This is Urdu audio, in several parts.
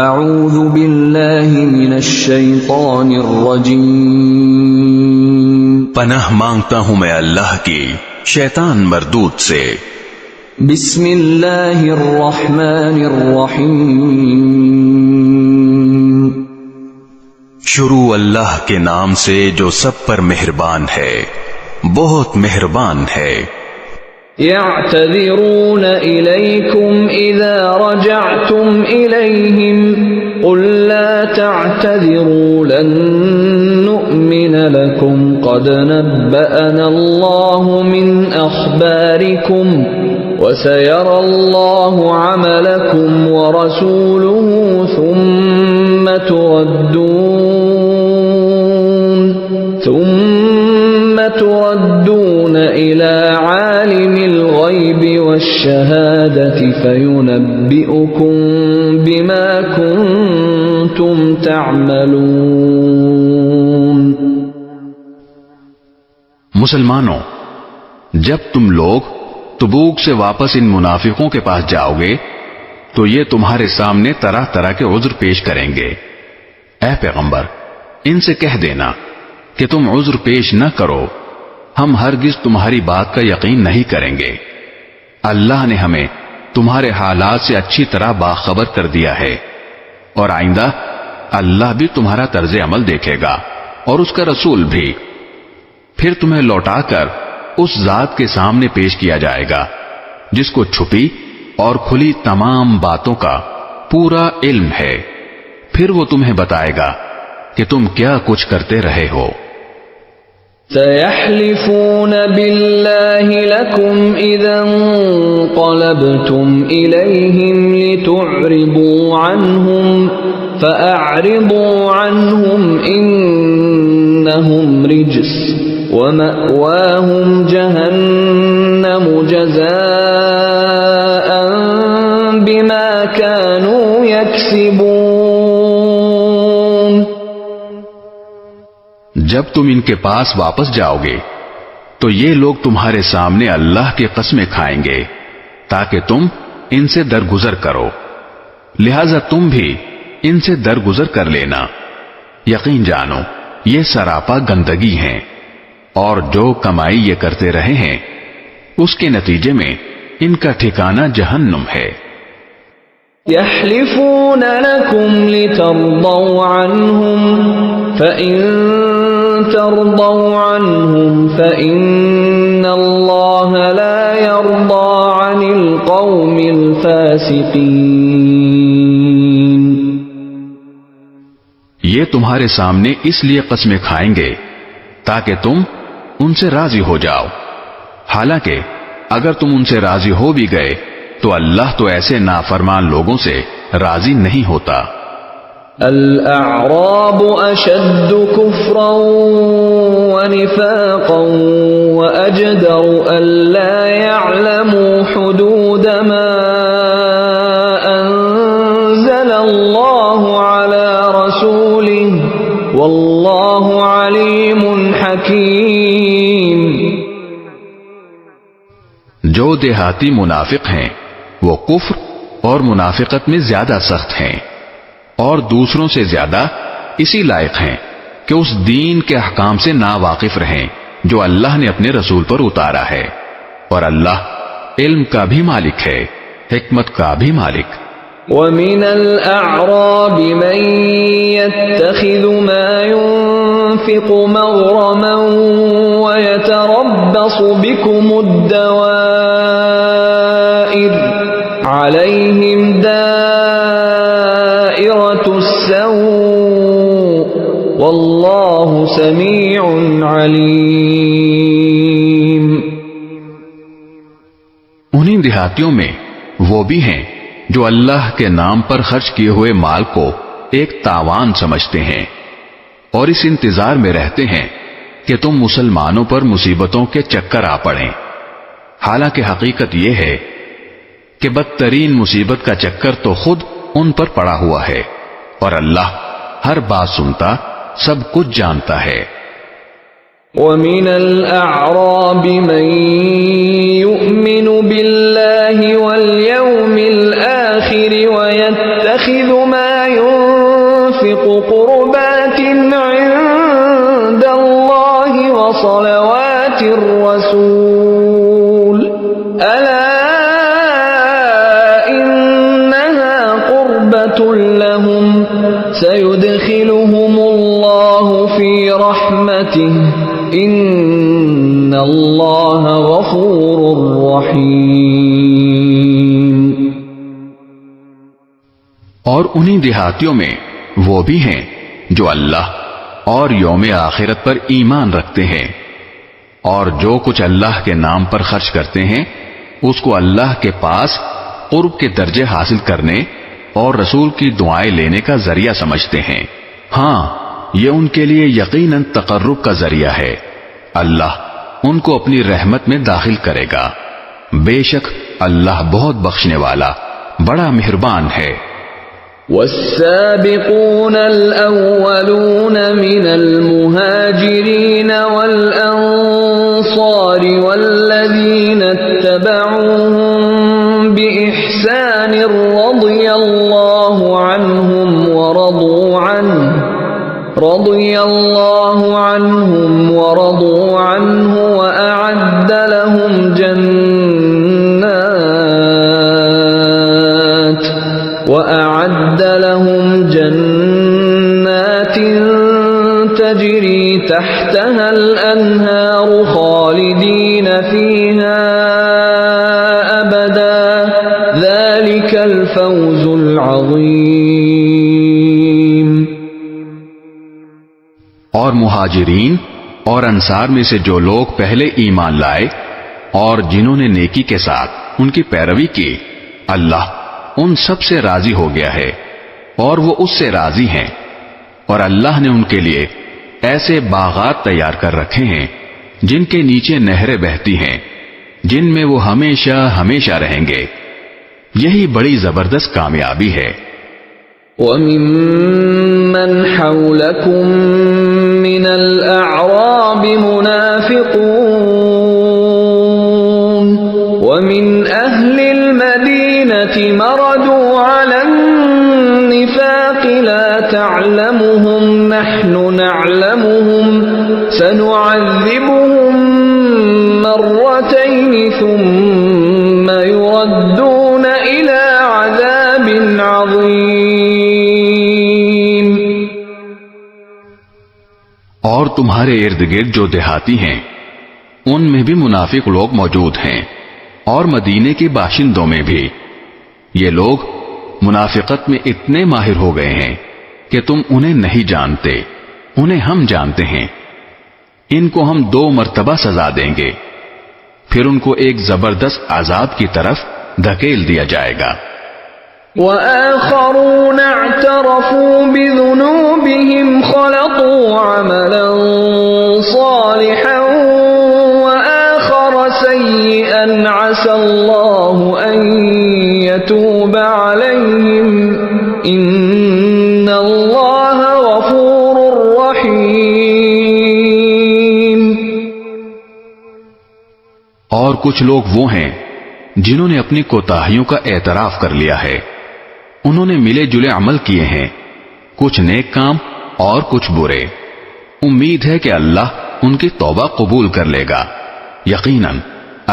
اعوذ باللہ من الشیطان الرجیم، پناہ مانگتا ہوں میں اللہ کی شیطان مردود سے۔ بسم اللہ الرحمن الرحیم، شروع اللہ کے نام سے جو سب پر مہربان ہے، بہت مہربان ہے۔ يعتذرون إليكم إذا رجعتم إليهم قل لا تعتذروا لن نؤمن لكم قد نبأنا الله من أخباركم وسيرى الله عملكم ورسوله ثم تردون إلى عالم الغيب والشهادة فينبئكم بما كنتم تعملون۔ مسلمانوں، جب تم لوگ تبوک سے واپس ان منافقوں کے پاس جاؤ گے تو یہ تمہارے سامنے طرح طرح کے عذر پیش کریں گے۔ اے پیغمبر، ان سے کہہ دینا کہ تم عذر پیش نہ کرو، ہم ہرگز تمہاری بات کا یقین نہیں کریں گے۔ اللہ نے ہمیں تمہارے حالات سے اچھی طرح باخبر کر دیا ہے، اور آئندہ اللہ بھی تمہارا طرز عمل دیکھے گا اور اس کا رسول بھی۔ پھر تمہیں لوٹا کر اس ذات کے سامنے پیش کیا جائے گا جس کو چھپی اور کھلی تمام باتوں کا پورا علم ہے، پھر وہ تمہیں بتائے گا کہ تم کیا کچھ کرتے رہے ہو۔ سيحلفون بالله لكم إذا انقلبتم إليهم لتعرضوا عنهم فأعرضوا عنهم إنهم رجس ومأواهم جهنم جزاء بما كانوا يكسبون۔ جب تم ان کے پاس واپس جاؤ گے تو یہ لوگ تمہارے سامنے اللہ کی قسمیں کھائیں گے تاکہ تم ان سے درگزر کرو، لہذا تم بھی ان سے درگزر کر لینا۔ یقین جانو یہ سراپا گندگی ہیں، اور جو کمائی یہ کرتے رہے ہیں اس کے نتیجے میں ان کا ٹھکانہ جہنم ہے۔ يحلفون لكم لترضوا عنهم فإن ترضوا عنهم فإن الله لا يرضى عن القوم الفاسقين۔ یہ تمہارے سامنے اس لیے قسمیں کھائیں گے تاکہ تم ان سے راضی ہو جاؤ، حالانکہ اگر تم ان سے راضی ہو بھی گئے تو اللہ تو ایسے نافرمان لوگوں سے راضی نہیں ہوتا۔ الأعراب أشد كفرا ونفاقا وأجدر ألا يعلموا حدود ما أنزل الله على رسوله والله عليم حكيم۔ جو دیہاتی منافق ہیں وہ کفر اور منافقت میں زیادہ سخت ہیں، اور دوسروں سے زیادہ اسی لائق ہیں کہ اس دین کے احکام سے ناواقف رہیں جو اللہ نے اپنے رسول پر اتارا ہے، اور اللہ علم کا بھی مالک ہے، حکمت کا بھی مالک۔ وَمِنَ الْأَعْرَابِ مَن يَتَّخِذُ مَا يُنفِقُ مَغْرَمًا وَيَتَرَبَّصُ بِكُمُ الدَّوَائِرَ عَلَيْهِمْ دَائِرَةُ السَّوْءِ وَاللَّهُ سَمِيعٌ عَلِيمٌ۔ انہی دیہاتیوں میں وہ بھی ہیں جو اللہ کے نام پر خرچ کیے ہوئے مال کو ایک تاوان سمجھتے ہیں اور اس انتظار میں رہتے ہیں کہ تم مسلمانوں پر مصیبتوں کے چکر آ پڑیں، حالانکہ حقیقت یہ ہے کہ بدترین مصیبت کا چکر تو خود ان پر پڑا ہوا ہے، اور اللہ ہر بات سنتا، سب کچھ جانتا ہے۔ وَمِنَ الْأَعْرَابِ مَن يُؤْمِنُ بِاللَّهِ وَالْيَوْمِ الْآخِرِ وَيَتَّخِذُ يتخذ ما ينفق قربات عند الله وصلوات الرسول ألا إنها قربة لهم سيدخلهم الله في رحمته إن الله غفور رحيم. اور انہی دیہاتیوں میں وہ بھی ہیں جو اللہ اور یوم آخرت پر ایمان رکھتے ہیں، اور جو کچھ اللہ کے نام پر خرچ کرتے ہیں اس کو اللہ کے پاس قرب کے درجے حاصل کرنے اور رسول کی دعائیں لینے کا ذریعہ سمجھتے ہیں. ہاں، یہ ان کے لیے یقیناً تقرب کا ذریعہ ہے. اللہ ان کو اپنی رحمت میں داخل کرے گا. بے شک اللہ بہت بخشنے والا بڑا مہربان ہے. والسابقون الأولون من المهاجرين والأنصار والذين اتبعوهم بإحسان رضي الله عنهم ورضوا عنه وأعد لهم جنات تجري تحتها الأنهار خالدين فيها أبدا ذلك الفوز العظيم. اور مہاجرین اور انصار میں سے جو لوگ پہلے ایمان لائے اور جنہوں نے نیکی کے ساتھ ان کی پیروی کی، اللہ ان سب سے راضی ہو گیا ہے اور وہ اس سے راضی ہیں. اور اللہ نے ان کے لیے ایسے باغات تیار کر رکھے ہیں جن کے نیچے نہریں بہتی ہیں، جن میں وہ ہمیشہ ہمیشہ رہیں گے. یہی بڑی زبردست کامیابی ہے. وَمِمَّنْ حَوْلَكُمْ مِنَ الْأَعْرَابِ مُنَافِقُونَ وَمِنْ أَهْلِ الْمَدِينَةِ مَرَدُوا عَلَى النِّفَاقِ لَا تَعْلَمُهُمْ نَحْنُ نَعْلَمُهُمْ سَنُعَذِّبُهُمْ مَرَّتَيْنِ ثُمَّ يُرَدُّونَ إِلَى عَذَابٍ عَظِيمٍ. اور تمہارے ارد گرد جو دیہاتی ہیں ان میں بھی منافق لوگ موجود ہیں، اور مدینے کے باشندوں میں بھی. یہ لوگ منافقت میں اتنے ماہر ہو گئے ہیں کہ تم انہیں نہیں جانتے، انہیں ہم جانتے ہیں. ان کو ہم 2 مرتبہ سزا دیں گے، پھر ان کو ایک زبردست عذاب کی طرف دھکیل دیا جائے گا. وآخرون اعترفوا بذنوبهم خلطوا عملا صالحا وآخر سيئا عسى الله أن يتوب عليهم إن الله غفور رحيم. اور کچھ لوگ وہ ہیں جنہوں نے اپنی کوتاہیوں کا اعتراف کر لیا ہے. انہوں نے ملے جلے عمل کیے ہیں، کچھ نیک کام اور کچھ برے. امید ہے کہ اللہ ان کی توبہ قبول کر لے گا. یقیناً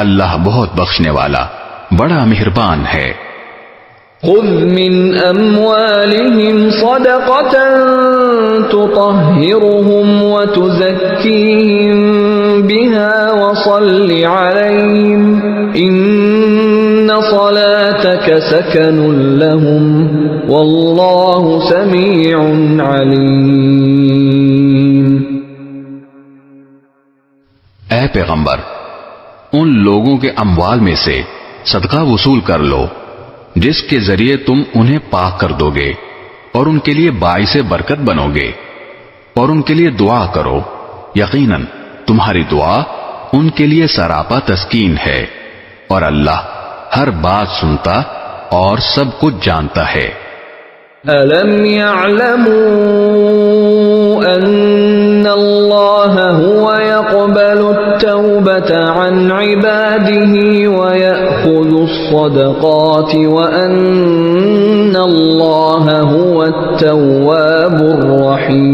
اللہ بہت بخشنے والا بڑا مہربان ہے. خذ من أموالهم صدقة تطهرهم وتزكيهم بها وصل عليهم إن صلاتك سكن لهم والله سميع عليم. اے پیغمبر، ان لوگوں کے اموال میں سے صدقہ وصول کر لو جس کے ذریعے تم انہیں پاک کر دو گے اور ان کے لیے باعث برکت بنو گے، اور ان کے لیے دعا کرو. یقیناً تمہاری دعا ان کے لیے سراپا تسکین ہے، اور اللہ ہر بات سنتا اور سب کچھ جانتا ہے. أَلَمْ يَعْلَمُوا أَنَّ اللَّهَ هُوَ يَقْبَلُ التَّوْبَةَ عَنْ عِبَادِهِ وَيَأْخُذُ الصَّدَقَاتِ وَأَنَّ اللَّهَ هُوَ التَّوَّابُ الرَّحِيمُ۔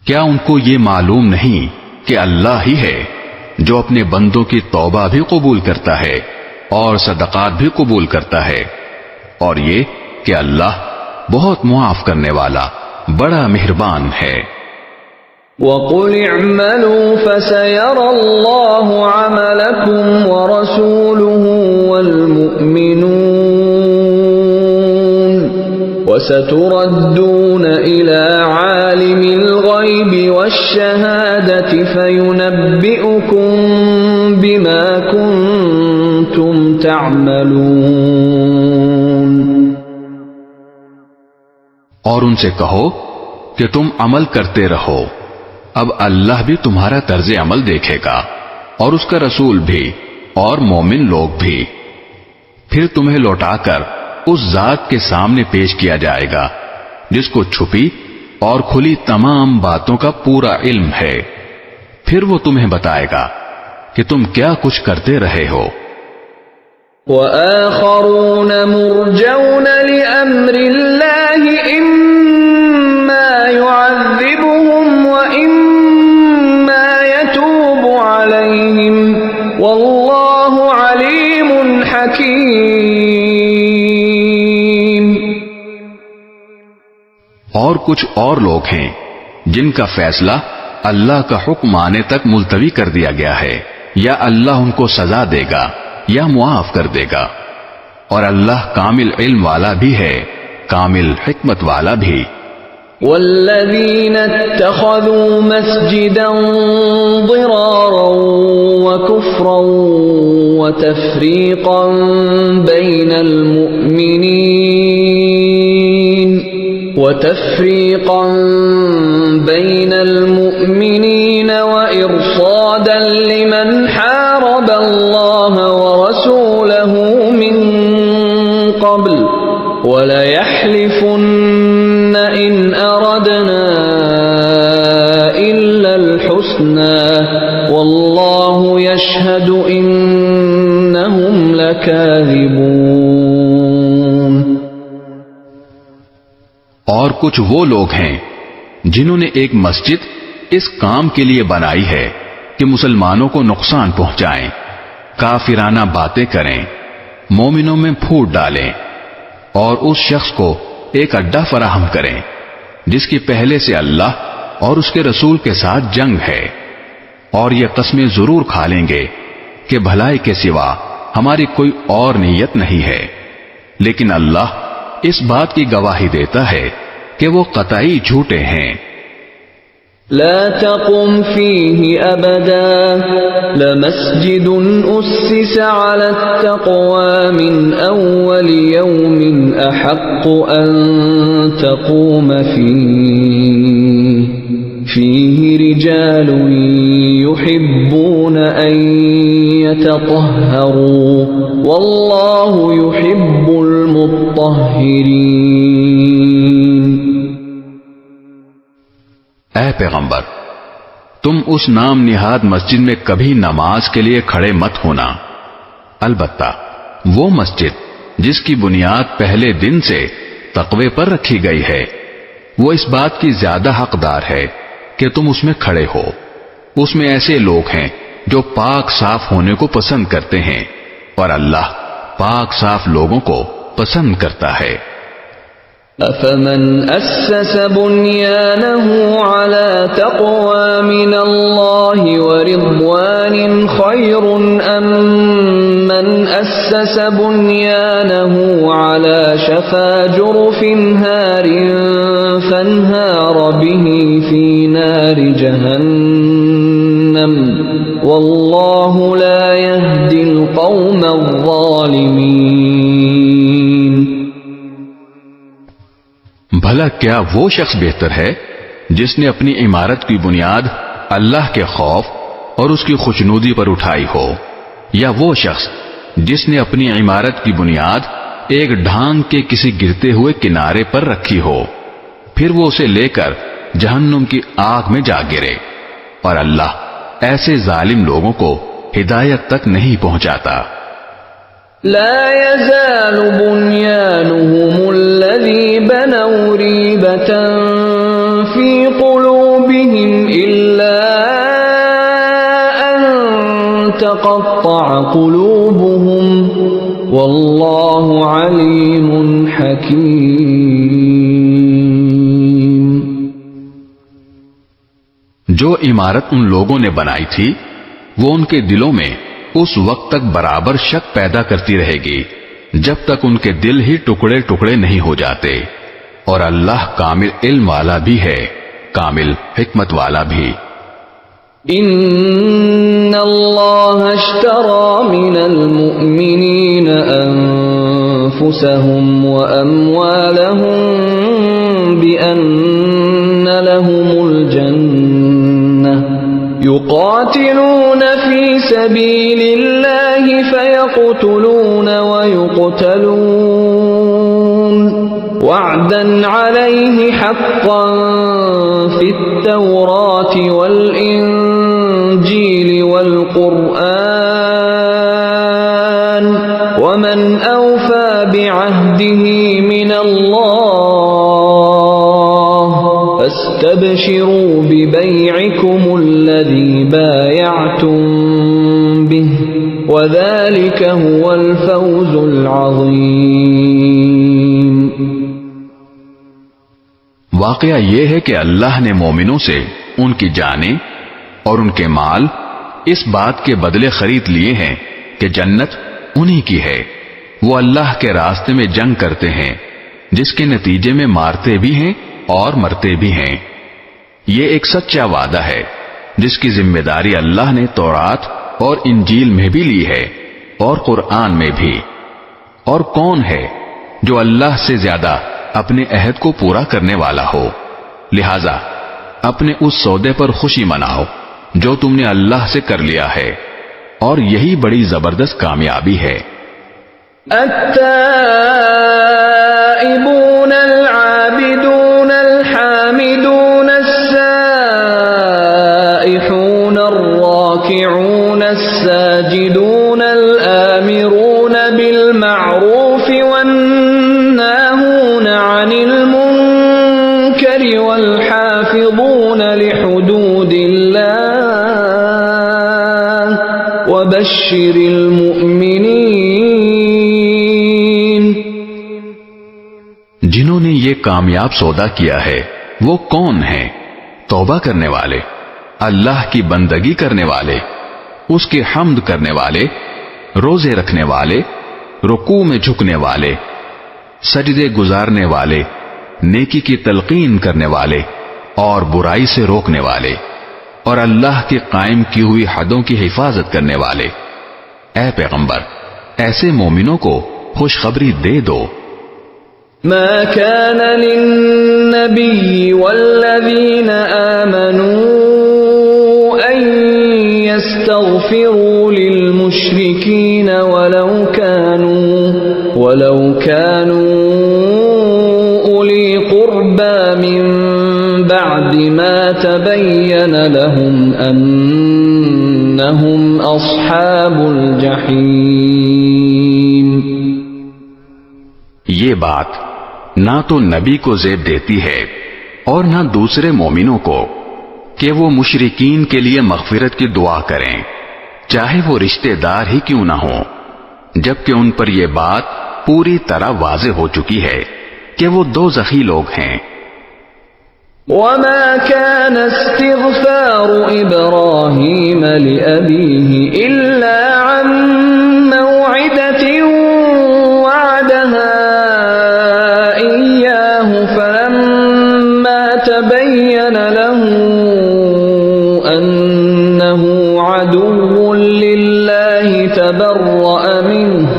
کیا ان کو یہ معلوم نہیں کہ اللہ ہی ہے جو اپنے بندوں کی توبہ بھی قبول کرتا ہے اور صدقات بھی قبول کرتا ہے، اور یہ کہ اللہ بہت معاف کرنے والا بڑا مہربان ہے۔ وَقُلِ اعْمَلُوا فَسَيَرَى اللَّهُ عَمَلَكُمْ وَرَسُولُهُ وَالْمُؤْمِنُونَ وَسَتُرَدُّونَ إِلَى عَالِمِ الْغَيْبِ وَالشَّهَادَةِ فَيُنَبِّئُكُم بِمَا كُنتُمْ تَعْمَلُونَ۔ اور ان سے کہو کہ تم عمل کرتے رہو، اب اللہ بھی تمہارا طرز عمل دیکھے گا اور اس کا رسول بھی اور مومن لوگ بھی، پھر تمہیں لوٹا کر اس ذات کے سامنے پیش کیا جائے گا جس کو چھپی اور کھلی تمام باتوں کا پورا علم ہے، پھر وہ تمہیں بتائے گا کہ تم کیا کچھ کرتے رہے ہو۔ وَآخَرُونَ مُرْجَوْنَ لِأَمْرِ اللَّهِ إِمَّا يُعَذِّبُهُمْ وَإِمَّا يَتُوبُ عَلَيْهِمْ وَاللَّهُ عَلِيمٌ حَكِيمٌ۔ اور کچھ اور لوگ ہیں جن کا فیصلہ اللہ کا حکم آنے تک ملتوی کر دیا گیا ہے، یا اللہ ان کو سزا دے گا یا معاف کر دے گا، اور اللہ کامل علم والا بھی ہے، کامل حکمت والا بھی۔ والذین اتخذوا مسجدا ضرارا وكفرا وتفریقا بین المؤمنین وإرصادا لمن حارب اللہ ورسوله من قبل وَلَيَحْلِفُنَّ إِنْ أَرَدْنَا إِلَّا الْحُسْنَى وَاللَّهُ يَشْهَدُ إِنَّهُمْ لَكَاذِبُونَ۔ اور کچھ وہ لوگ ہیں جنہوں نے ایک مسجد اس کام کے لیے بنائی ہے کہ مسلمانوں کو نقصان پہنچائیں، کافرانہ باتیں کریں، مومنوں میں پھوٹ ڈالیں، اور اس شخص کو ایک اڈا فراہم کریں جس کی پہلے سے اللہ اور اس کے رسول کے ساتھ جنگ ہے، اور یہ قسمیں ضرور کھا لیں گے کہ بھلائی کے سوا ہماری کوئی اور نیت نہیں ہے، لیکن اللہ اس بات کی گواہی دیتا ہے کہ وہ قطعی جھوٹے ہیں۔ لا تقم فيه أبدا لمسجد أسس على التقوى من أول يوم أحق أن تقوم فيه رجال يحبون أن يتطهروا والله يحب المطهرين۔ اے پیغمبر، تم اس نام نہاد مسجد میں کبھی نماز کے لیے کھڑے مت ہونا، البتہ وہ مسجد جس کی بنیاد پہلے دن سے تقوی پر رکھی گئی ہے، وہ اس بات کی زیادہ حقدار ہے کہ تم اس میں کھڑے ہو۔ اس میں ایسے لوگ ہیں جو پاک صاف ہونے کو پسند کرتے ہیں، اور اللہ پاک صاف لوگوں کو پسند کرتا ہے۔ أَفَمَنْ أَسَّسَ بُنْيَانَهُ عَلَى تَقْوَى مِنَ اللَّهِ وَرِضْوَانٍ خَيْرٌ أَمْ مَنْ أَسَّسَ بُنْيَانَهُ عَلَى شَفَا جُرُفٍ هَارٍ فَانْهَارَ بِهِ فِي نَارِ جَهَنَّمَ وَاللَّهُ لَا يَهْدِي الْقَوْمَ الظَّالِمِينَ۔ بھلا کیا وہ شخص بہتر ہے جس نے اپنی عمارت کی بنیاد اللہ کے خوف اور اس کی خوشنودی پر اٹھائی ہو، یا وہ شخص جس نے اپنی عمارت کی بنیاد ایک ڈھانگ کے کسی گرتے ہوئے کنارے پر رکھی ہو، پھر وہ اسے لے کر جہنم کی آگ میں جا گرے، اور اللہ ایسے ظالم لوگوں کو ہدایت تک نہیں پہنچاتا۔ لا يزال بنيانهم الذي بنوا ريبة في قلوبهم إلا أن تقطع قلوبهم والله عليم حكيم. جو عمارت ان لوگوں نے بنائی تھی وہ ان کے دلوں میں اس وقت تک برابر شک پیدا کرتی رہے گی جب تک ان کے دل ہی ٹکڑے ٹکڑے نہیں ہو جاتے. اور اللہ کامل علم والا بھی ہے، کامل حکمت والا بھی. ان اللہ اشترى من المؤمنین انفسهم واموالهم بان لهم الجنة يقاتلون في سبيل الله فيقتلون ويقتلون وعدا عليه حقا في التوراة والإنجيل والقرآن ومن أوفى بعهده من الله فاستبشروا ببيعكم الذي بايعتم به وذلك هو الفوز العظيم. واقعہ یہ ہے کہ اللہ نے مومنوں سے ان کی جانیں اور ان کے مال اس بات کے بدلے خرید لیے ہیں کہ جنت انہی کی ہے. وہ اللہ کے راستے میں جنگ کرتے ہیں جس کے نتیجے میں مارتے بھی ہیں اور مرتے بھی ہیں. یہ ایک سچا وعدہ ہے جس کی ذمہ داری اللہ نے تورات اور انجیل میں بھی لی ہے اور قرآن میں بھی. اور کون ہے جو اللہ سے زیادہ اپنے عہد کو پورا کرنے والا ہو؟ لہذا اپنے اس سودے پر خوشی مناؤ جو تم نے اللہ سے کر لیا ہے، اور یہی بڑی زبردست کامیابی ہے. التائبون العابدون الحامدون السائحون الراكعون الساجدون الآمرون بالمعروف والناهون عن المنكر والحافظون لحدود الله وبشر المؤمنين. جنہوں نے یہ کامیاب سودا کیا ہے وہ کون ہیں؟ توبہ کرنے والے، اللہ کی بندگی کرنے والے، اس کے حمد کرنے والے، روزے رکھنے والے، رکوع میں جھکنے والے، سجدے گزارنے والے، نیکی کی تلقین کرنے والے اور برائی سے روکنے والے، اور اللہ کی قائم کی ہوئی حدوں کی حفاظت کرنے والے. اے پیغمبر، ایسے مومنوں کو خوشخبری دے دو. ما كان للنبي والذين آمنوا أن يستغفروا للمشركين ولو كانوا أولي قربى من بعد ما تبين لهم أنهم أصحاب الجحيم. یہ بات نہ تو نبی کو زیب دیتی ہے اور نہ دوسرے مومنوں کو کہ وہ مشرکین کے لیے مغفرت کی دعا کریں چاہے وہ رشتہ دار ہی کیوں نہ ہوں، جبکہ ان پر یہ بات پوری طرح واضح ہو چکی ہے کہ وہ دوزخی لوگ ہیں. وما كان استغفار إبراهيم لأبيه إلا عن موعدة وعدها إياه فلما تبين له أنه عدو لله تبرأ منه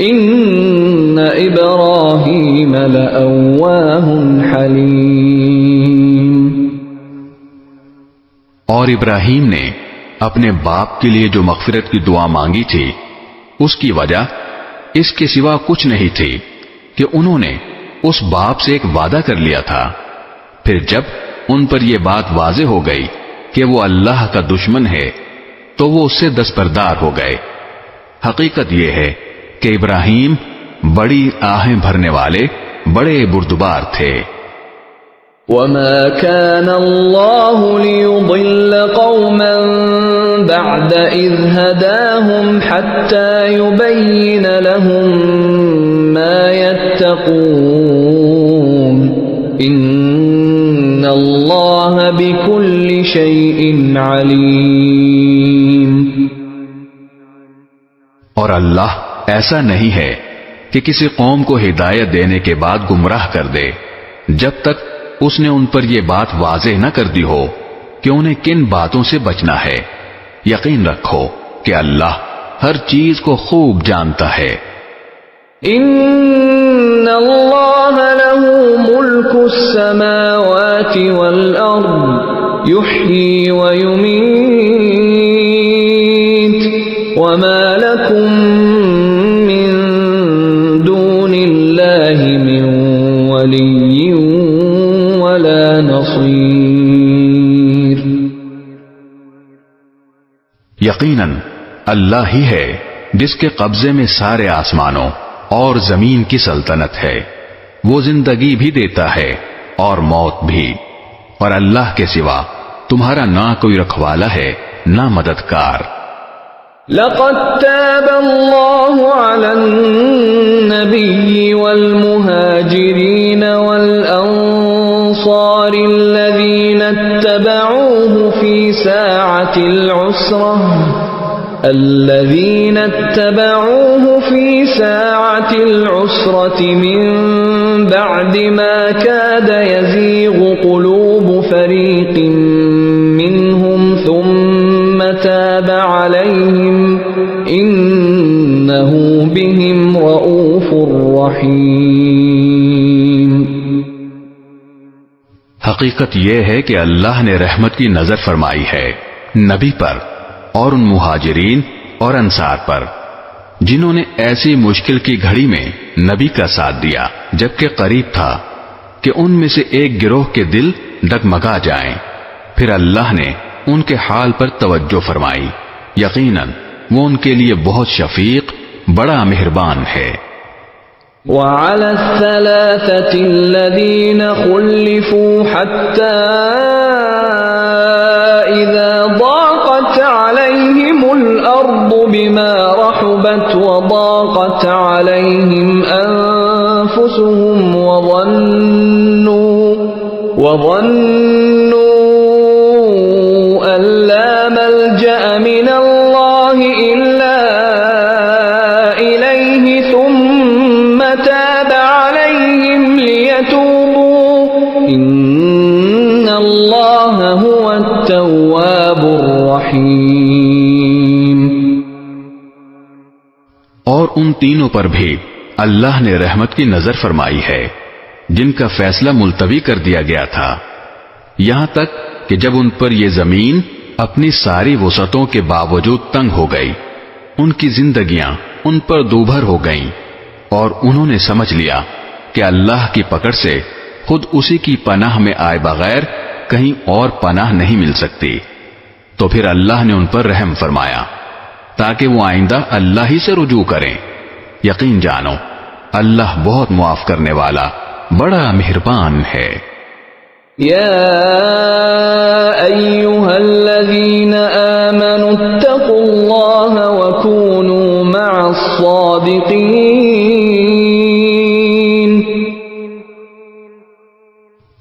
إن إبراهيم لأواه حليم. اور ابراہیم نے اپنے باپ کے لیے جو مغفرت کی دعا مانگی تھی اس کی وجہ اس کے سوا کچھ نہیں تھی کہ انہوں نے اس باپ سے ایک وعدہ کر لیا تھا. پھر جب ان پر یہ بات واضح ہو گئی کہ وہ اللہ کا دشمن ہے تو وہ اس سے دستبردار ہو گئے. حقیقت یہ ہے کہ ابراہیم بڑی آہیں بھرنے والے بڑے بردبار تھے۔ وما كان الله ليضل قوما بعد إذ هداهم حتى يبين لهم ما يتقون إن الله بكل شيء عليم۔ اور اللہ ایسا نہیں ہے کہ کسی قوم کو ہدایت دینے کے بعد گمراہ کر دے جب تک اس نے ان پر یہ بات واضح نہ کر دی ہو کہ انہیں کن باتوں سے بچنا ہے۔ یقین رکھو کہ اللہ ہر چیز کو خوب جانتا ہے۔ ان اللہ له ملک السماوات والارض یحیی ویمیت وما لکم من دون اللہ من ولی ولا نصیر۔ یقیناً اللہ ہی ہے جس کے قبضے میں سارے آسمانوں اور زمین کی سلطنت ہے، وہ زندگی بھی دیتا ہے اور موت بھی، اور اللہ کے سوا تمہارا نہ کوئی رکھوالا ہے نہ مددگار۔ لقد تاب الله على النبي والمهاجرين والأنصار الذين اتبعوه في ساعة العسرة من بعد ما كاد يزيغ قلوب فريق منهم ثم تاب عليهم إنه بهم رؤوف رحيم۔ حقیقت یہ ہے کہ اللہ نے رحمت کی نظر فرمائی ہے نبی پر اور ان مہاجرین اور انصار پر جنہوں نے ایسی مشکل کی گھڑی میں نبی کا ساتھ دیا جبکہ قریب تھا کہ ان میں سے ایک گروہ کے دل ڈگمگا جائیں، پھر اللہ نے ان کے حال پر توجہ فرمائی، یقیناً وہ ان کے لیے بہت شفیق بڑا مہربان ہے۔ وعلى الثلاثة الذين خلفوا حتى إذا ضاقت عليهم الأرض بما رحبت وضاقت عليهم أنفسهم وظنوا أن لا ملجأ من الله إلا إليه ثم تاب عليهم ليتوبوا إن الله هو التواب الرحيم۔ اور ان تینوں پر بھی اللہ نے رحمت کی نظر فرمائی ہے جن کا فیصلہ ملتوی کر دیا گیا تھا، یہاں تک کہ جب ان پر یہ زمین اپنی ساری وسعتوں کے باوجود تنگ ہو گئی، ان کی زندگیاں ان پر دوبھر ہو گئیں، اور انہوں نے سمجھ لیا کہ اللہ کی پکڑ سے خود اسی کی پناہ میں آئے بغیر کہیں اور پناہ نہیں مل سکتی، تو پھر اللہ نے ان پر رحم فرمایا تاکہ وہ آئندہ اللہ ہی سے رجوع کریں۔ یقین جانو اللہ بہت معاف کرنے والا بڑا مہربان ہے۔ يا أيها الذين آمنوا اتقوا الله وكونوا مع الصادقين۔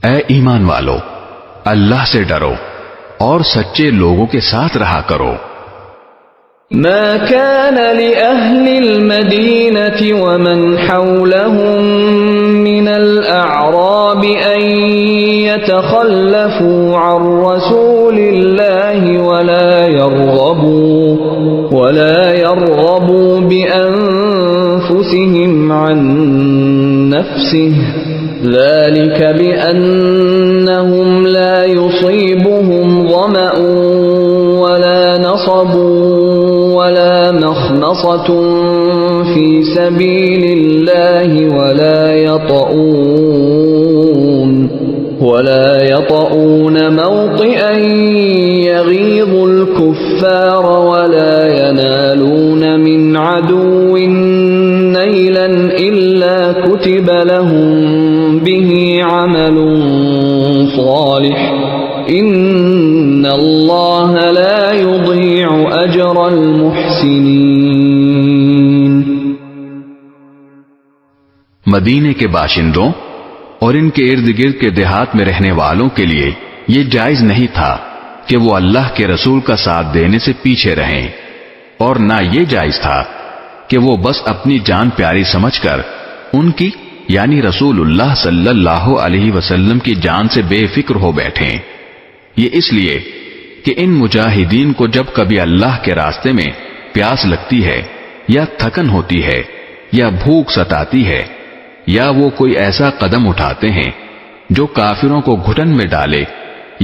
اے ایمان والو، اللہ سے ڈرو اور سچے لوگوں کے ساتھ رہا کرو۔ ما كان لأهل المدينة ومن حولهم من الأعراب أن يتخلفوا عن رسول الله ولا يرغبوا بأنفسهم عن نفسه ذلك بأنهم لا يصيبهم ظمأ ولا نصب ولا مخمصة في سبيل الله ولا يطؤون موطئا يغيظ الكفار ولا ينالون من عدو كتب لهم به عمل صالح إن الله لا يضيع أجر المحسنين۔ مدینے کے باشندوں اور ان کے ارد گرد کے دیہات میں رہنے والوں کے لیے یہ جائز نہیں تھا کہ وہ اللہ کے رسول کا ساتھ دینے سے پیچھے رہیں، اور نہ یہ جائز تھا کہ وہ بس اپنی جان پیاری سمجھ کر ان کی یعنی رسول اللہ صلی اللہ علیہ وسلم کی جان سے بے فکر ہو بیٹھیں۔ یہ اس لیے کہ ان مجاہدین کو جب کبھی اللہ کے راستے میں پیاس لگتی ہے یا تھکن ہوتی ہے یا بھوک ستاتی ہے یا وہ کوئی ایسا قدم اٹھاتے ہیں جو کافروں کو گھٹن میں ڈالے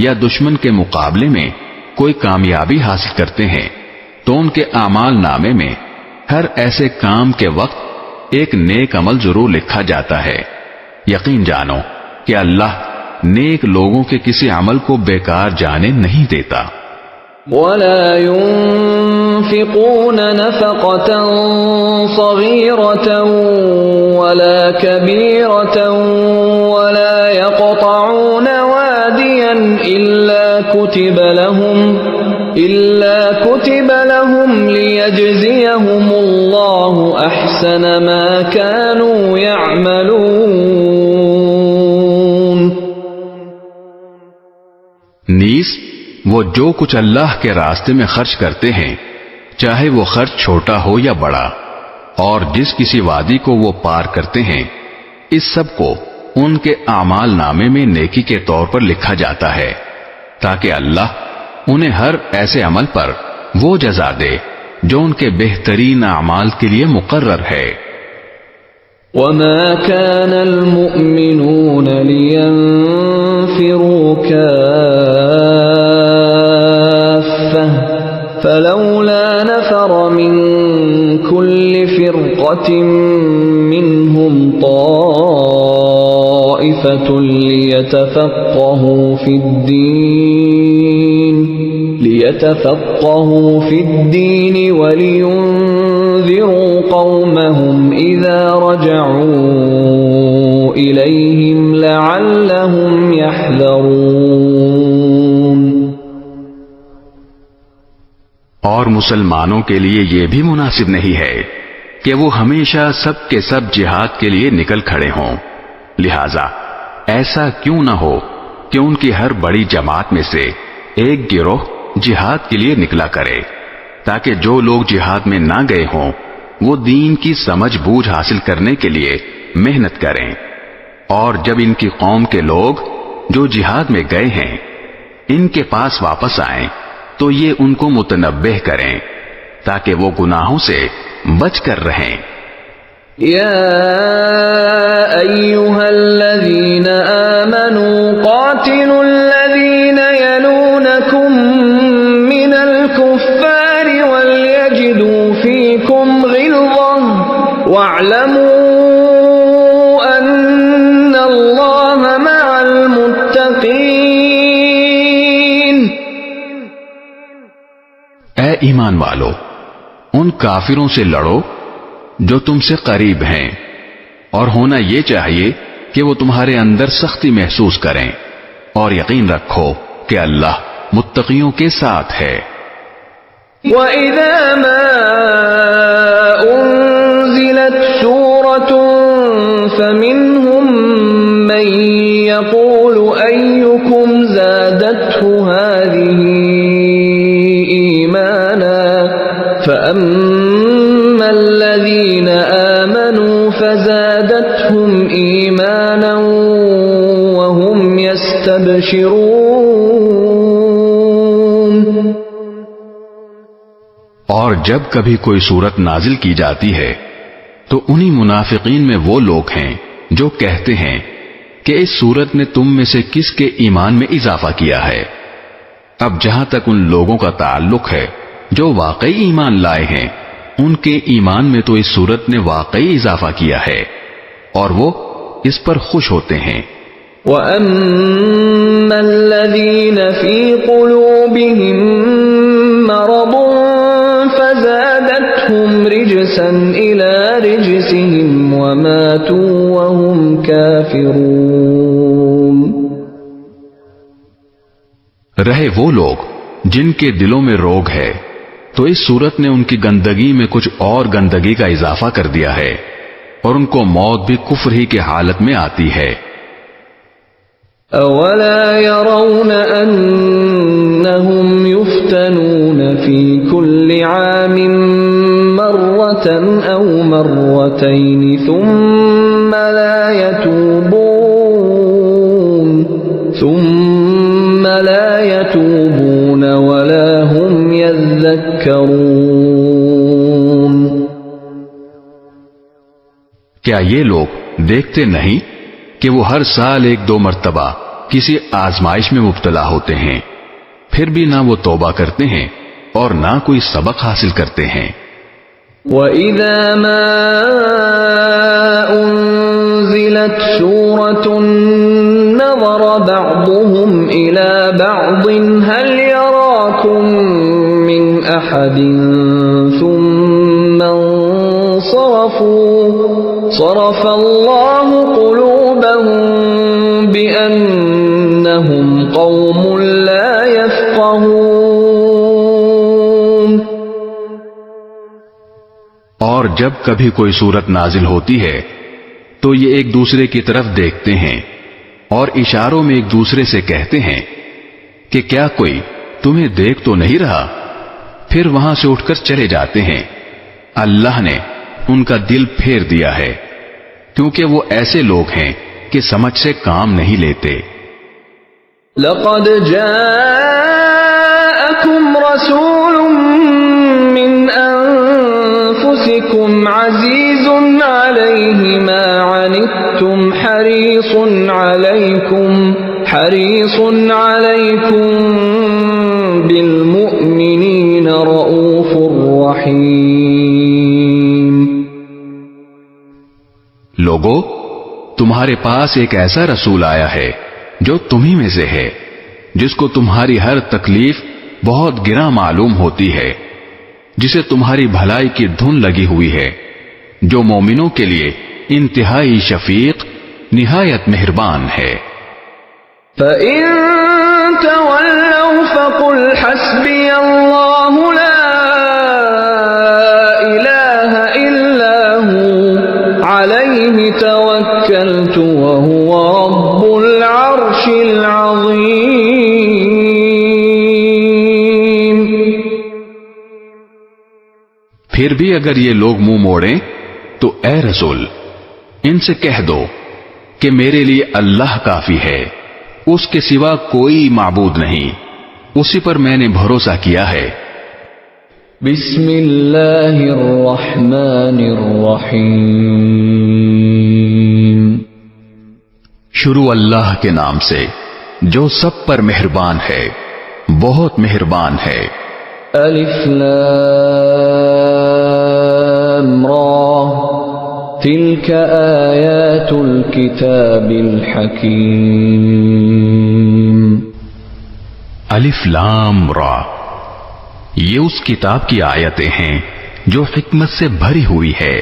یا دشمن کے مقابلے میں کوئی کامیابی حاصل کرتے ہیں تو ان کے اعمال نامے میں ہر ایسے کام کے وقت ایک نیک عمل ضرور لکھا جاتا ہے۔ یقین جانو کہ اللہ نیک لوگوں کے کسی عمل کو بیکار جانے نہیں دیتا۔ ولا ينفقون نفقة صغيرة ولا كبيرة ولا يقطعون واديا إلا كتب لهم ليجزيهم الله أحسن ما كانوا يعملون۔ نیز وہ جو کچھ اللہ کے راستے میں خرچ کرتے ہیں چاہے وہ خرچ چھوٹا ہو یا بڑا، اور جس کسی وادی کو وہ پار کرتے ہیں اس سب کو ان کے اعمال نامے میں نیکی کے طور پر لکھا جاتا ہے تاکہ اللہ انہیں ہر ایسے عمل پر وہ جزا دے جو ان کے بہترین اعمال کے لیے مقرر ہے۔ وما كان المؤمنون لينفروا كافة فلولا نفر من كل فرقة منهم طائفة ليتفقهوا في الدين ولينذروا قومهم إذا رجعوا إليهم لعلهم يحذرون۔ اور مسلمانوں کے لیے یہ بھی مناسب نہیں ہے کہ وہ ہمیشہ سب کے سب جہاد کے لیے نکل کھڑے ہوں، لہذا ایسا کیوں نہ ہو کہ ان کی ہر بڑی جماعت میں سے ایک گروہ جہاد کے لیے نکلا کرے تاکہ جو لوگ جہاد میں نہ گئے ہوں وہ دین کی سمجھ بوجھ حاصل کرنے کے لیے محنت کریں، اور جب ان کی قوم کے لوگ جو جہاد میں گئے ہیں ان کے پاس واپس آئیں تو یہ ان کو متنبہ کریں تاکہ وہ گناہوں سے بچ کر رہیں۔ يا أيها الذين آمنوا قاتلوا الذين يلونكم من الكفار وليجدوا فيكم غلظة واعلموا أن الله مع المتقين۔ اے ایمان والو، ان کافروں سے لڑو جو تم سے قریب ہیں، اور ہونا یہ چاہیے کہ وہ تمہارے اندر سختی محسوس کریں، اور یقین رکھو کہ اللہ متقیوں کے ساتھ ہے۔ وَإِذَا مَا أُنزِلَتْ سُورَةٌ فَمِنْهُمْ مَنْ يَقُولُ أَيُّكُمْ زَادَتْهُ هَذِهِ إِيمَانًا فَأَمَّا الَّذِينَ آمَنُوا فَزَادَتْهُمْ إِيمَانًا وَهُمْ يَسْتَبْشِرُونَ۔ اور جب کبھی کوئی صورت نازل کی جاتی ہے تو انہی منافقین میں وہ لوگ ہیں جو کہتے ہیں کہ اس صورت نے تم میں سے کس کے ایمان میں اضافہ کیا ہے۔ اب جہاں تک ان لوگوں کا تعلق ہے جو واقعی ایمان لائے ہیں، ان کے ایمان میں تو اس صورت نے واقعی اضافہ کیا ہے اور وہ اس پر خوش ہوتے ہیں۔ وَأَمَّا الَّذِينَ فِي قُلُوبِهِم مَّرَضٌ فَزَادَتْهُمْ رِجْسًا إِلَى رِجْسِهِمْ وَمَاتُوا وهم كافرون. رہے وہ لوگ جن کے دلوں میں روگ ہے تو اس صورت نے ان کی گندگی میں کچھ اور گندگی کا اضافہ کر دیا ہے اور ان کو موت بھی کفر ہی کی حالت میں آتی ہے. أولا يرون أنهم يفتنون في كل عام مرة أو مرتين ثم لا يتوبون ولا هم يذكرون. کیا یہ لوگ دیکھتے نہیں کہ وہ ہر سال 1-2 مرتبہ کسی آزمائش میں مبتلا ہوتے ہیں، پھر بھی نہ وہ توبہ کرتے ہیں اور نہ کوئی سبق حاصل کرتے ہیں. وَإِذَا مَا أُنزِلَتْ سُورَةٌ نَظَرَ بَعْضُهُمْ إِلَى بَعْضٍ هَلْ يَرَاكُمْ مِنْ أَحَدٍ ثُمَّ انصَرَفُوا صَرَفَ اللَّهُ قُلُوبَهُمْ بِأَنَّهُمْ قَوْمٌ لَا يَفْقَهُونَ. اور جب کبھی کوئی صورت نازل ہوتی ہے تو یہ ایک دوسرے کی طرف دیکھتے ہیں اور اشاروں میں ایک دوسرے سے کہتے ہیں کہ کیا کوئی تمہیں دیکھ تو نہیں رہا، پھر وہاں سے اٹھ کر چلے جاتے ہیں. اللہ نے ان کا دل پھیر دیا ہے کیونکہ وہ ایسے لوگ ہیں کہ سمجھ سے کام نہیں لیتے. لقد جاءكم رسول من أنفسكم عزيز عليه ما عنتم حريص عليكم بالمؤمنين رؤوف رحيم. لوگو، تمہارے پاس ایک ایسا رسول آیا ہے جو تمہیں میں سے ہے، جس کو تمہاری ہر تکلیف بہت گراں معلوم ہوتی ہے، جسے تمہاری بھلائی کی دھن لگی ہوئی ہے، جو مومنوں کے لیے انتہائی شفیق نہایت مہربان ہے. فَإِن تَوَلَّوْا فَقُلْ حَسْبِيَ اللَّهُ لَا إِلَٰهَ إِلَّا هُوَ عَلَيْهِ تَوَكَّلْتُ وَهُوَ رَبُّ الْعَرْشِ الْعَظِيمِ. پھر بھی اگر یہ لوگ منہ موڑیں تو اے رسول ان سے کہہ دو کہ میرے لیے اللہ کافی ہے، اس کے سوا کوئی معبود نہیں، اسی پر میں نے بھروسہ کیا ہے. بسم اللہ الرحمن الرحیم. شروع اللہ کے نام سے جو سب پر مہربان ہے، بہت مہربان ہے. الف لام را تلک آیات الکتاب الحکیم. الف لام را، یہ اس کتاب کی آیتیں ہیں جو حکمت سے بھری ہوئی ہے.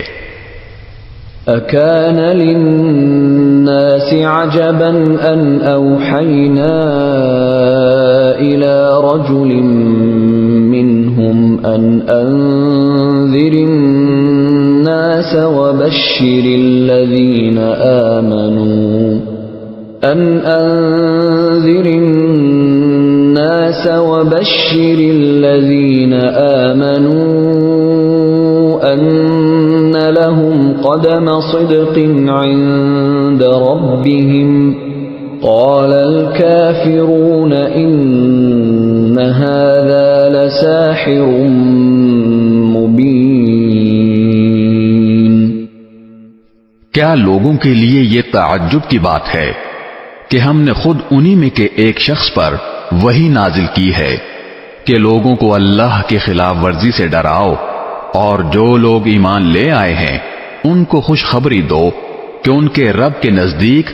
أكان للناس عجبا أن أوحينا إلى رجل منهم أن أنذر الناس وبشر الذين آمنوا أن لهم قدم صدق عند ربهم قال الكافرون إن هذا لساحر مبين. کیا لوگوں کے لیے یہ تعجب کی بات ہے کہ ہم نے خود انہی میں کے ایک شخص پر وحی نازل کی ہے کہ لوگوں کو اللہ کی خلاف ورزی سے ڈراؤ، اور جو لوگ ایمان لے آئے ہیں ان کو خوشخبری دو کہ ان کے رب کے نزدیک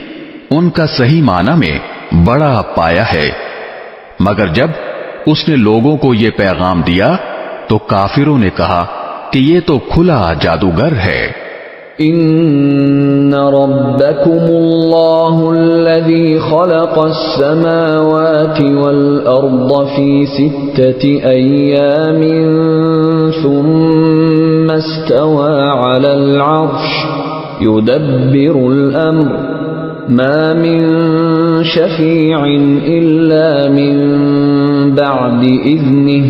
ان کا صحیح معنی میں بڑا پایا ہے. مگر جب اس نے لوگوں کو یہ پیغام دیا تو کافروں نے کہا کہ یہ تو کھلا جادوگر ہے. إن ربكم الله الذي خلق السماوات والأرض في 6 أيام ثم استوى على العرش يدبر الأمر ما من شفيع إلا من بعد إذنه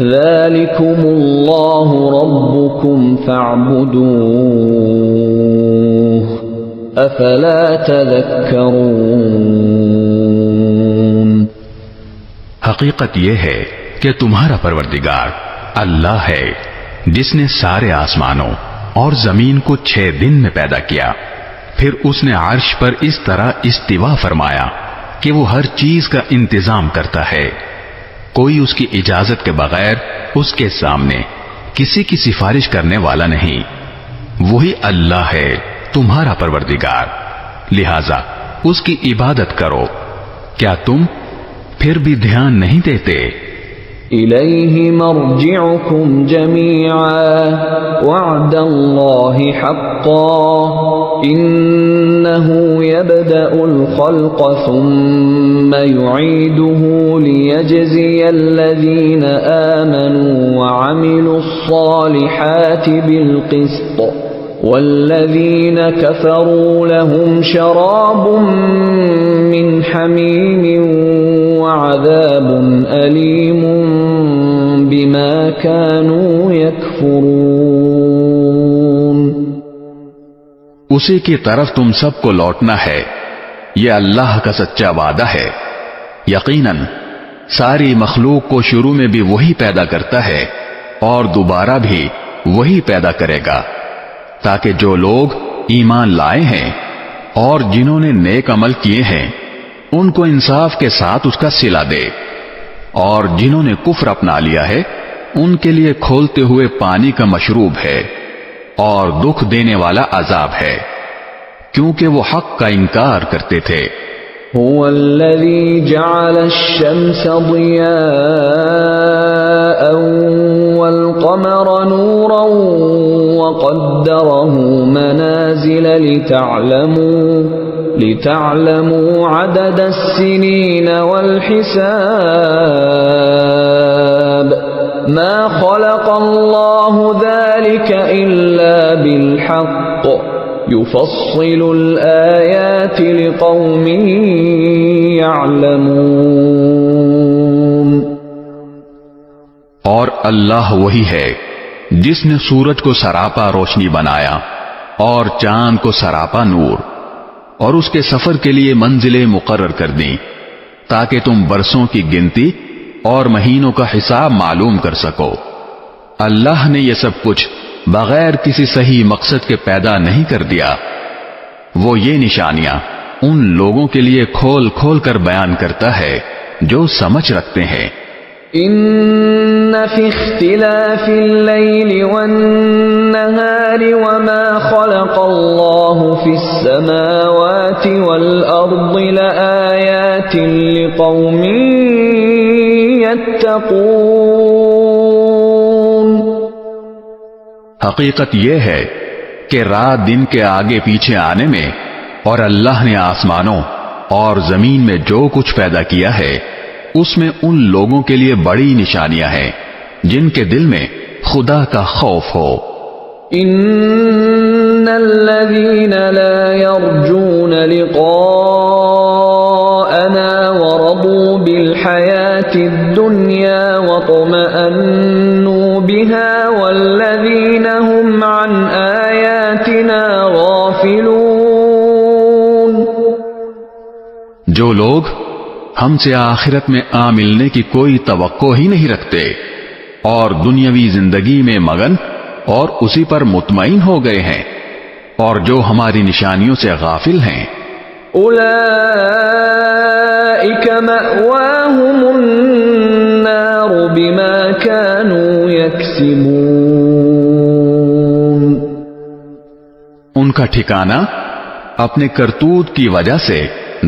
ذلكم الله ربكم فاعبدوه افلا تذکرون۔ حقیقت یہ ہے کہ تمہارا پروردگار اللہ ہے جس نے سارے آسمانوں اور زمین کو 6 دن میں پیدا کیا، پھر اس نے عرش پر اس طرح استوا فرمایا کہ وہ ہر چیز کا انتظام کرتا ہے، کوئی اس کی اجازت کے بغیر اس کے سامنے کسی کی سفارش کرنے والا نہیں۔ وہی اللہ ہے تمہارا پروردگار، لہذا اس کی عبادت کرو۔ کیا تم پھر بھی دھیان نہیں دیتے؟ إليه مرجعكم جميعا وعد الله حقا إنه يبدأ الخلق ثم يعيده ليجزي الذين آمنوا وعملوا الصالحات بالقسط والذين كفروا لهم شراب من حميم وعذاب أليم بما كانوا يكفرون۔ اسی کی طرف تم سب کو لوٹنا ہے، یہ اللہ کا سچا وعدہ ہے۔ یقیناً ساری مخلوق کو شروع میں بھی وہی پیدا کرتا ہے اور دوبارہ بھی وہی پیدا کرے گا، تاکہ جو لوگ ایمان لائے ہیں اور جنہوں نے نیک عمل کیے ہیں ان کو انصاف کے ساتھ اس کا صلہ دے، اور جنہوں نے کفر اپنا لیا ہے ان کے لیے کھولتے ہوئے پانی کا مشروب ہے اور دکھ دینے والا عذاب ہے، کیونکہ وہ حق کا انکار کرتے تھے۔ هو الذي جعل الشمس ضياء والقمر نورا وقدره منازل لتعلموا عدد السنين والحساب ما خلق الله ذلك إلا بالحق يفصل الآيات لقوم يعلمون۔ اور اللہ وہی ہے جس نے سورج کو سراپا روشنی بنایا اور چاند کو سراپا نور، اور اس کے سفر کے لیے منزلیں مقرر کر دیں تاکہ تم برسوں کی گنتی اور مہینوں کا حساب معلوم کر سکو۔ اللہ نے یہ سب کچھ بغیر کسی صحیح مقصد کے پیدا نہیں کر دیا، وہ یہ نشانیاں ان لوگوں کے لیے کھول کھول کر بیان کرتا ہے جو سمجھ رکھتے ہیں۔ إن في اختلاف الليل والنهار وما خلق الله في السماوات والأرض لآيات لقوم يتقون۔ حقیقت یہ ہے کہ رات دن کے آگے پیچھے آنے میں اور اللہ نے آسمانوں اور زمین میں جو کچھ پیدا کیا ہے اس میں ان لوگوں کے لیے بڑی نشانیاں ہیں جن کے دل میں خدا کا خوف ہو۔ ان الذين لا يرجون لقاءنا ورضوا بالحياة الدنيا واطمأنوا بها والذين هم عن آياتنا غافلون۔ جو لوگ ہم سے آخرت میں ملنے کی کوئی توقع ہی نہیں رکھتے اور دنیاوی زندگی میں مگن اور اسی پر مطمئن ہو گئے ہیں اور جو ہماری نشانیوں سے غافل ہیں، اولئک مأواہم النار بما كانوا یکسبون۔ ان کا ٹھکانہ اپنے کرتوت کی وجہ سے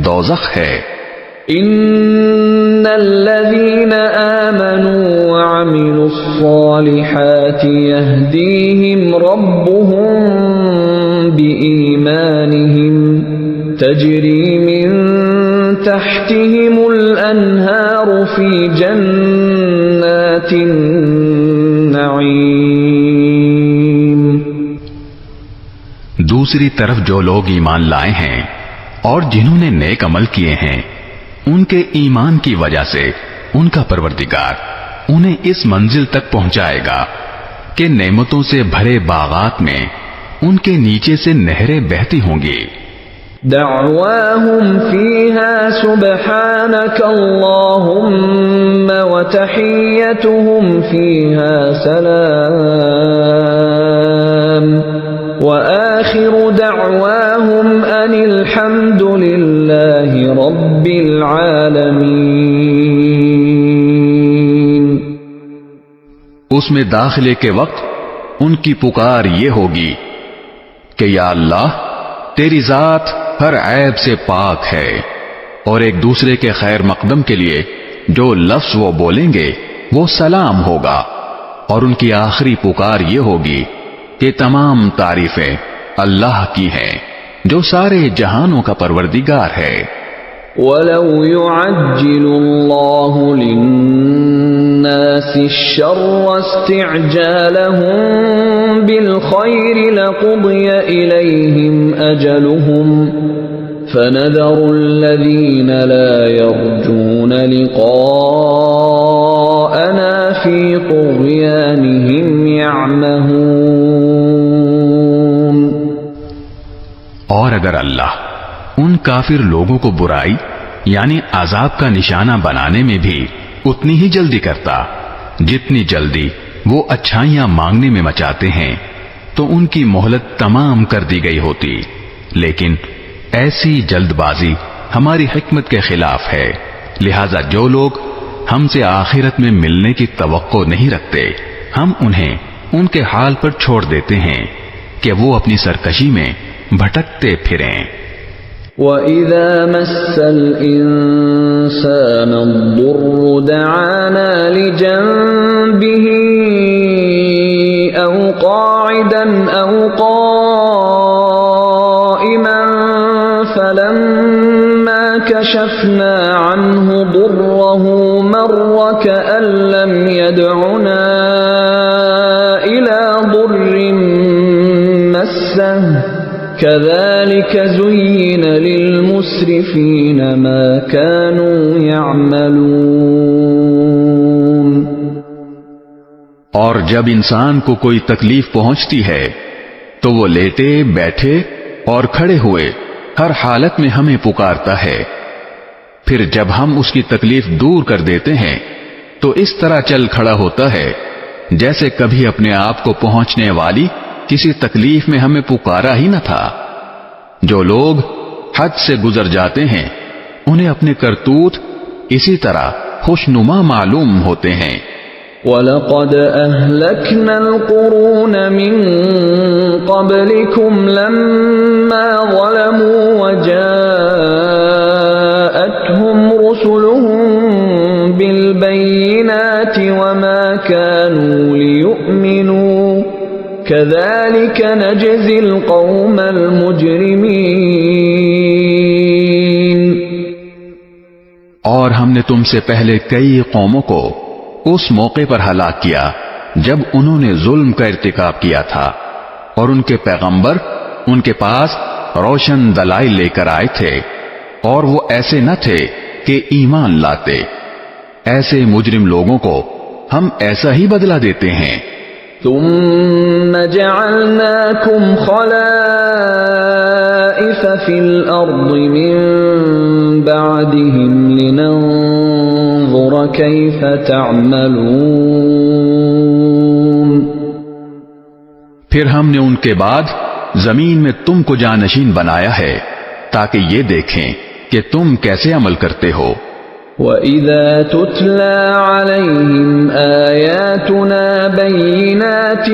دوزخ ہے إن الذين آمنوا وعملوا الصالحات يهديهم ربهم بإيمانهم تجري من تحتهم الأنهار في جنات النعيم. دوسری طرف جو لوگ ایمان لائے ہیں اور جنہوں نے نیک عمل کیے ہیں، ان کے ایمان کی وجہ سے ان کا پروردگار انہیں اس منزل تک پہنچائے گا کہ نعمتوں سے بھرے باغات میں ان کے نیچے سے نہریں بہتی ہوں گی. دعواهم فيها سبحانك اللهم وتحيتهم فيها سلام وآخر دعواهم أن الحمد لله رب العالمين. اس میں داخلے کے وقت ان کی پکار یہ ہوگی کہ یا اللہ، تیری ذات ہر عیب سے پاک ہے، اور ایک دوسرے کے خیر مقدم کے لیے جو لفظ وہ بولیں گے وہ سلام ہوگا، اور ان کی آخری پکار یہ ہوگی کہ تمام تعریفیں اللہ کی ہیں جو سارے جہانوں کا پروردگار ہے. وَلَوْ يُعَجِّلُ اللَّهُ لِلنَّاسِ الشَّرَّ اسْتِعْجَالَهُم بِالْخَيْرِ لَقُضِيَ إِلَيْهِمْ أَجَلُهُمْ فَنَذَرُ الَّذِينَ لَا يَرْجُونَ لِقَاءَنَا فِي طُغْيَانِهِمْ يَعْمَهُونَ. اور اگر اللہ ان کافر لوگوں کو برائی یعنی عذاب کا نشانہ بنانے میں بھی اتنی ہی جلدی کرتا جتنی جلدی وہ اچھائیاں مانگنے میں مچاتے ہیں تو ان کی مہلت تمام کر دی گئی ہوتی. لیکن ایسی جلد بازی ہماری حکمت کے خلاف ہے، لہذا جو لوگ ہم سے آخرت میں ملنے کی توقع نہیں رکھتے، ہم انہیں ان کے حال پر چھوڑ دیتے ہیں کہ وہ اپنی سرکشی میں بھٹکتے پھریں. وَإِذَا مَسَّ الْإِنسَانَ الضُّرُّ دَعَانَا لِجَنبِهِ أَوْ قَاعِدًا أَوْ قَائِمًا فَلَمَّا كَشَفْنَا عَنْهُ ضُرَّهُ مَرَّ كَأَن لَّمْ يَدْعُنَا إِلَى ضُرٍّ مَّسَّهُ كَذَلِكَ زُيِّنَ لِلْمُسْرِفِينَ مَا كَانُوا يَعْمَلُونَ. اور جب انسان کو کوئی تکلیف پہنچتی ہے تو وہ لیٹے بیٹھے اور کھڑے ہوئے ہر حالت میں ہمیں پکارتا ہے. پھر جب ہم اس کی تکلیف دور کر دیتے ہیں تو اس طرح چل کھڑا ہوتا ہے جیسے کبھی اپنے آپ کو پہنچنے والی کسی تکلیف میں ہمیں پکارا ہی نہ تھا. جو لوگ حد سے گزر جاتے ہیں انہیں اپنے کرتوت اسی طرح خوشنما معلوم ہوتے ہیں. وَلَقَدْ أَهْلَكْنَا الْقُرُونَ مِنْ قَبْلِكُمْ لَمَّا ظَلَمُوا وَجَاءَتْهُمْ رُسُلُهُم بِالْبَيِّنَاتِ وَمَا كَانُوا لِيُؤْمِنُوا كَذَلِكَ نَجْزِي الْقَوْمَ الْمُجْرِمِينَ. اور ہم نے تم سے پہلے کئی قوموں کو اس موقع پر ہلاک کیا جب انہوں نے ظلم کا ارتکاب کیا تھا، اور ان کے پیغمبر ان کے پاس روشن دلائل لے کر آئے تھے، اور وہ ایسے نہ تھے کہ ایمان لاتے. ایسے مجرم لوگوں کو ہم ایسا ہی بدلہ دیتے ہیں. ثم جعلناكم خلائف في الأرض من بعدهم لننظر كيف تعملون. پھر ہم نے ان کے بعد زمین میں تم کو جانشین بنایا ہے تاکہ یہ دیکھیں کہ تم کیسے عمل کرتے ہو. وَإِذَا تُتْلَى عَلَيْهِمْ آيَاتُنَا بَيِّنَاتٍ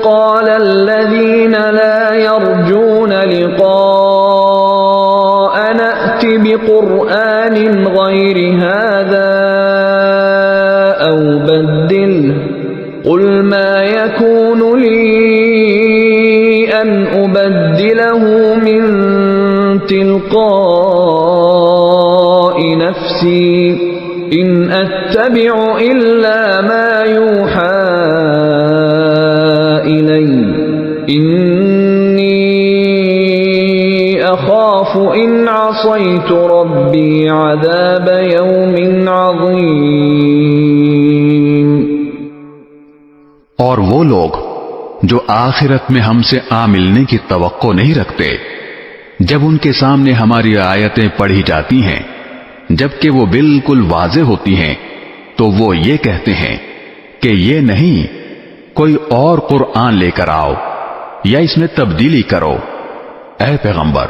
قَالَ الَّذِينَ لَا يَرْجُونَ لِقَاءَنَا ائْتِ بقرآن غير هذا أو بدله قل ما يكون لي أن أبدله من تلقاء نفسي إن أتبع إلا ما يوحى إلي إني أخاف إن عصيت ربي عذاب يوم عظيم۔ اور وہ لوگ جو آخرت میں ہم سے آ ملنے کی توقع نہیں رکھتے، جب ان کے سامنے ہماری آیتیں پڑھی جاتی ہیں جبکہ وہ بالکل واضح ہوتی ہیں تو وہ یہ کہتے ہیں کہ یہ نہیں، کوئی اور قرآن لے کر آؤ یا اس میں تبدیلی کرو۔ اے پیغمبر،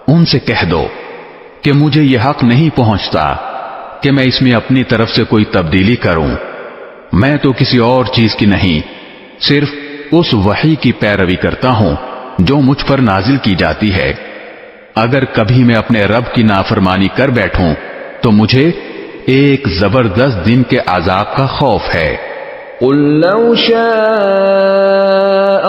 ان سے کہہ دو کہ مجھے یہ حق نہیں پہنچتا کہ میں اس میں اپنی طرف سے کوئی تبدیلی کروں۔ میں تو کسی اور چیز کی نہیں، صرف اس وحی کی پیروی کرتا ہوں جو مجھ پر نازل کی جاتی ہے۔ اگر کبھی میں اپنے رب کی نافرمانی کر بیٹھوں تو مجھے ایک زبردست دن کے عذاب کا خوف ہے۔ قل لو شاء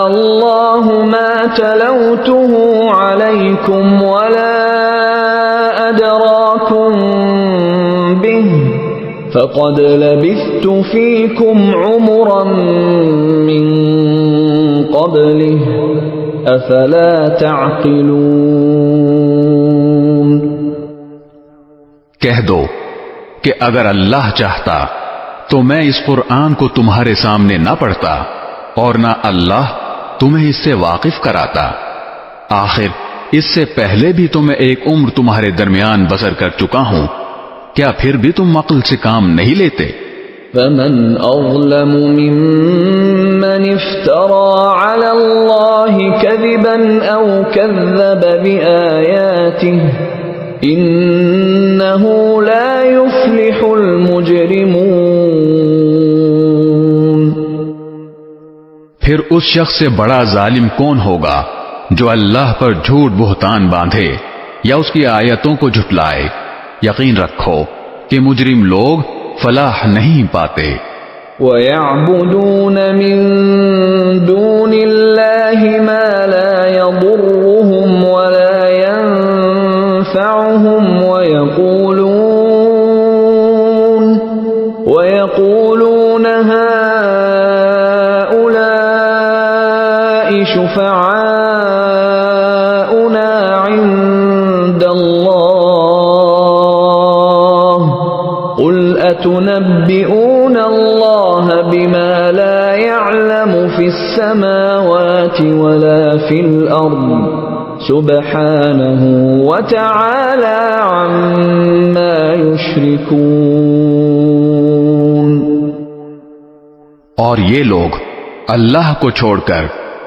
الله ما تلوته عليكم ولا أدراكم به فقد لبثت فيكم عمرا من قبله أفلا تعقلون۔ کہہ دو کہ اگر اللہ چاہتا تو میں اس قرآن کو تمہارے سامنے نہ پڑھتا اور نہ اللہ تمہیں اس سے واقف کراتا۔ آخر اس سے پہلے بھی تو میں ایک عمر تمہارے درمیان بسر کر چکا ہوں، کیا پھر بھی تم عقل سے کام نہیں لیتے؟ فمن أظلم ممن افترى على الله كذبا أو كذب بآياته إنه لا يفلح المجرمون۔ پھر اس شخص سے بڑا ظالم کون ہوگا جو اللہ پر جھوٹ بہتان باندھے یا اس کی آیتوں کو جھٹلائے؟ یقین رکھو کہ مجرم لوگ فلاح نہیں پاتے۔ وَيَعْبُدُونَ مِن دُونِ اللَّهِ مَا لَا يَضُرُّهُمْ وَلَا يَنفَعُهُمْ وَيَقُولُونَ هَؤُلَاءِ شُفَعَاؤُنَا عِندَ اللَّهِ قُلْ أَتُنَبِّئُونَ اللَّهَ بِمَا لَا يَعْلَمُ فِي السَّمَاوَاتِ وَلَا فِي الْأَرْضِ سُبْحَانَهُ وَتَعَالَى عَمَّا يُشْرِكُونَ۔ اور یہ لوگ اللہ کو چھوڑ کر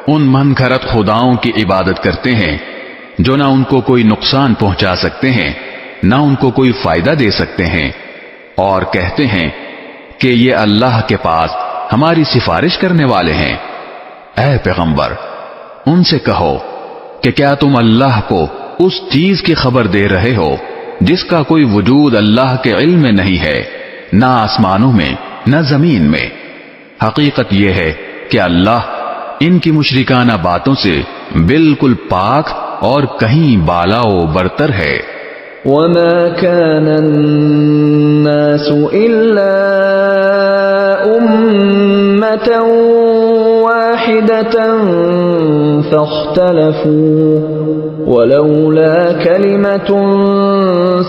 ان من گھڑت خداؤں کی عبادت کرتے ہیں جو نہ ان کو کوئی نقصان پہنچا سکتے ہیں نہ ان کو کوئی فائدہ دے سکتے ہیں، اور کہتے ہیں کہ یہ اللہ کے پاس ہماری سفارش کرنے والے ہیں۔ اے پیغمبر، ان سے کہو کہ کیا تم اللہ کو اس چیز کی خبر دے رہے ہو جس کا کوئی وجود اللہ کے علم میں نہیں ہے، نہ آسمانوں میں نہ زمین میں؟ حقیقت یہ ہے کہ اللہ ان کی مشرکانہ باتوں سے بالکل پاک اور کہیں بالا و برتر ہے۔ وَمَا كَانَ النَّاسُ إِلَّا أُمَّةً وَاحِدَةً فَاخْتَلَفُوا وَلَوْلَا كَلِمَةٌ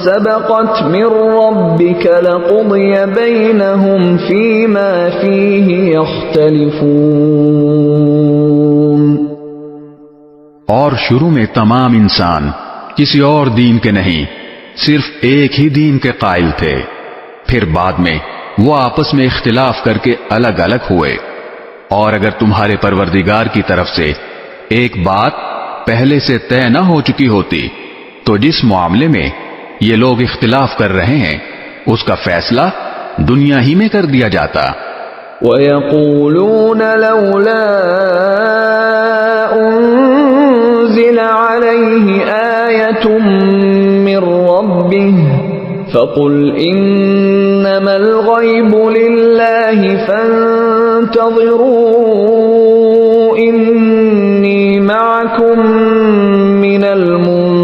سَبَقَتْ مِنْ رَبِّكَ لَقُضِيَ بَيْنَهُمْ فِيمَا فِيهِ يَخْتَلِفُونَ۔ اور شروع میں تمام انسان کسی اور دین کے نہیں، صرف ایک ہی دین کے قائل تھے، پھر بعد میں وہ آپس میں اختلاف کر کے الگ الگ ہوئے۔ اور اگر تمہارے پروردگار کی طرف سے ایک بات پہلے سے طے نہ ہو چکی ہوتی تو جس معاملے میں یہ لوگ اختلاف کر رہے ہیں اس کا فیصلہ دنیا ہی میں کر دیا جاتا۔ وَيَقُولُونَ لَوْلَا أُنزِلَ عَلَيْهِ آيَةٌ من ربه فقل إنما الغيب لله فانتظروا إني معكم من المنتظرين۔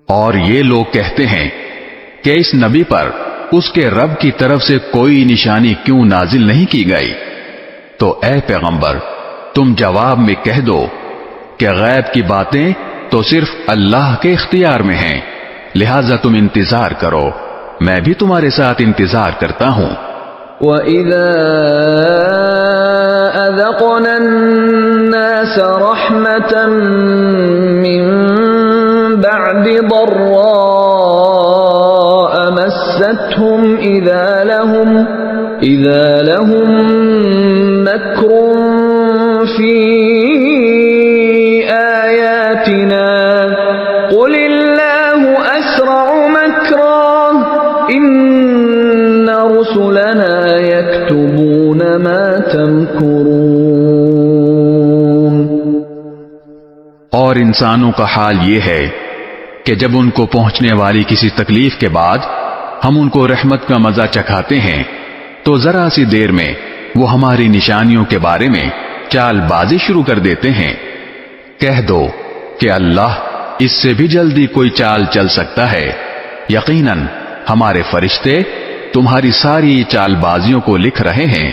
اور یہ لوگ کہتے ہیں کہ اس نبی پر اس کے رب کی طرف سے کوئی نشانی کیوں نازل نہیں کی گئی؟ تو اے پیغمبر تم جواب میں کہہ دو کہ غیب کی باتیں تو صرف اللہ کے اختیار میں ہیں، لہذا تم انتظار کرو، میں بھی تمہارے ساتھ انتظار کرتا ہوں۔ وَإِذَا أَذَقْنَا النَّاسَ رَحْمَةً مِّن بَعْدِ ضَرَّاءَ مَسَّتْهُمْ إِذَا لَهُم مَّكْرٌ فِي آيَاتِنَا قُلِ اللَّهُ أَسْرَعُ مَكْرًا إِنَّ رُسُلَنَا يَكْتُبُونَ مَا تَمْكُرُونَ۔ اور انسانوں کا حال یہ ہے کہ جب ان کو پہنچنے والی کسی تکلیف کے بعد ہم ان کو رحمت کا مزہ چکھاتے ہیں تو ذرا سی دیر میں وہ ہماری نشانیوں کے بارے میں چال بازی شروع کر دیتے ہیں۔ کہہ دو کہ اللہ اس سے بھی جلدی کوئی چال چل سکتا ہے، یقیناً ہمارے فرشتے تمہاری ساری چال بازیوں کو لکھ رہے ہیں۔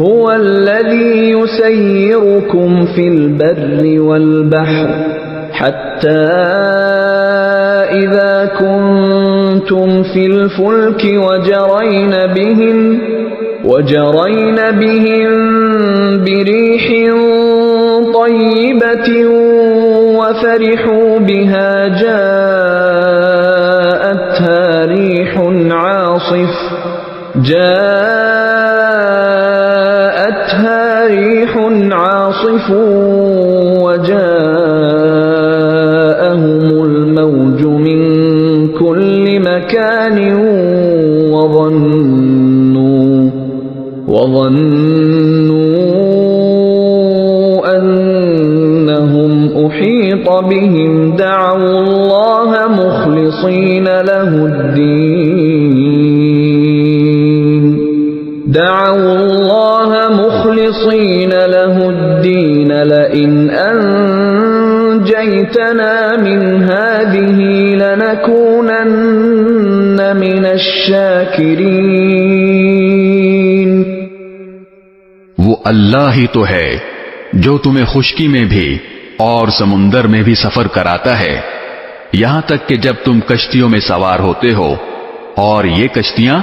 هو الذي يسيركم في البر والبحر حتى إذا كنتم في الفلك وجرين بهم بريح طيبة وفرحوا بها جاءتها ريح عاصف وجاءهم الموج من كل مكان وظنوا أنهم أحيط بهم دعوا الله مخلصين له الدين لئن أنجيتنا من هذه لنكونن من الشاكرين۔ وہ اللہ ہی تو ہے جو تمہیں خشکی میں بھی اور سمندر میں بھی سفر کراتا ہے، یہاں تک کہ جب تم کشتیوں میں سوار ہوتے ہو اور یہ کشتیاں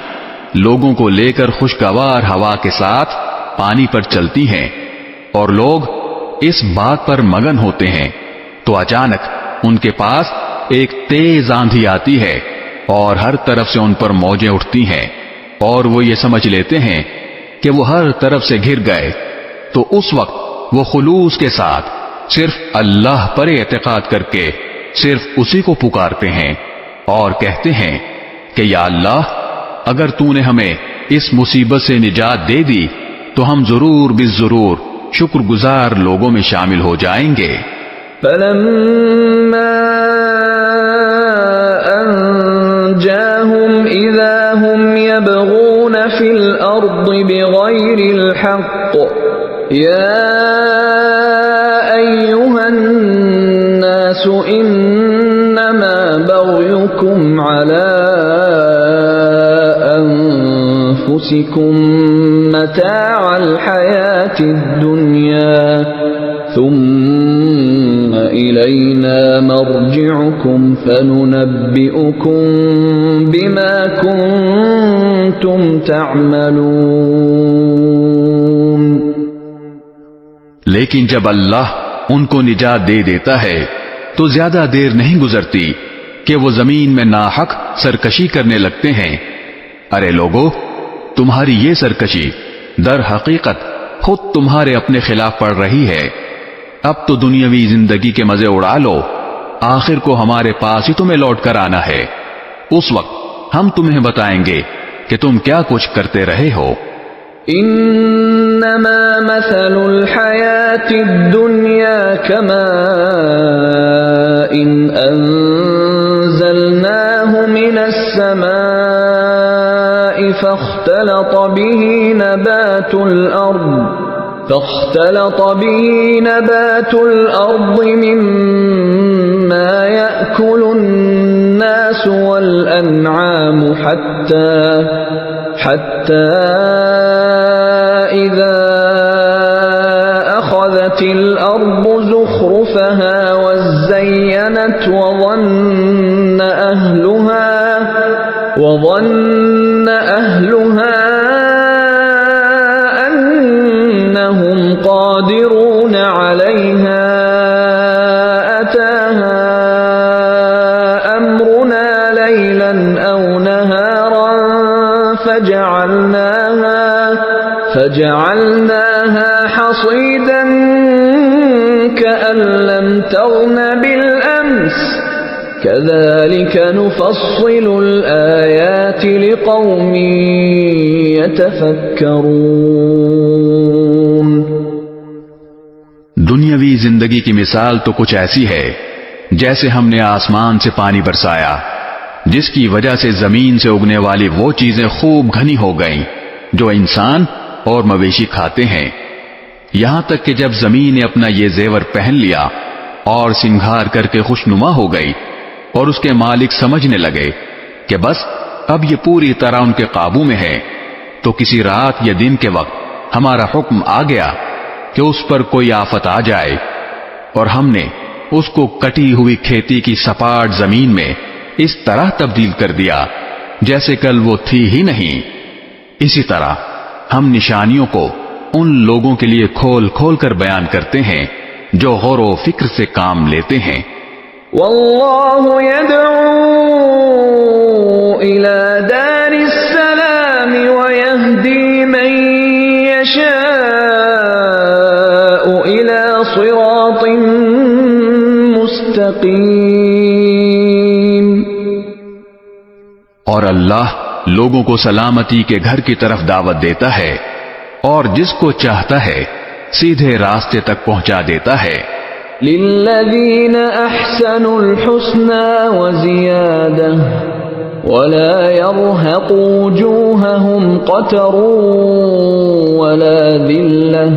لوگوں کو لے کر خوشگوار ہوا کے ساتھ پانی پر چلتی ہیں اور لوگ اس بات پر مگن ہوتے ہیں، تو اچانک ان کے پاس ایک تیز آندھی آتی ہے اور ہر طرف سے ان پر موجیں اٹھتی ہیں اور وہ یہ سمجھ لیتے ہیں کہ وہ ہر طرف سے گھر گئے، تو اس وقت وہ خلوص کے ساتھ صرف اللہ پر اعتقاد کر کے صرف اسی کو پکارتے ہیں اور کہتے ہیں کہ یا اللہ اگر تو نے ہمیں اس مصیبت سے نجات دے دی تو ہم ضرور بالضرور شکر گزار لوگوں میں شامل ہو جائیں گے۔ فَلَمَّا أَنْجَاهُمْ إِذَا هُمْ يَبْغُونَ فِي الْأَرْضِ بِغَيْرِ الْحَقِّ يَا أَيُّهَا النَّاسُ إِنَّمَا بَغْيُكُمْ عَلَى أَنفُسِكُمْ مَتَاعَ الْحَيَاةِ الدُّنْيَا ثُمَّ إِلَيْنَا مَرْجِعُكُمْ فَنُنَبِّئُكُمْ بِمَا كُنْتُمْ تَعْمَلُونَ۔ لیکن جب اللہ ان کو نجات دے دیتا ہے تو زیادہ دیر نہیں گزرتی کہ وہ زمین میں ناحق سرکشی کرنے لگتے ہیں۔ ارے لوگو، تمہاری یہ سرکشی در حقیقت خود تمہارے اپنے خلاف پڑ رہی ہے۔ اب تو دنیاوی زندگی کے مزے اڑا لو، آخر کو ہمارے پاس ہی تمہیں لوٹ کر آنا ہے، اس وقت ہم تمہیں بتائیں گے کہ تم کیا کچھ کرتے رہے ہو۔ انما مثل الحیاة الدنیا کماء انزلناه من السماء فاختلط به نبات الأرض مما يأكل الناس والأنعام حتى إذا أخذت الأرض زخرفها وزينت وظن أهلها أنهم قادرون عليها أتاها أمرنا ليلا أو نهارا فجعلناها حصيدا كأن لم تغن بالأمس كذلك نفصل الآيات لقوم يتفكرون. دنیاوی زندگی کی مثال تو کچھ ایسی ہے جیسے ہم نے آسمان سے پانی برسایا جس کی وجہ سے زمین سے اگنے والی وہ چیزیں خوب گھنی ہو گئیں جو انسان اور مویشی کھاتے ہیں، یہاں تک کہ جب زمین نے اپنا یہ زیور پہن لیا اور سنگھار کر کے خوشنما ہو گئی اور اس کے مالک سمجھنے لگے کہ بس اب یہ پوری طرح ان کے قابو میں ہے، تو کسی رات یا دن کے وقت ہمارا حکم آ گیا کہ اس پر کوئی آفت آ جائے، اور ہم نے اس کو کٹی ہوئی کھیتی کی سپاٹ زمین میں اس طرح تبدیل کر دیا جیسے کل وہ تھی ہی نہیں. اسی طرح ہم نشانیوں کو ان لوگوں کے لیے کھول کھول کر بیان کرتے ہیں جو غور و فکر سے کام لیتے ہیں. واللہ يدعو الى دار السلام ويهدي من يشاء الى صراط مستقیم. اور اللہ لوگوں کو سلامتی کے گھر کی طرف دعوت دیتا ہے اور جس کو چاہتا ہے سیدھے راستے تک پہنچا دیتا ہے. للذین احسنوا الحسنى وزیادہ ولا يرهق وجوههم قتر ولا ذلة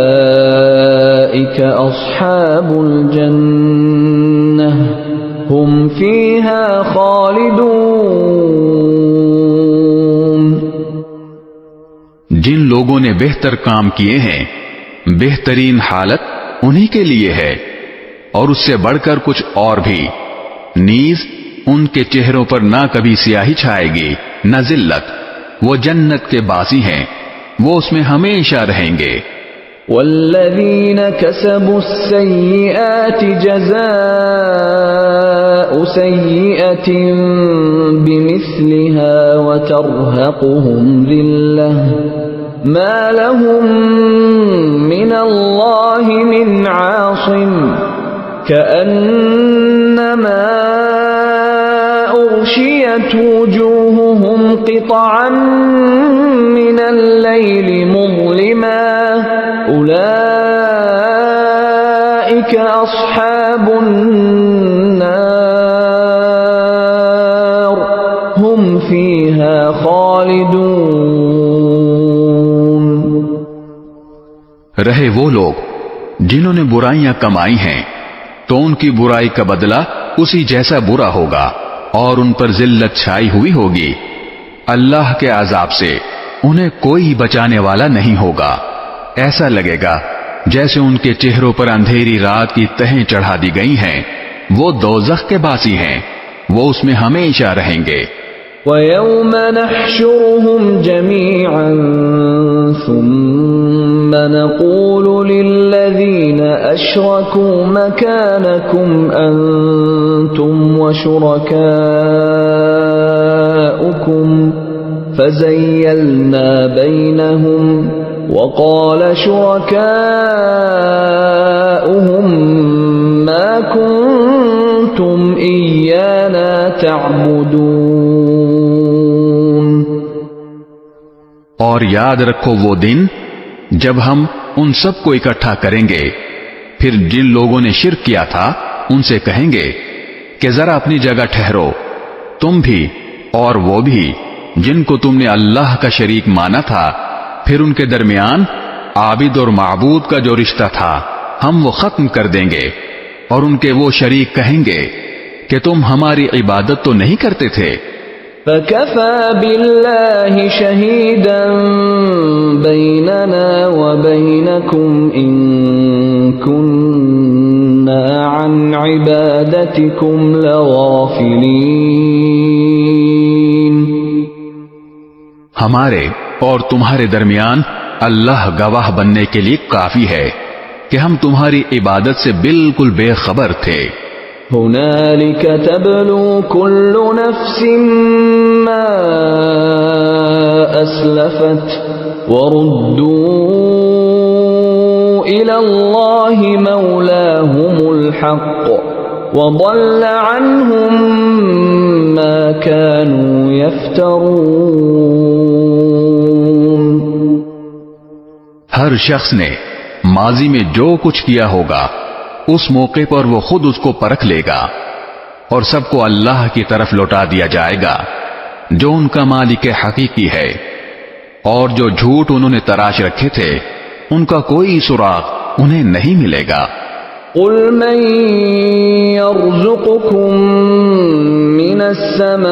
اولئک اصحاب الجنہ هم فیہا خالدون. جن لوگوں نے بہتر کام کیے ہیں بہترین حالت انہی کے لیے ہے اور اس سے بڑھ کر کچھ اور بھی. نیز ان کے چہروں پر نہ کبھی سیاہی چھائے گی نہ ذلت. وہ جنت کے باسی ہیں، وہ اس میں ہمیشہ رہیں گے. والذین کسبوا السیئات جزاء سیئة بمثلها وترهقهم ذلة ما لهم من اللہ من عاصم كأنما أغشيت وجوههم قطعا من الليل مظلما أولئك أصحاب النار هم فيها خالدون. رہے وہ لوگ جنہوں نے برائیاں کمائی ہیں تو ان کی برائی کا بدلہ اسی جیسا برا ہوگا اور ان پر ذلت چھائی ہوئی ہوگی. اللہ کے عذاب سے انہیں کوئی بچانے والا نہیں ہوگا. ایسا لگے گا جیسے ان کے چہروں پر اندھیری رات کی تہیں چڑھا دی گئی ہیں. وہ دوزخ کے باسی ہیں، وہ اس میں ہمیشہ رہیں گے. وَيَوْمَ نَحْشُرُهُمْ جَمِيعًا ثُمَّ نَقُولُ لِلَّذِينَ أَشْرَكُوا مَكَانَكُمْ أَنْتُمْ وَشُرَكَاؤُكُمْ فَزَيَّلْنَا بَيْنَهُمْ وَقَالَ شُرَكَاؤُهُمْ مَا كُنْتُمْ إِيَّانَا تَعْبُدُونَ. اور یاد رکھو وہ دن جب ہم ان سب کو اکٹھا کریں گے، پھر جن لوگوں نے شرک کیا تھا ان سے کہیں گے کہ ذرا اپنی جگہ ٹھہرو، تم بھی اور وہ بھی جن کو تم نے اللہ کا شریک مانا تھا، پھر ان کے درمیان عابد اور معبود کا جو رشتہ تھا ہم وہ ختم کر دیں گے، اور ان کے وہ شریک کہیں گے کہ تم ہماری عبادت تو نہیں کرتے تھے۔ فَكَفَى بِاللَّهِ شَهِيدًا بَيْنَنَا وَبَيْنَكُمْ إِن كُنَّا عَنْ عِبَادَتِكُمْ لَغَافِلِينَ۔ ہمارے اور تمہارے درمیان اللہ گواہ بننے کے لیے کافی ہے کہ ہم تمہاری عبادت سے بالکل بے خبر تھے۔ هُنَالِكَ تَبْلُو كُلُّ نَفْسٍ مَّا أَسْلَفَتْ وَرُدُّوا إِلَى اللَّهِ مَوْلَاهُمُ الْحَقِّ وَضَلَّ عَنْهُم مَّا كَانُوا يَفْتَرُونَ۔ ہر شخص نے ماضی میں جو کچھ کیا ہوگا اس موقع پر وہ خود اس کو پرکھ لے گا، اور سب کو اللہ کی طرف لوٹا دیا جائے گا جو ان کا مالک حقیقی ہے، اور جو جھوٹ انہوں نے تراش رکھے تھے ان کا کوئی سراغ انہیں نہیں ملے گا۔ قُلْ مَن يَرْزُقُكُم مِّنَ السَّمَاءِ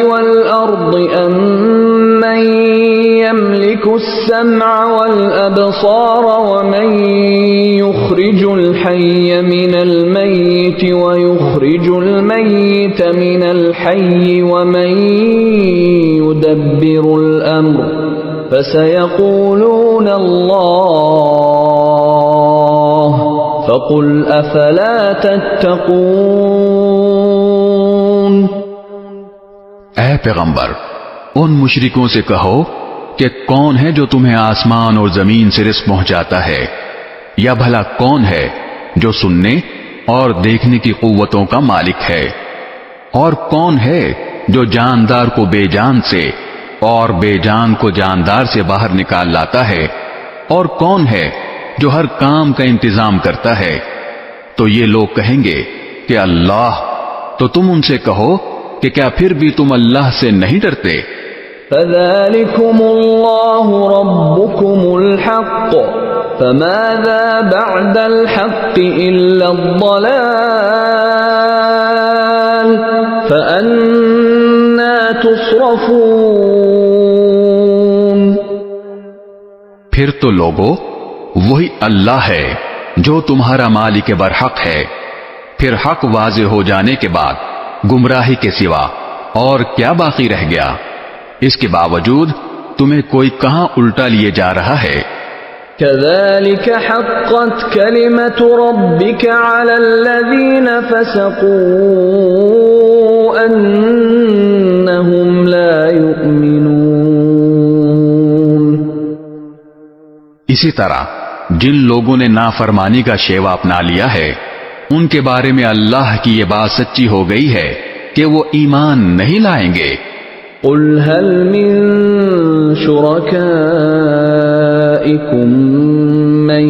وَالْأَرْضِ أَمَّن يَمْلِكُ السَّمْعَ وَالْأَبْصَارَ وَمَن يُخْرِجُ الْحَيَّ مِنَ الْمَيِّتِ وَيُخْرِجُ الْمَيِّتَ مِنَ الْحَيِّ وَمَن يُدَبِّرُ الْأَمْرَ فَسَيَقُولُونَ اللَّهُ فَقُلْ أَفَلَا تَتَّقُونَ۔ اے پیغمبر، ان مشرکوں سے کہو کہ کون ہے جو تمہیں آسمان اور زمین سے رزق پہنچاتا ہے، یا بھلا کون ہے جو سننے اور دیکھنے کی قوتوں کا مالک ہے، اور کون ہے جو جاندار کو بے جان سے اور بے جان کو جاندار سے باہر نکال لاتا ہے، اور کون ہے جو ہر کام کا انتظام کرتا ہے؟ تو یہ لوگ کہیں گے کہ اللہ۔ تو تم ان سے کہو کہ کیا پھر بھی تم اللہ سے نہیں ڈرتے؟ فَذَلِكُمُ اللَّهُ رَبُّكُمُ الْحَقُّ فَمَاذَا بَعْدَ الْحَقِّ إِلَّا الضَّلَالُ فَأَنَّى تُصْرَفُونَ۔ پھر تو لوگو وہی اللہ ہے جو تمہارا مالک برحق ہے، پھر حق واضح ہو جانے کے بعد گمراہی کے سوا اور کیا باقی رہ گیا؟ اس کے باوجود تمہیں کوئی کہاں الٹا لیے جا رہا ہے۔ كَذَلِكَ حَقَّتْ كَلِمَةُ رَبِّكَ عَلَى الَّذِينَ فَسَقُوا أَنَّهُمْ لَا يُؤْمِنُونَ۔ اسی طرح جن لوگوں نے نافرمانی کا شیوا اپنا لیا ہے ان کے بارے میں اللہ کی یہ بات سچی ہو گئی ہے کہ وہ ایمان نہیں لائیں گے۔ قُلْ هَلْ مِن شُرَكَائِكُم مَّن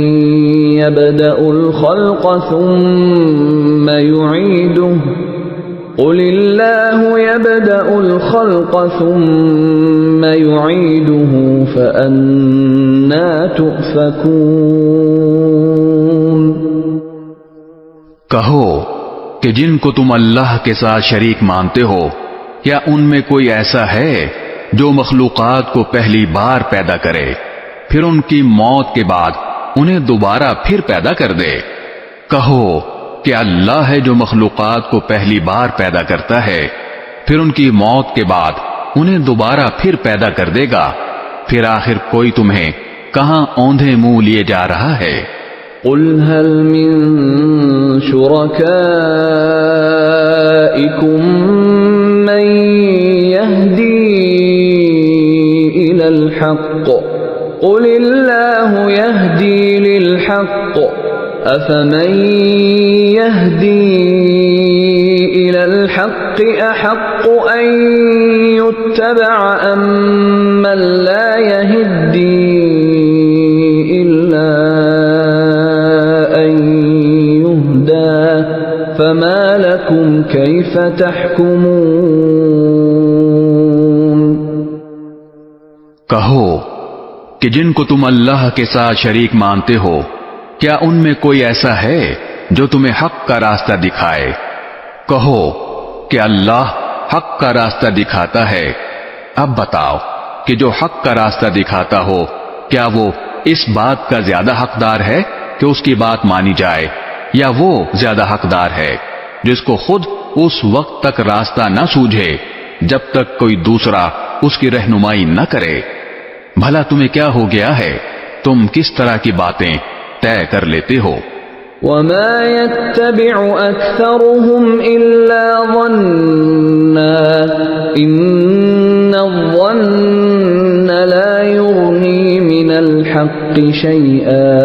يَبْدَأُ الْخَلْقَ ثُمَّ يُعِيدُهُ قُلِ اللَّهُ يَبْدَأُ الْخَلْقَ ثُمَّ يُعِيدُهُ فَأَنَّى تُؤْفَكُونَ۔ کہو کہ جن کو تم اللہ کے ساتھ شریک مانتے ہو، کیا ان میں کوئی ایسا ہے جو مخلوقات کو پہلی بار پیدا کرے، پھر ان کی موت کے بعد انہیں دوبارہ پھر پیدا کر دے؟ کہو کہ اللہ ہے جو مخلوقات کو پہلی بار پیدا کرتا ہے، پھر ان کی موت کے بعد انہیں دوبارہ پھر پیدا کر دے گا، پھر آخر کوئی تمہیں کہاں اوندھے منہ لیے جا رہا ہے؟ قُلْ هَلْ مِن شُرَكَائِكُم مَّن يَهْدِي إِلَى الْحَقِّ قُلِ اللَّهُ يَهْدِي لِلْحَقِّ أفمن يهدي إلى الحق أحق أن يتبع أم من لا يهدي إلا أن يهدى فما لكم كيف تحكمون؟ کہو کہ جن کو تم اللہ کے ساتھ شریک مانتے ہو کیا ان میں کوئی ایسا ہے جو تمہیں حق کا راستہ دکھائے؟ کہو کہ اللہ حق کا راستہ دکھاتا ہے۔ اب بتاؤ کہ جو حق کا راستہ دکھاتا ہو کیا وہ اس بات کا زیادہ حقدار ہے کہ اس کی بات مانی جائے، یا وہ زیادہ حقدار ہے جس کو خود اس وقت تک راستہ نہ سوجھے جب تک کوئی دوسرا اس کی رہنمائی نہ کرے؟ بھلا تمہیں کیا ہو گیا ہے؟ تم کس طرح کی باتیں طے کر لیتے ہو؟ وما يتبع أكثرهم إلا ظنا إن الظن لا يغني من الحق شيئا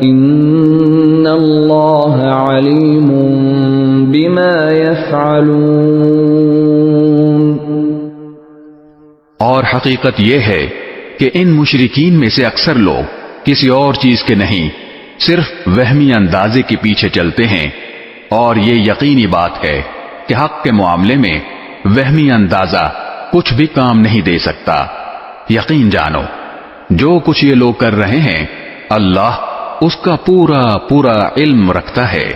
إن الله عليم بما يفعلون۔ اور حقیقت یہ ہے کہ ان مشرکین میں سے اکثر لوگ کسی اور چیز کے نہیں صرف وہمی اندازے کے پیچھے چلتے ہیں، اور یہ یقینی بات ہے کہ حق کے معاملے میں وہمی اندازہ کچھ بھی کام نہیں دے سکتا۔ یقین جانو جو کچھ یہ لوگ کر رہے ہیں اللہ اس کا پورا پورا علم رکھتا ہے۔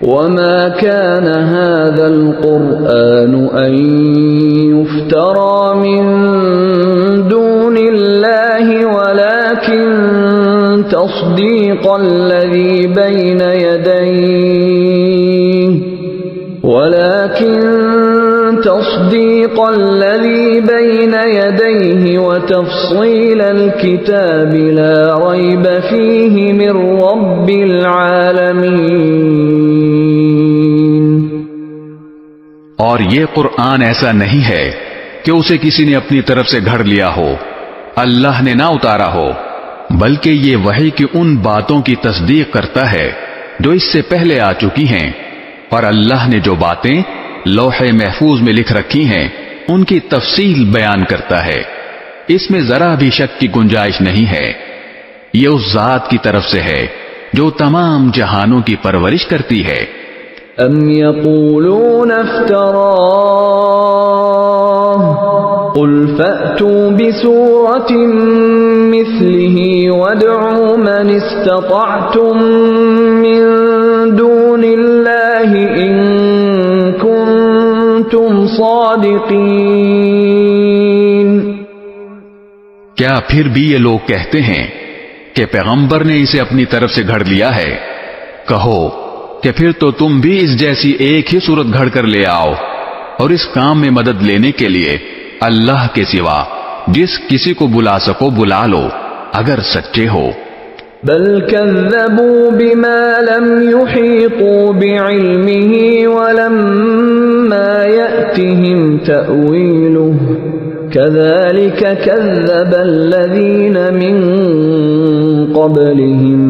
وما كان هذا القرآن أن يفترى من دون الله ولكن تصديق الذي بين يديه وتفصيل الكتاب لا ريب فيه من رب العالمين۔ اور یہ قرآن ایسا نہیں ہے کہ اسے کسی نے اپنی طرف سے گھڑ لیا ہو، اللہ نے نہ اتارا ہو، بلکہ یہ وحی کی ان باتوں کی تصدیق کرتا ہے جو اس سے پہلے آ چکی ہیں، اور اللہ نے جو باتیں لوح محفوظ میں لکھ رکھی ہیں ان کی تفصیل بیان کرتا ہے۔ اس میں ذرا بھی شک کی گنجائش نہیں ہے۔ یہ اس ذات کی طرف سے ہے جو تمام جہانوں کی پرورش کرتی ہے۔ ام یقولون افتراہ قل فأتوا بسورة مثله وادعوا من استطعتم من دون الله إن كنتم صادقين۔ کیا پھر بھی یہ لوگ کہتے ہیں کہ پیغمبر نے اسے اپنی طرف سے گھڑ لیا ہے؟ کہو کہ پھر تو تم بھی اس جیسی ایک ہی صورت گھڑ کر لے آؤ، اور اس کام میں مدد لینے کے لیے اللہ کے سوا جس کسی کو بلا سکو بلا لو اگر سچے ہو۔ بل كذبوا بما لم يحيطوا بعلمه ولما يأتهم تأويله كذلك كذب الذين من قبلهم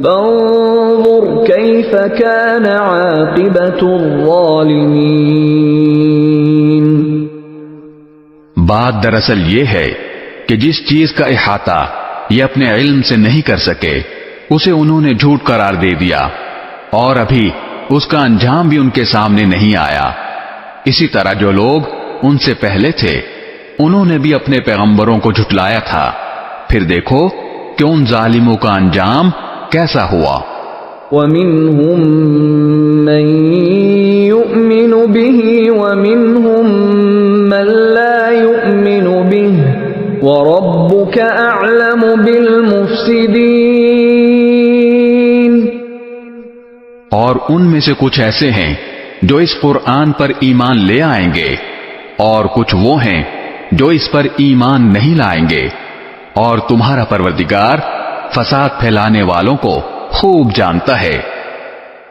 فانظر كيف كان عاقبة الظالمين۔ بات دراصل یہ ہے کہ جس چیز کا احاطہ یہ اپنے علم سے نہیں کر سکے اسے انہوں نے جھوٹ قرار دے دیا، اور ابھی اس کا انجام بھی ان کے سامنے نہیں آیا۔ اسی طرح جو لوگ ان سے پہلے تھے انہوں نے بھی اپنے پیغمبروں کو جھٹلایا تھا، پھر دیکھو کہ ان ظالموں کا انجام کیسا ہوا۔ وَمِنْهُمْ مَنْ يُؤْمِنُ بِهِ وَمِنْهُمْ مَنْ لَا يُؤْمِنُ بِهِ وَرَبُّكَ أَعْلَمُ بِالْمُفْسِدِينَ۔ اور ان میں سے کچھ ایسے ہیں جو اس قرآن پر ایمان لے آئیں گے، اور کچھ وہ ہیں جو اس پر ایمان نہیں لائیں گے، اور تمہارا پروردگار فساد پھیلانے والوں کو خوب جانتا ہے۔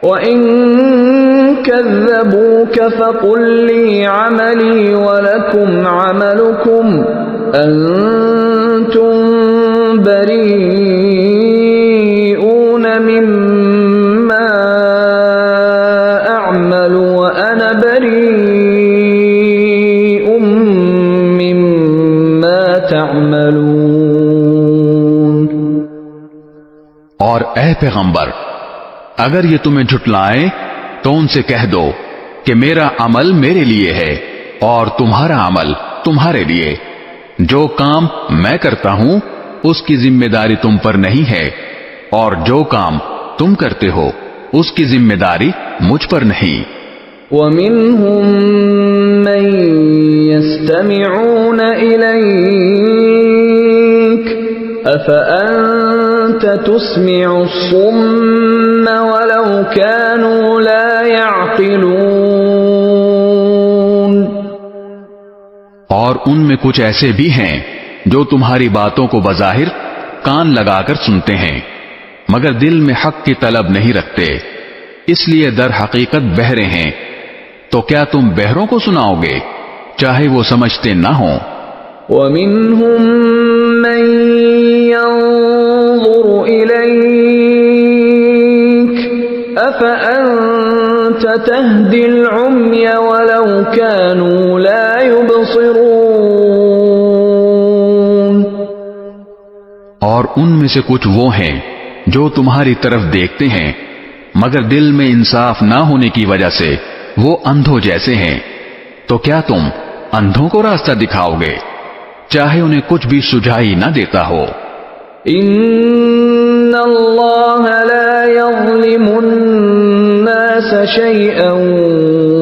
وَإِن كَذَّبُوكَ فَقُل لِّي عَمَلِي وَلَكُمْ عَمَلُكُمْ أَنتُم بَرِيئُونَ مِمَّا اور اے پیغمبر، اگر یہ تمہیں جھٹلائیں تو ان سے کہہ دو کہ میرا عمل میرے لیے ہے اور تمہارا عمل تمہارے لیے، جو کام میں کرتا ہوں اس کی ذمہ داری تم پر نہیں ہے، اور جو کام تم کرتے ہو اس کی ذمہ داری مجھ پر نہیں۔ وَمِنْهُمْ مَنْ يَسْتَمِعُونَ إِلَيْكَ أَفَأَنْتَ تُسْمِعُ الصُّمَّ وَلَوْ كَانُوا لَا يَعْقِلُونَ۔ اور ان میں کچھ ایسے بھی ہیں جو تمہاری باتوں کو بظاہر کان لگا کر سنتے ہیں مگر دل میں حق کی طلب نہیں رکھتے، اس لیے در حقیقت بہرے ہیں۔ تو کیا تم بہروں کو سناؤ گے چاہے وہ سمجھتے نہ ہوں؟ وَمِنْهُمْ مَنْ يَنظُرُ إِلَيْكَ أَفَأَنْتَ تَهْدِي الْعُمْيَ وَلَوْ كَانُوا لَا يُبْصِرُونَ۔ اور ان میں سے کچھ وہ ہیں جو تمہاری طرف دیکھتے ہیں مگر دل میں انصاف نہ ہونے کی وجہ سے وہ اندھوں جیسے ہیں، تو کیا تم اندھوں کو راستہ دکھاؤ گے چاہے انہیں کچھ بھی سجھائی نہ دیتا ہو؟ ان اللہ لا یظلم الناس شیئا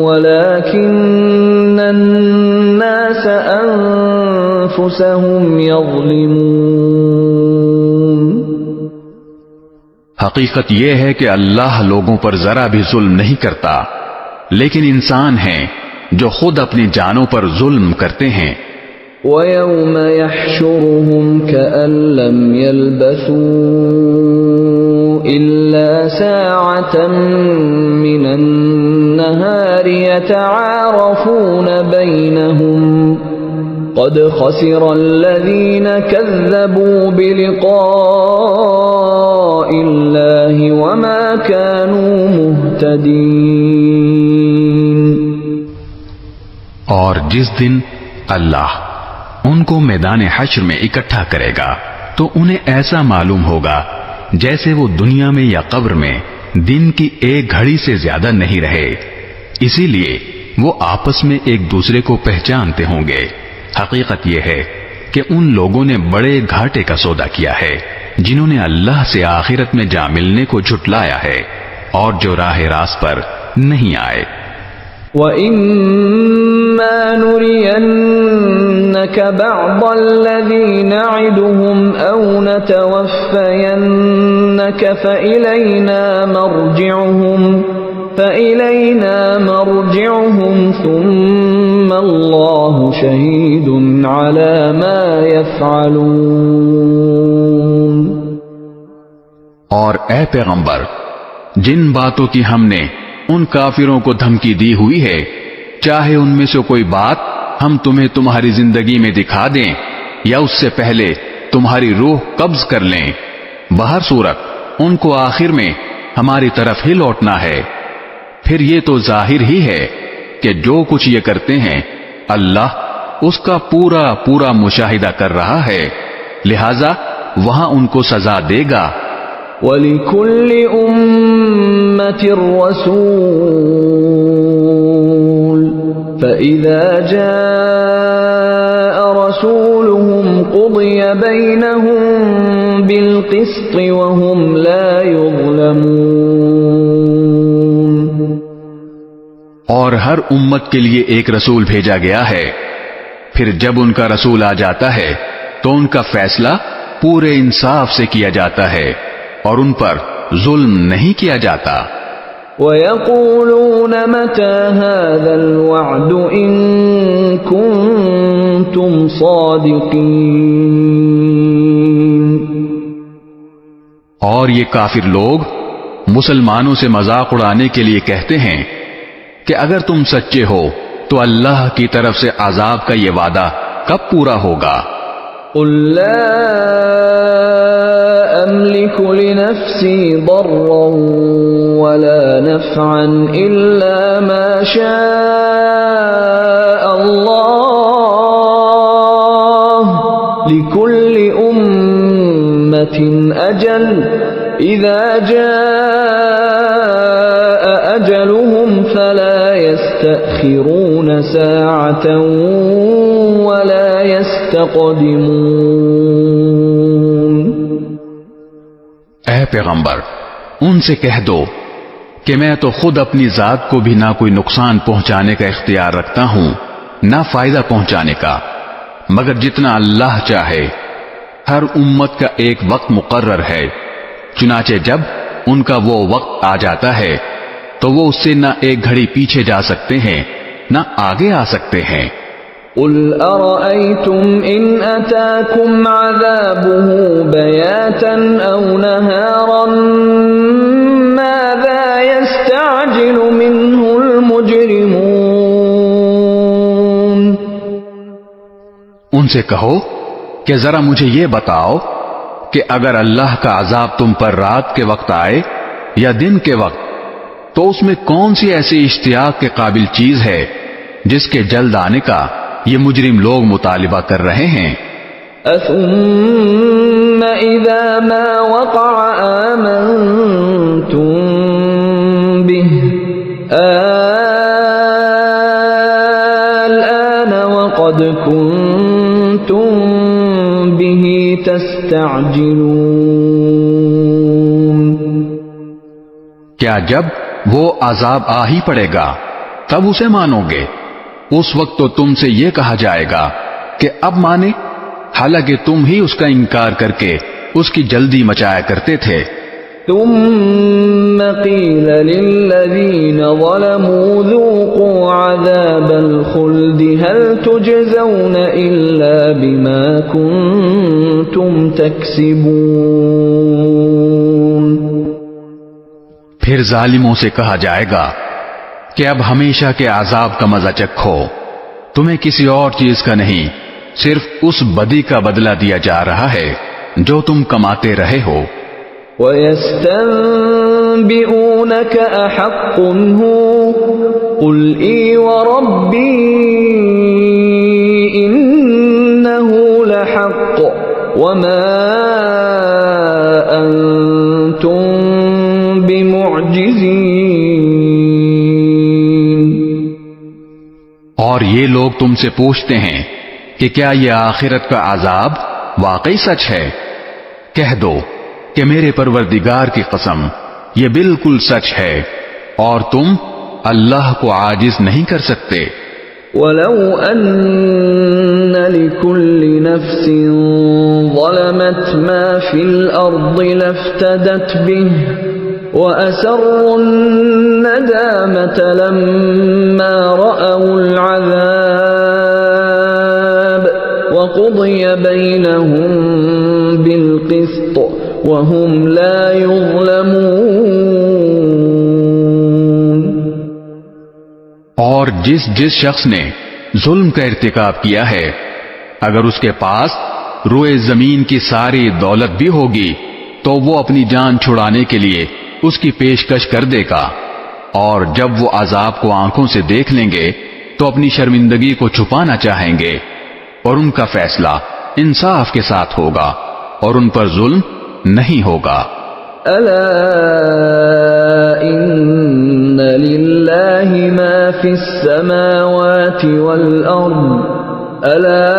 ولکن الناس انفسهم یظلمون۔ حقیقت یہ ہے کہ اللہ لوگوں پر ذرا بھی ظلم نہیں کرتا، لیکن انسان ہیں جو خود اپنی جانوں پر ظلم کرتے ہیں۔ وَيَوْمَ يَحْشُرُهُمْ كَأَن لَّمْ يَلْبَثُوا إِلَّا سَاعَةً مِّنَ النَّهَارِ يَتَعَارَفُونَ بَيْنَهُمْ قَدْ خَسِرَ الَّذِينَ كَذَّبُوا بِلِقَاءِ اللَّهِ وَمَا كَانُوا مُهْتَدِينَ۔ اور جس دن اللہ ان کو میدان حشر میں اکٹھا کرے گا تو انہیں ایسا معلوم ہوگا جیسے وہ دنیا میں یا قبر میں دن کی ایک گھڑی سے زیادہ نہیں رہے، اسی لیے وہ آپس میں ایک دوسرے کو پہچانتے ہوں گے۔ حقیقت یہ ہے کہ ان لوگوں نے بڑے گھاٹے کا سودا کیا ہے جنہوں نے اللہ سے آخرت میں جا ملنے کو جھٹلایا ہے اور جو راہ راست پر نہیں آئے۔ وَإِمَّا نُرِيَنَّكَ بَعْضَ الَّذِي نَعِدُهُمْ أَوْ نَتَوَفَّيَنَّكَ فَإِلَيْنَا مَرْجِعُهُمْ ثُمَّ اللَّهُ شَهِيدٌ عَلَى مَا يَفْعَلُونَ۔ اور اے پیغمبر، جن باتوں کی ہم نے ان کافروں کو دھمکی دی ہوئی ہے، چاہے ان میں سے کوئی بات ہم تمہیں تمہاری زندگی میں دکھا دیں یا اس سے پہلے تمہاری روح قبض کر لیں، بہر صورت ان کو آخر میں ہماری طرف ہی لوٹنا ہے۔ پھر یہ تو ظاہر ہی ہے کہ جو کچھ یہ کرتے ہیں اللہ اس کا پورا پورا مشاہدہ کر رہا ہے، لہذا وہاں ان کو سزا دے گا۔ وَلِكُلِّ أُمَّةٍ رَّسُولٌ فَإِذَا جَاءَ رَسُولُهُمْ قُضِيَ بَيْنَهُم بِالْقِسْطِ وَهُمْ لَا يُظْلَمُونَ۔ اور ہر امت کے لیے ایک رسول بھیجا گیا ہے، پھر جب ان کا رسول آ جاتا ہے تو ان کا فیصلہ پورے انصاف سے کیا جاتا ہے اور ان پر ظلم نہیں کیا جاتا۔ وَيَقُولُونَ مَتَى هَذَا الْوَعْدُ إِن كُنتُمْ صَادِقِينَ۔ اور یہ کافر لوگ مسلمانوں سے مذاق اڑانے کے لیے کہتے ہیں کہ اگر تم سچے ہو تو اللہ کی طرف سے عذاب کا یہ وعدہ کب پورا ہوگا؟ قُل لَّا أَمْلِكُ لِنَفْسِي ضَرًّا وَلَا نَفْعًا إِلَّا مَا شَاءَ اللَّهُ لِكُلِّ أُمَّةٍ أَجَلٌ إذا جاء أجلهم فلا يستأخرون ساعة ولا يستقدمون۔ اے پیغمبر، ان سے کہہ دو کہ میں تو خود اپنی ذات کو بھی نہ کوئی نقصان پہنچانے کا اختیار رکھتا ہوں نہ فائدہ پہنچانے کا، مگر جتنا اللہ چاہے۔ ہر امت کا ایک وقت مقرر ہے، چنانچہ جب ان کا وہ وقت آ جاتا ہے تو وہ اس سے نہ ایک گھڑی پیچھے جا سکتے ہیں نہ آگے آ سکتے ہیں۔ قل أرأيتم إن أتاكم عذابه بياتا أو نهارا ماذا يستعجل منه المجرمون۔ ان سے کہو کہ ذرا مجھے یہ بتاؤ کہ اگر اللہ کا عذاب تم پر رات کے وقت آئے یا دن کے وقت تو اس میں کون سی ایسی اشتیاق کے قابل چیز ہے جس کے جلد آنے کا یہ مجرم لوگ مطالبہ کر رہے ہیں۔ ثم اذا ما وقع آمنتم به الآن وقد كنتم به تستعجلون۔ کیا جب وہ عذاب آ ہی پڑے گا تب اسے مانو گے؟ اس وقت تو تم سے یہ کہا جائے گا کہ اب مانے، حالانکہ تم ہی اس کا انکار کر کے اس کی جلدی مچایا کرتے تھے۔ ثم قيل للذين ظلموا ذوقوا عذاب الخلد هل تجزون إلا بما كنتم تكسبون۔ پھر ظالموں سے کہا جائے گا کہ اب ہمیشہ کے عذاب کا مزہ چکھو، تمہیں کسی اور چیز کا نہیں، صرف اس بدی کا بدلہ دیا جا رہا ہے جو تم کماتے رہے ہو۔ وَيَسْتَنبِئُونَكَ أَحَقٌّ هُوَ قُلْ إِي وَرَبِّي إِنَّهُ لَحَقٌّ وَمَا أَنتُم بِمُعْجِزِينَ۔ اور یہ لوگ تم سے پوچھتے ہیں کہ کیا یہ آخرت کا عذاب واقعی سچ ہے؟ کہہ دو کہ میرے پروردگار کی قسم یہ بالکل سچ ہے اور تم اللہ کو عاجز نہیں کر سکتے۔ وَلَوْ أَنَّ لِكُلِّ نَفْسٍ ظَلَمَتْ مَا فِي الْأَرْضِ لَافْتَدَتْ بِهِ وَأَسَرُّوا النَّدَامَةَ لَمَّا رَأَوُا الْعَذَابَ وَقُضِيَ بَيْنَهُم بِالْقِسْطِ وَهُمْ لَا يُظْلَمُونَ۔ اور جس شخص نے ظلم کا ارتکاب کیا ہے، اگر اس کے پاس روئے زمین کی ساری دولت بھی ہوگی تو وہ اپنی جان چھڑانے کے لیے اس کی پیشکش کر دے گا، اور جب وہ عذاب کو آنکھوں سے دیکھ لیں گے تو اپنی شرمندگی کو چھپانا چاہیں گے، اور ان کا فیصلہ انصاف کے ساتھ ہوگا اور ان پر ظلم نہیں ہوگا۔ ألا إن لله ما في السماوات والأرض ألا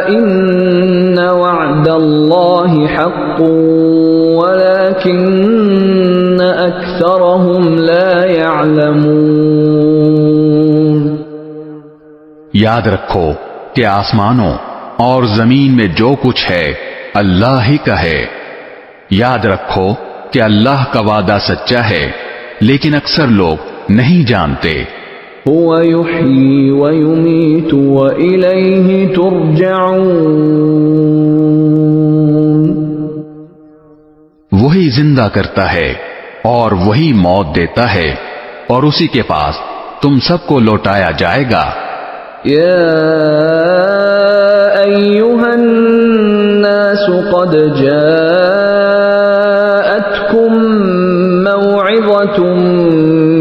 إن وعد الله حق ولكن أكثرهم لا يعلمون۔ یاد رکھو کہ آسمانوں اور زمین میں جو کچھ ہے اللہ ہی کا ہے۔ یاد رکھو کہ اللہ کا وعدہ سچا ہے لیکن اکثر لوگ نہیں جانتے۔ هو يحيي ويميت وإليه ترجعون۔ وہی زندہ کرتا ہے اور وہی موت دیتا ہے اور اسی کے پاس تم سب کو لوٹایا جائے گا۔ يا أيها الناس قد جاءتكم موعظة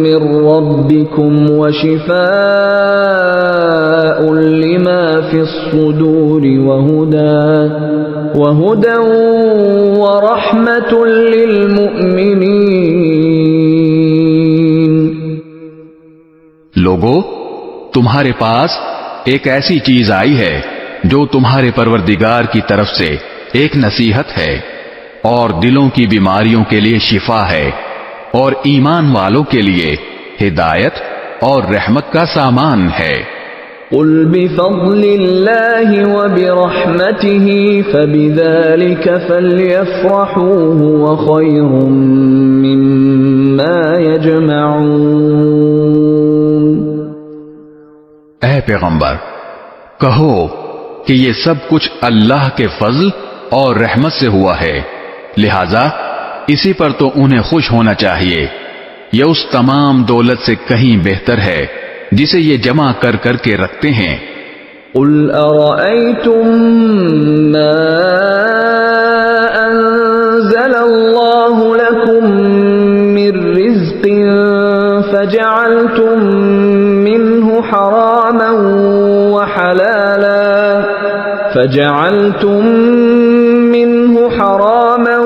من ربكم وشفاء لما في الصدور وهدى ورحمة وَرَحْمَةٌ لِّلْمُؤْمِنِينَ۔ لوگو، تمہارے پاس ایک ایسی چیز آئی ہے جو تمہارے پروردگار کی طرف سے ایک نصیحت ہے اور دلوں کی بیماریوں کے لیے شفا ہے اور ایمان والوں کے لیے ہدایت اور رحمت کا سامان ہے۔ قُلْ بِفَضْلِ اللَّهِ وَبِرَحْمَتِهِ فَبِذَلِكَ فَلْيَفْرَحُوا هُوَ خَيْرٌ مِّمَّا يَجْمَعُونَ۔ اے پیغمبر، کہو کہ یہ سب کچھ اللہ کے فضل اور رحمت سے ہوا ہے، لہذا اسی پر تو انہیں خوش ہونا چاہیے۔ یہ اس تمام دولت سے کہیں بہتر ہے جسے یہ جمع کر کر کے رکھتے ہیں۔ قُلْ أَرَأَيْتُمْ مَا أَنزَلَ اللَّهُ لَكُم مِّن رِّزْقٍ فَجَعَلْتُم مِّنْهُ حَرَامًا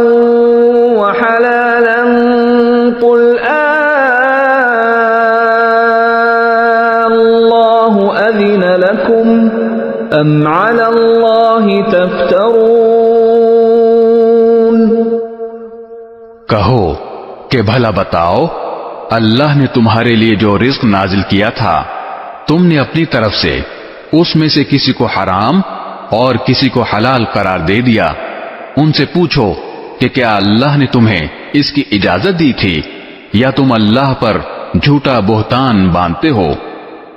وَحَلَالًا قُلْ اللَّهُ أَذِنَ لَكُمْ أَمْ عَلَى اللَّهِ تَفْتَرُونَ۔ کہو کہ بھلا بتاؤ، اللہ نے تمہارے لیے جو رزق نازل کیا تھا، تم نے اپنی طرف سے اس میں سے کسی کو حرام اور کسی کو حلال قرار دے دیا۔ ان سے پوچھو کہ کیا اللہ نے تمہیں اس کی اجازت دی تھی یا تم اللہ پر جھوٹا بہتان باندھتے ہو؟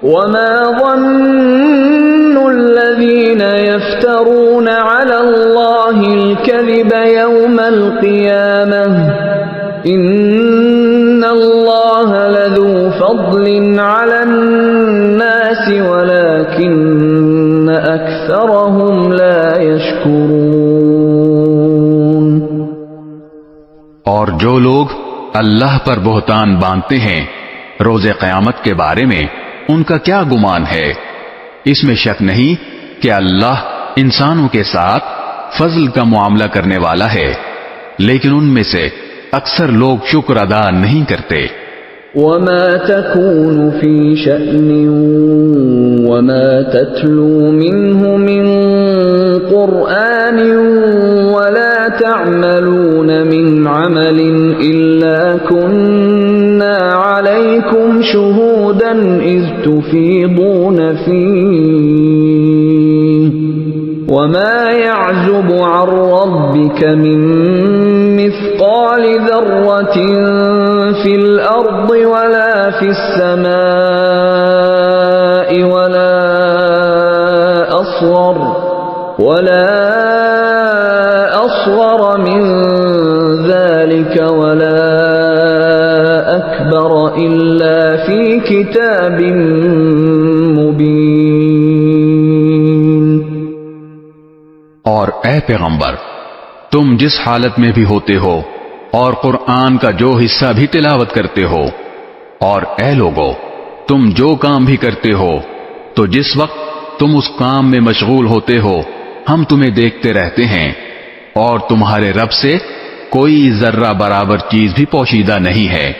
وَمَا ظَنُّ الَّذِينَ يَفْتَرُونَ عَلَى اللَّهِ الْكَذِبَ يَوْمَ الْقِيَامَةِ إِنَّ اللَّهَ لَذُو فَضْلٍ عَلَى النَّاسِ وَلَكِنَّ أَكْثَرَهُمْ لَا يَشْكُرُونَ۔ اور جو لوگ اللہ پر بہتان باندھتے ہیں روز قیامت کے بارے میں ان کا کیا گمان ہے؟ اس میں شک نہیں کہ اللہ انسانوں کے ساتھ فضل کا معاملہ کرنے والا ہے، لیکن ان میں سے اکثر لوگ شکر ادا نہیں کرتے۔ وَمَا تَكُونُ فِي شَأْنٍ وَمَا تَتْلُو مِنْهُ مِنْ قُرْآنٍ وَلَا تَعْمَلُونَ مِنْ عَمَلٍ إِلَّا كُنَّا عَلَيْكُمْ شُهُودًا إِذْ تُفِيضُونَ فِيهِ وَمَا يَعْزُبُ عَنْ رَبِّكَ مِنْ مِثْقَالِ ذَرَّةٍ فِي الْأَرْضِ وَلَا فِي السَّمَاءِ وَلَا أَصْغَرَ مِنْ ذَلِكَ وَلَا أَكْبَرَ إِلَّا فِي كِتَابٍ مُبِينٍ۔ اور اے پیغمبر، تم جس حالت میں بھی ہوتے ہو اور قرآن کا جو حصہ بھی تلاوت کرتے ہو، اور اے لوگو، تم جو کام بھی کرتے ہو، تو جس وقت تم اس کام میں مشغول ہوتے ہو ہم تمہیں دیکھتے رہتے ہیں، اور تمہارے رب سے کوئی ذرہ برابر چیز بھی پوشیدہ نہیں ہے،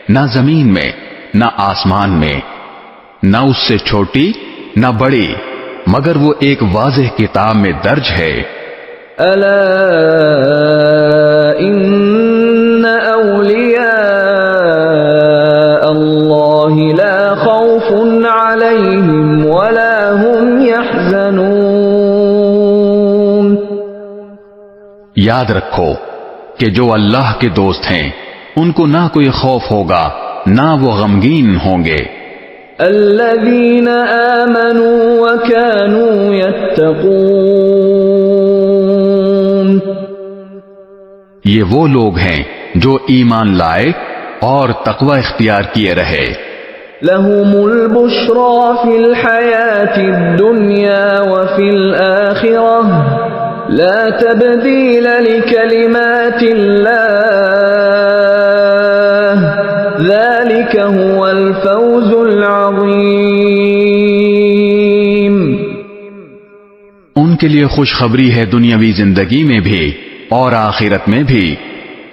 نہ زمین میں نہ آسمان میں، نہ اس سے چھوٹی نہ بڑی، مگر وہ ایک واضح کتاب میں درج ہے۔ أَلَا إِنَّ أَوْلِيَاءَ اللَّهِ لَا خَوْفٌ عَلَيْهِمْ وَلَا هُمْ يَحْزَنُونَ۔ یاد رکھو کہ جو اللہ کے دوست ہیں ان کو نہ کوئی خوف ہوگا نہ وہ غمگین ہوں گے۔ الَّذِينَ آمَنُوا وَكَانُوا يَتَّقُونَ۔ یہ وہ لوگ ہیں جو ایمان لائے اور تقوی اختیار کیے رہے۔ لَهُمُ الْبُشْرَى فِي الْحَيَاةِ الدُّنْيَا وَفِي الْآخِرَةِ لَا تَبْدِيلَ لِكَلِمَاتِ اللَّهِ ذَلِكَ هُوَ الْفَوْزُ الْعَظِيمُ۔ ان کے لیے خوشخبری ہے دنیاوی زندگی میں بھی اور آخرت میں بھی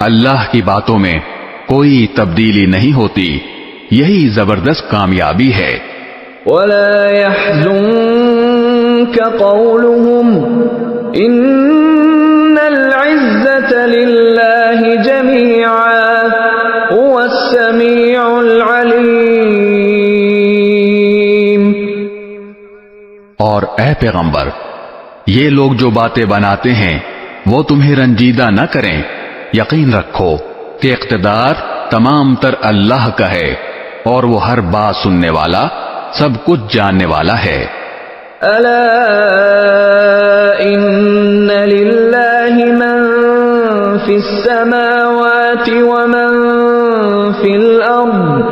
اللہ کی باتوں میں کوئی تبدیلی نہیں ہوتی. یہی زبردست کامیابی ہے. ولا يحزنك قولهم إن العزة لله جميعا هو السميع العليم. اور اے پیغمبر، یہ لوگ جو باتیں بناتے ہیں وہ تمہیں رنجیدہ نہ کریں. یقین رکھو کہ اقتدار تمام تر اللہ کا ہے اور وہ ہر بات سننے والا، سب کچھ جاننے والا ہے. ألا إن لله من في السماوات ومن في الأرض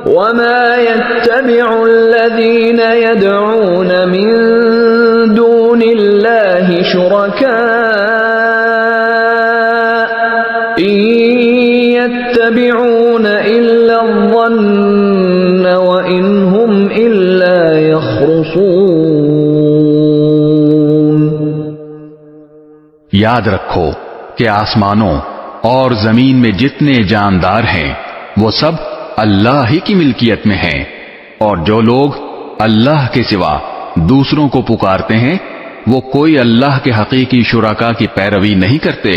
وما يتبع الذين يدعون من دون الله شركاء إن يتبعون إلا الظن وإن هم إلا يخرصون. یاد رکھو کہ آسمانوں اور زمین میں جتنے جاندار ہیں وہ سب اللہ ہی کی ملکیت میں ہیں، اور جو لوگ اللہ کے سوا دوسروں کو پکارتے ہیں وہ کوئی اللہ کے حقیقی شرکا کی پیروی نہیں کرتے.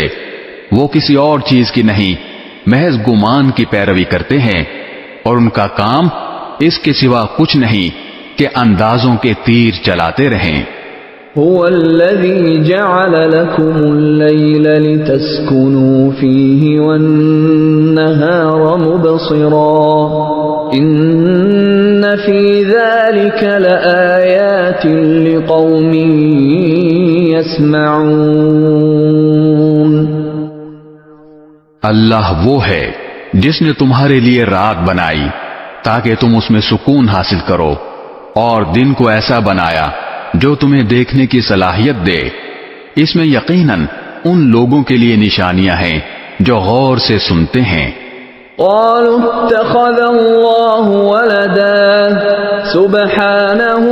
وہ کسی اور چیز کی نہیں، محض گمان کی پیروی کرتے ہیں، اور ان کا کام اس کے سوا کچھ نہیں کہ اندازوں کے تیر چلاتے رہیں. هو الذي جعل لكم الليل لتسكنوا فيه والنهار مبصرا إن في ذلك لآيات لقوم يسمعون. اللہ وہ ہے جس نے تمہارے لیے رات بنائی تاکہ تم اس میں سکون حاصل کرو، اور دن کو ایسا بنایا جو تمہیں دیکھنے کی صلاحیت دے. اس میں یقیناً ان لوگوں کے لیے نشانیاں ہیں جو غور سے سنتے ہیں. قالوا اتخذ الله ولدا سبحانه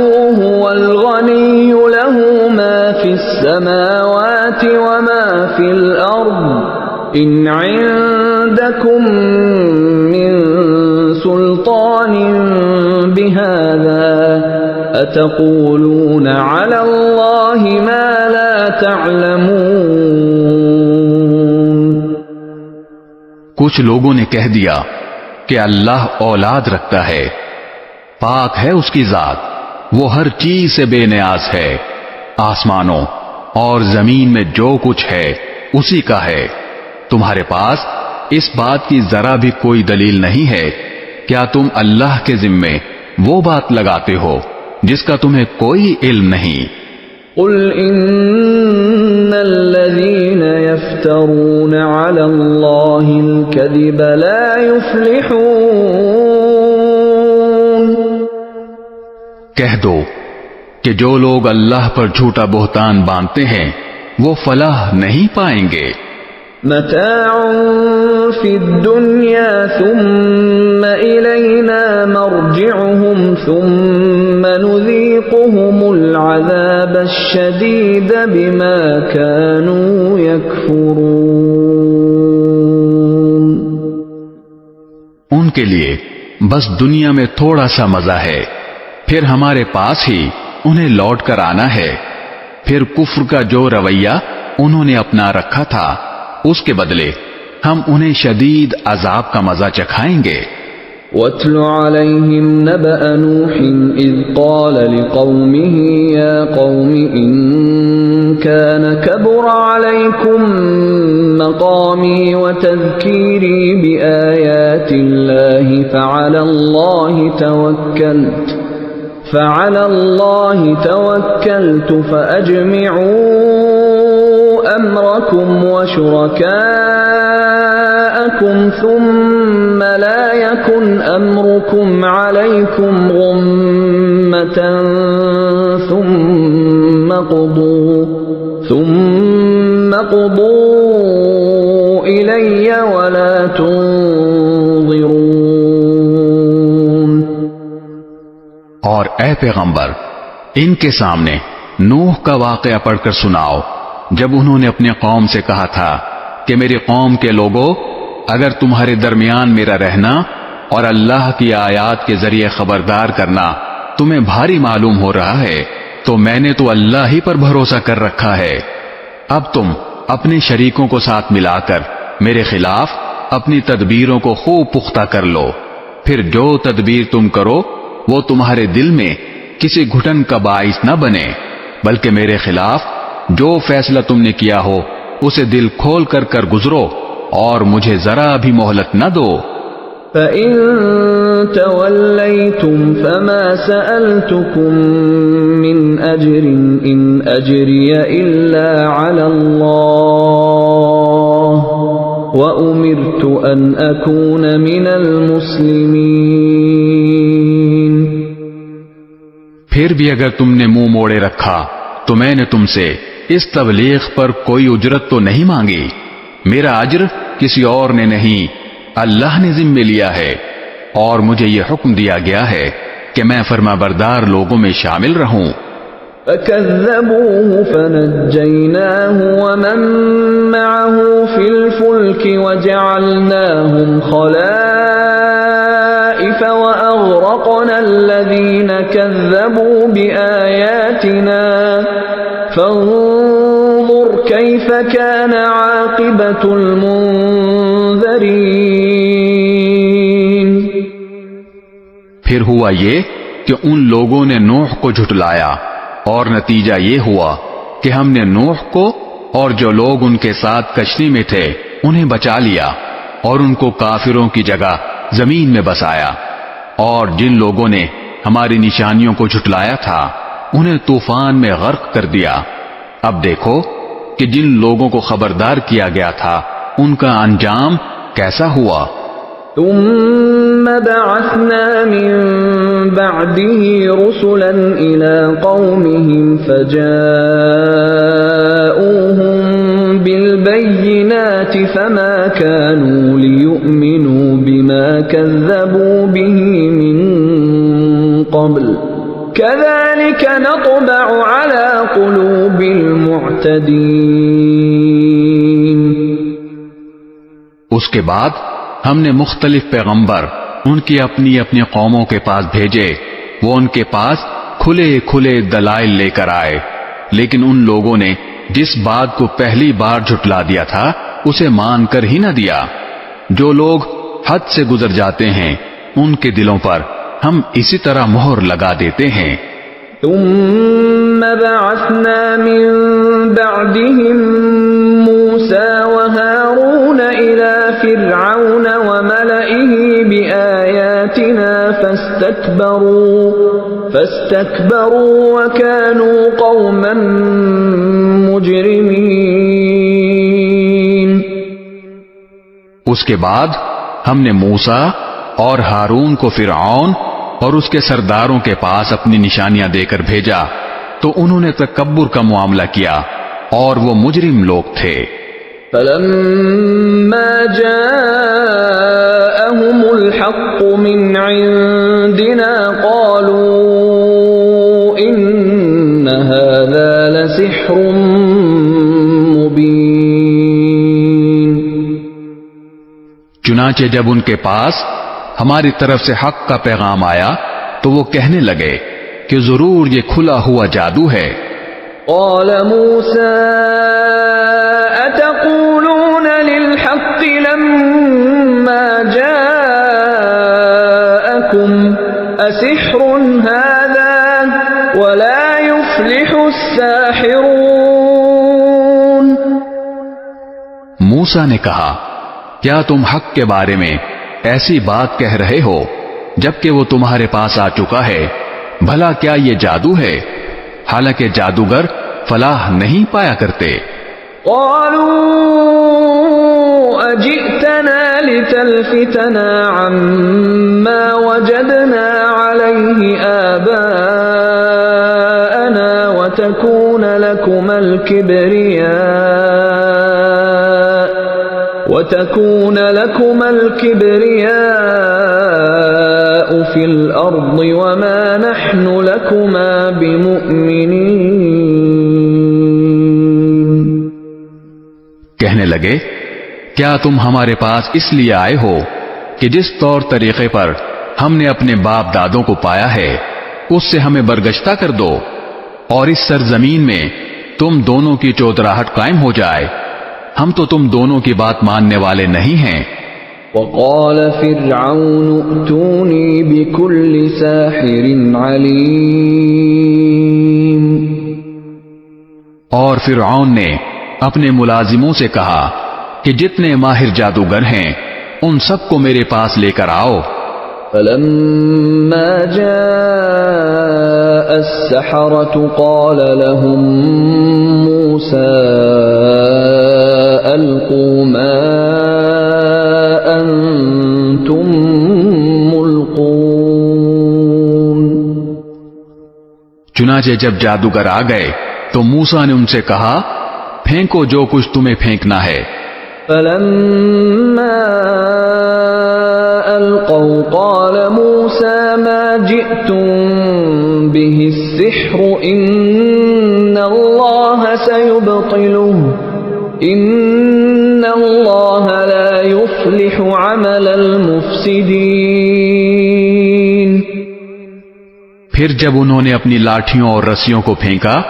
هو الغني له ما في السماوات وما في الأرض إن عندكم من سلطان بهذا أتقولون على الله ما لا تعلمون. کچھ لوگوں نے کہہ دیا کہ اللہ اولاد رکھتا ہے. پاک ہے اس کی ذات، وہ ہر چیز سے بے نیاز ہے. آسمانوں اور زمین میں جو کچھ ہے اسی کا ہے. تمہارے پاس اس بات کی ذرا بھی کوئی دلیل نہیں ہے. کیا تم اللہ کے ذمے وہ بات لگاتے ہو جس کا تمہیں کوئی علم نہیں؟ قل ان الذين يفترون على الله الكذب لا يفلحون. کہہ دو کہ جو لوگ اللہ پر جھوٹا بہتان باندھتے ہیں وہ فلاح نہیں پائیں گے. متاع في الدنيا ثم إلينا مرجعهم ثم نذيقهم العذاب الشديد بما كانوا يكفرون. ان کے لیے بس دنیا میں تھوڑا سا مزہ ہے، پھر ہمارے پاس ہی انہیں لوٹ کر آنا ہے. پھر کفر کا جو رویہ انہوں نے اپنا رکھا تھا اس کے بدلے ہم انہیں شدید عذاب کا مزہ چکھائیں گے. وَاتْلُ عَلَيْهِمْ نَبَأَ نُوحٍ إِذْ قَالَ لِقَوْمِهِ يَا قَوْمِ إِن كَانَ كَبُرَ عَلَيْكُمْ مَقَامِي وَتَذْكِيرِي بِآيَاتِ اللَّهِ فَعَلَى اللَّهِ تَوَكَّلْتُ فَأَجْمِعُوا أَمْرَكُمْ وَشُرَكَاءَكُمْ ثُمَّ لَا يَكُنْ أَمْرُكُمْ عَلَيْكُمْ غُمَّةً ثُمَّ قُضُوا إِلَيَّ وَلَا تُنظِرُونَ. اور اے پیغمبر ان کے سامنے نوح کا واقعہ پڑھ کر سناؤ جب انہوں نے اپنے قوم سے کہا تھا کہ میری قوم کے لوگوں، اگر تمہارے درمیان میرا رہنا اور اللہ کی آیات کے ذریعے خبردار کرنا تمہیں بھاری معلوم ہو رہا ہے تو میں نے تو اللہ ہی پر بھروسہ کر رکھا ہے۔ اب تم اپنے شریکوں کو ساتھ ملا کر میرے خلاف اپنی تدبیروں کو خوب پختہ کر لو، پھر جو تدبیر تم کرو وہ تمہارے دل میں کسی گھٹن کا باعث نہ بنے، بلکہ میرے خلاف جو فیصلہ تم نے کیا ہو اسے دل کھول کر گزرو اور مجھے ذرا بھی مہلت نہ دو۔ فَإِن تَوَلَّيْتُمْ فَمَا سَأَلْتُكُم مِّنْ أَجْرٍ إِنْ أَجْرِيَ إِلَّا عَلَى اللَّهِ وَأُمِرْتُ أَنْ أَكُونَ مِنَ الْمُسْلِمِينَ۔ پھر بھی اگر تم نے منہ موڑے رکھا تو میں نے تم سے اس تبلیغ پر کوئی اجرت تو نہیں مانگی، میرا اجر کسی اور نے نہیں اللہ نے ذمہ لیا ہے، اور مجھے یہ حکم دیا گیا ہے کہ میں فرمانبردار لوگوں میں شامل رہوں۔ فَكَذَّبُوهُ فَنَجَّيْنَاهُ وَمَن مَّعَهُ فِي الْفُلْكِ وَجَعَلْنَاهُمْ خَلَائِفَ وَأَغْرَقْنَا الَّذِينَ كَذَّبُوا بِآيَاتِنَا فَانظُرْ كَيْفَ كَانَ عَاقِبَةُ الْمُنذَرِينَ۔ پھر ہوا یہ کہ ان لوگوں نے نوح کو جھٹلایا، اور نتیجہ یہ ہوا کہ ہم نے نوح کو اور جو لوگ ان کے ساتھ کشتی میں تھے انہیں بچا لیا، اور ان کو کافروں کی جگہ زمین میں بسایا، اور جن لوگوں نے ہماری نشانیوں کو جھٹلایا تھا انہیں طوفان میں غرق کر دیا۔ اب دیکھو کہ جن لوگوں کو خبردار کیا گیا تھا ان کا انجام کیسا ہوا۔ ثم بعثنا من بعده رسلا إلى قومهم فجاءوهم بالبينات فما كانوا ليؤمنوا بما كذبوا به من قبل كذلك نطبع على قلوب المعتدين۔ اس کے بعد ہم نے مختلف پیغمبر ان کی اپنی اپنی قوموں کے پاس بھیجے، وہ ان کے پاس کھلے کھلے دلائل لے کر آئے، لیکن ان لوگوں نے جس بات کو پہلی بار جھٹلا دیا تھا اسے مان کر ہی نہ دیا۔ جو لوگ حد سے گزر جاتے ہیں ان کے دلوں پر ہم اسی طرح مہر لگا دیتے ہیں۔ ثم بعثنا من بعدهم موسى وهارون إلى فرعون وملئه بآياتنا فاستكبروا وكانوا قوما مجرمين۔ اس کے بعد ہم نے موسیٰ اور ہارون کو فرعون اور اس کے سرداروں کے پاس اپنی نشانیاں دے کر بھیجا تو انہوں نے تکبر کا معاملہ کیا اور وہ مجرم لوگ تھے۔ فَلَمَّا جَاءَهُمُ الْحَقُّ مِنْ عِنْدِنَا قَالُوا إِنَّ هَذَا لَسِحْرٌ مُبِينٌ۔ چنانچہ جب ان کے پاس ہماری طرف سے حق کا پیغام آیا تو وہ کہنے لگے کہ ضرور یہ کھلا ہوا جادو ہے۔ قال موسى أتقولون للحق لما جاءكم أسحر هذا ولا يفلح الساحرون۔ موسیٰ نے کہا کیا تم حق کے بارے میں ایسی بات کہہ رہے ہو جبکہ وہ تمہارے پاس آ چکا ہے؟ بھلا کیا یہ جادو ہے؟ حالانکہ جادوگر فلاح نہیں پایا کرتے۔ قالوا أجئتنا لتلفتنا عما وجدنا عليه آباءنا وتكون لكما الكبرياء في الأرض وما نحن لكما بمؤمنين۔ لگے کیا تم ہمارے پاس اس لیے آئے ہو کہ جس طور طریقے پر ہم نے اپنے باپ دادوں کو پایا ہے اس سے ہمیں برگشتہ کر دو اور اس سرزمین میں تم دونوں کی چودراہٹ قائم ہو جائے، ہم تو تم دونوں کی بات ماننے والے نہیں ہیں۔ وقال فرعون ائتوني بكل ساحر عليم، اور فرعون نے اپنے ملازموں سے کہا کہ جتنے ماہر جادوگر ہیں ان سب کو میرے پاس لے کر آؤ۔ فلما جاء السحرة قال لهم موسى ألقوا ما أنتم ملقون، چنانچہ جب جادوگر آ گئے تو موسیٰ نے ان سے کہا پھینکو جو کچھ تمہیں پھینکنا ہے۔ فلما ألقوا قال موسى ما جئتم به السحر إن الله سيبطله إن الله لا يفلح عمل المفسدين۔ پھر جب انہوں نے اپنی لاٹھیوں اور رسیوں کو پھینکا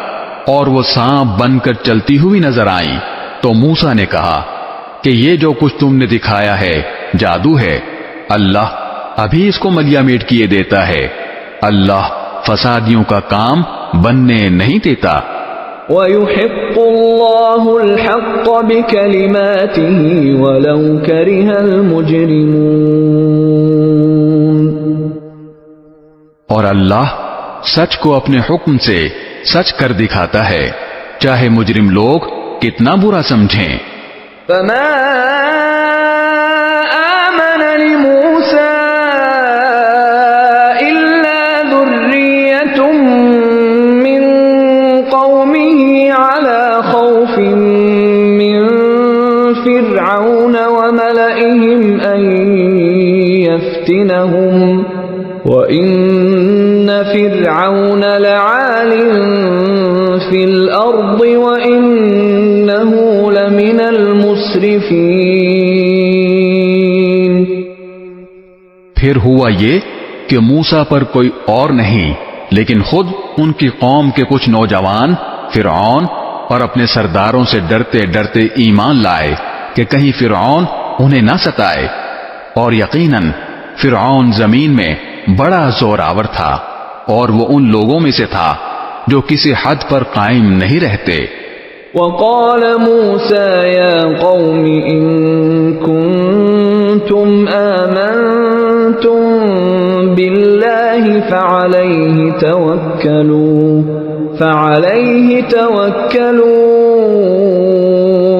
اور وہ سانپ بن کر چلتی ہوئی نظر آئیں تو موسیٰ نے کہا کہ یہ جو کچھ تم نے دکھایا ہے جادو ہے، اللہ ابھی اس کو ملیا میٹ کیے دیتا ہے، اللہ فسادیوں کا کام بننے نہیں دیتا۔ وَيُحِقُّ اللَّهُ الْحَقَّ بِكَلِمَاتِهِ وَلَوْ كَرِهَ الْمُجْرِمُونَ، اور اللہ سچ کو اپنے حکم سے سچ کر دکھاتا ہے چاہے مجرم لوگ کتنا برا سمجھیں۔ فما آمن لموسى إلا ذرية من قومه على خوف من فرعون وملئهم أن يفتنهم وإن فرعون لعال في الأرض وإنه لمن المسرفين۔ پھر ہوا یہ کہ موسیٰ پر کوئی اور نہیں لیکن خود ان کی قوم کے کچھ نوجوان فرعون اور اپنے سرداروں سے ڈرتے ڈرتے ایمان لائے کہ کہیں فرعون انہیں نہ ستائے، اور یقیناً فرعون زمین میں بڑا زور آور تھا اور وہ ان لوگوں میں سے تھا جو کسی حد پر قائم نہیں رہتے۔ وقال موسى يا قوم إن كنتم آمنتم بالله فعليه توكلوا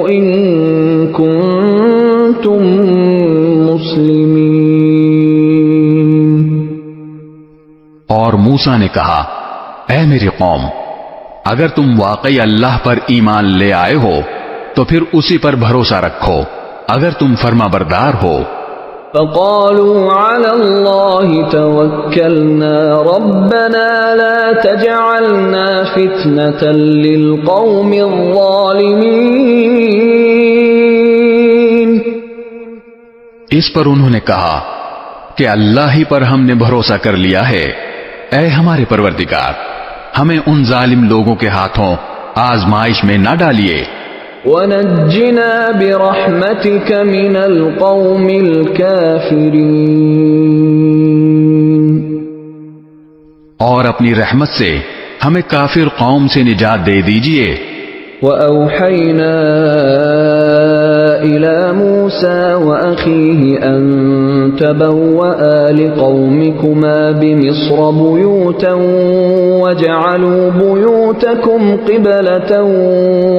إن كنتم مسلمين۔ اور موسیٰ نے کہا اے میری قوم، اگر تم واقعی اللہ پر ایمان لے آئے ہو تو پھر اسی پر بھروسہ رکھو اگر تم فرما بردار ہو۔ فقالوا على الله توكلنا ربنا لا تجعلنا فتنة للقوم الظالمين۔ اس پر انہوں نے کہا کہ اللہ ہی پر ہم نے بھروسہ کر لیا ہے، اے ہمارے پروردگار ہمیں ان ظالم لوگوں کے ہاتھوں آزمائش میں نہ ڈالیے۔ وَنَجِّنَا بِرَحْمَتِكَ مِنَ الْقَوْمِ الْكَافِرِينَ، اور اپنی رحمت سے ہمیں کافر قوم سے نجات دے دیجئے۔ وَأَوْحَيْنَا إِلَى مُوسَى وَأَخِيهِ أَن تَبَوَّآ لِقَوْمِكُمَا بِمِصْرَ بُيُوتًا وَاجْعَلُوا بُيُوتَكُمْ قِبْلَةً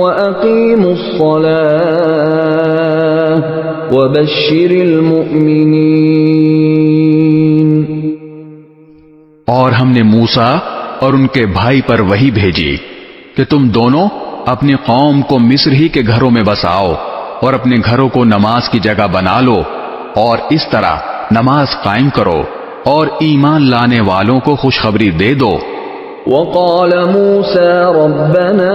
وَأَقِيمُوا الصَّلَاةَ وَبَشِّرِ الْمُؤْمِنِينَ۔ اور ہم نے موسیٰ اور ان کے بھائی پر وحی بھیجی کہ تم دونوں اپنی قوم کو مصر ہی کے گھروں میں بساؤ اور اپنے گھروں کو نماز کی جگہ بنا لو اور اس طرح نماز قائم کرو اور ایمان لانے والوں کو خوشخبری دے دو۔ وقال موسى ربنا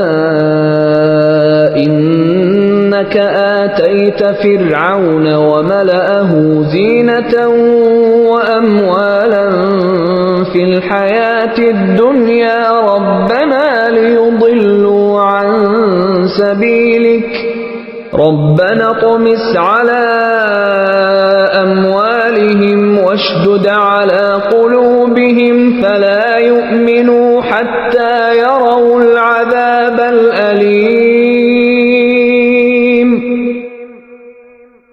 إنك إنك آتيت فرعون وملأه زينة وأموالا في الحياة الدنيا ربنا ليضلوا عن سبيلك ربنا اطمس على أموالهم واشدد على قلوبهم فلا يؤمنوا حتى يروا العذاب الأليم۔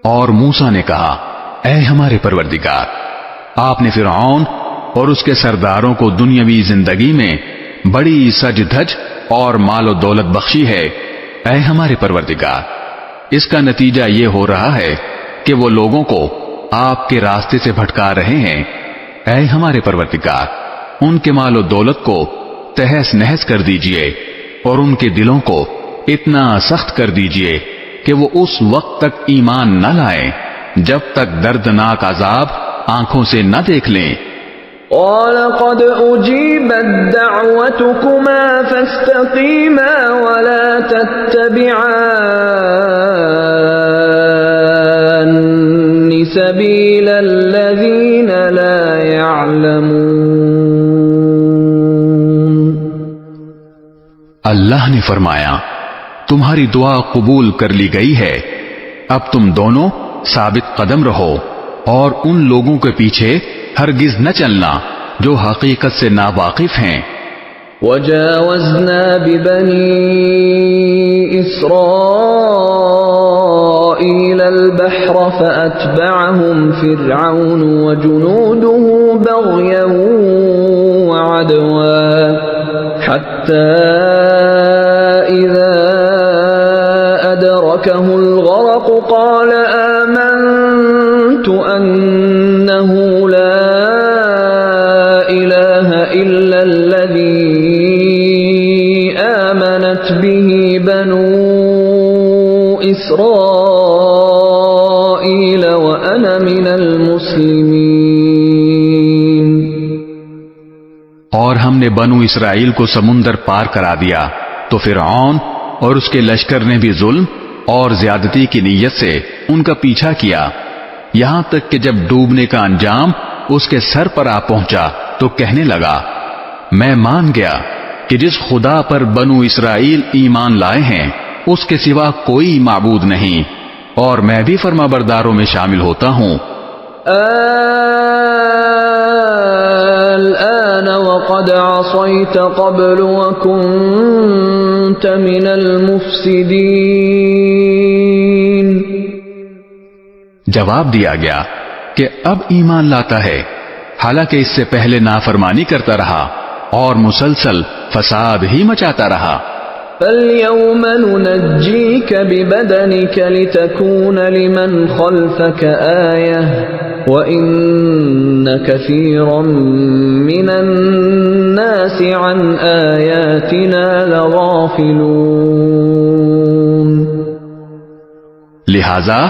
اور موسیٰ نے کہا، اے ہمارے پروردگار، آپ نے فرعون اور اس کے سرداروں کو دنیاوی زندگی میں بڑی سج دھج اور مال و دولت بخشی ہے۔ اے ہمارے پروردگار، اس کا نتیجہ یہ ہو رہا ہے کہ وہ لوگوں کو آپ کے راستے سے بھٹکا رہے ہیں۔ اے ہمارے پروردگار، ان کے مال و دولت کو تہس نہس کر دیجئے اور ان کے دلوں کو اتنا سخت کر دیجئے کہ وہ اس وقت تک ایمان نہ لائیں جب تک دردناک عذاب آنکھوں سے نہ دیکھ لیں۔ قال قد أجيبت دعوتكما فاستقيما ولا تتبعان سبيل الذين لا يعلمون۔ اللہ نے فرمایا، تمہاری دعا قبول کر لی گئی ہے، اب تم دونوں ثابت قدم رہو اور ان لوگوں کے پیچھے ہرگز نہ چلنا جو حقیقت سے ناواقف ہیں۔ وجاوزنا ببني إسرائيل البحر فأتبعهم فرعون وجنوده بغيا وعدوا حتى إذا أدركه الغرق قال آمنت أنه لا إله إلا الذي آمنت به بنو إسرائيل وأنا من المسلمين۔ اور ہم نے بنو اسرائیل کو سمندر پار کرا دیا تو فرعون اور اس کے لشکر نے بھی ظلم اور زیادتی کی نیت سے ان کا پیچھا کیا، یہاں تک کہ جب ڈوبنے کا انجام اس کے سر پر آ پہنچا تو کہنے لگا، میں مان گیا کہ جس خدا پر بنو اسرائیل ایمان لائے ہیں اس کے سوا کوئی معبود نہیں، اور میں بھی فرما برداروں میں شامل ہوتا ہوں۔ الآن وقد عصيت قبل وكنت من المفسدين۔ جواب دیا گیا کہ اب ایمان لاتا ہے، حالانکہ اس سے پہلے نافرمانی کرتا رہا اور مسلسل فساد ہی مچاتا رہا۔ فَالْيَوْمَ نُنَجِّيكَ بِبَدَنِكَ لِتَكُونَ لِمَنْ خَلْفَكَ آيَةً وَإِنَّ كَثِيرًا مِّنَ النَّاسِ عَنْ آيَاتِنَا لَغَافِلُونَ۔ لہذا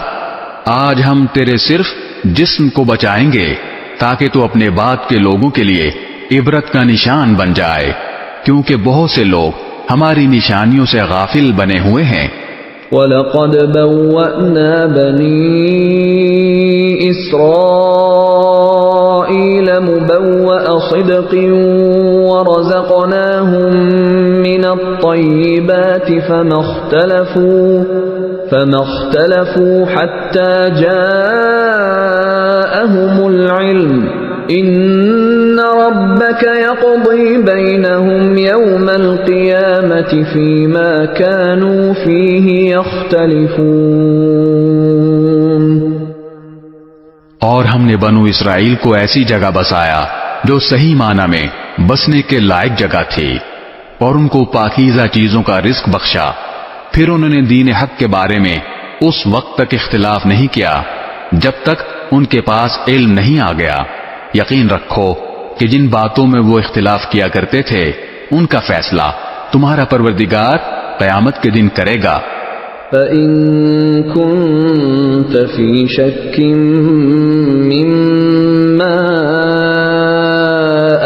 آج ہم تیرے صرف جسم کو بچائیں گے تاکہ تو اپنے بعد کے لوگوں کے لیے عبرت کا نشان بن جائے، کیونکہ بہت سے لوگ ہماری نشانیوں سے غافل بنے ہوئے ہیں۔ وَلَقَدْ بَوَّأْنَا بَنِي إِسْرَائِيلَ مُبَوَّأَ صِدْقٍ وَرَزَقْنَاهُم مِّنَ الطَّيِّبَاتِ فَمَا اخْتَلَفُوا حَتَّى جَاءَهُمُ الْعِلْمُ إِنَّ رَبَّكَ يَقْضِي بَيْنَهُمْ يَوْمَ الْقِيَامَةِ فِيمَا كَانُوا فِيهِ يَخْتَلِفُونَ۔ اور ہم نے بنو اسرائیل کو ایسی جگہ بسایا جو صحیح معنی میں بسنے کے لائق جگہ تھی، اور ان کو پاکیزہ چیزوں کا رزق بخشا، پھر انہوں نے دین حق کے بارے میں اس وقت تک اختلاف نہیں کیا جب تک ان کے پاس علم نہیں آ گیا۔ یقین رکھو کہ جن باتوں میں وہ اختلاف کیا کرتے تھے ان کا فیصلہ تمہارا پروردگار قیامت کے دن کرے گا۔ فَإِن كُنتَ فِي شَكٍّ مِّمَّا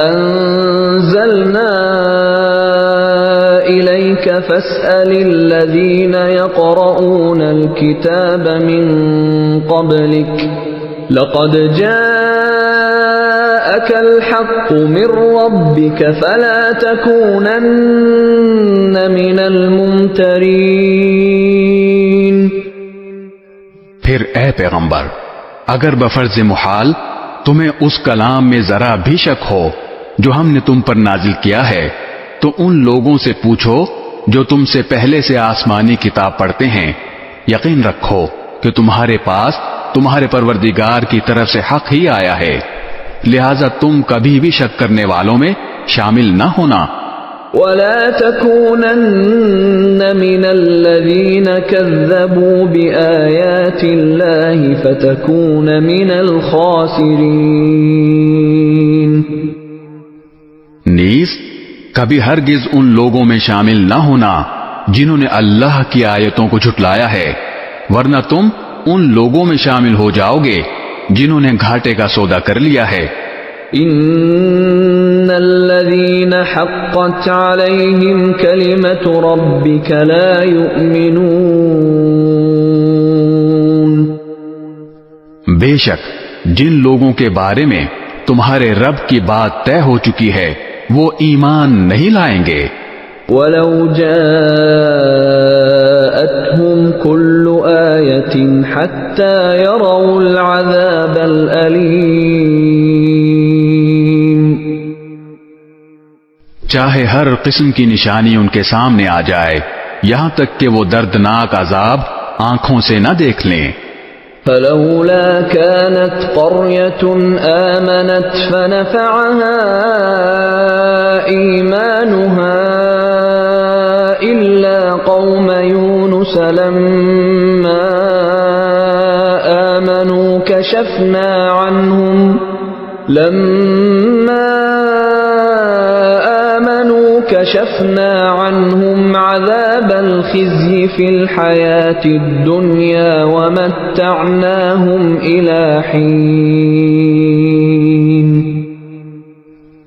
أَنزَلْنَا إِلَيْكَ فاسأل الذين يقرؤون الكتاب من قبلك لقد جاءك الحق من ربك فلا تكونن من الممترين۔ پھر اے پیغمبر، اگر بفرض محال تمہیں اس کلام میں ذرا بھی شک ہو جو ہم نے تم پر نازل کیا ہے، تو ان لوگوں سے پوچھو جو تم سے پہلے سے آسمانی کتاب پڑھتے ہیں۔ یقین رکھو کہ تمہارے پاس تمہارے پروردگار کی طرف سے حق ہی آیا ہے، لہذا تم کبھی بھی شک کرنے والوں میں شامل نہ ہونا۔ ولا تكونن من الذين كذبوا بآيات الله فتكون من الخاسرين۔ نیز کبھی ہرگز ان لوگوں میں شامل نہ ہونا جنہوں نے اللہ کی آیتوں کو جھٹلایا ہے، ورنہ تم ان لوگوں میں شامل ہو جاؤ گے جنہوں نے گھاٹے کا سودا کر لیا ہے۔ ان الذين حقت عليهم كلمة ربك لا يؤمنون۔ بے شک جن لوگوں کے بارے میں تمہارے رب کی بات طے ہو چکی ہے وہ ایمان نہیں لائیں گے۔ وَلَوْ جَاءَتْهُمْ كُلُّ آيَةٍ حَتَّى يَرَوْا الْعَذَابَ الْأَلِيمَ۔ چاہے ہر قسم کی نشانی ان کے سامنے آ جائے، یہاں تک کہ وہ دردناک عذاب آنکھوں سے نہ دیکھ لیں۔ فلولا كانت قرية آمنت فنفعها إيمانها إلا قوم يونس لما آمنوا كشفنا عنهم عذاب الخزي في الحياة الدنيا ومتعناهم إلى حين۔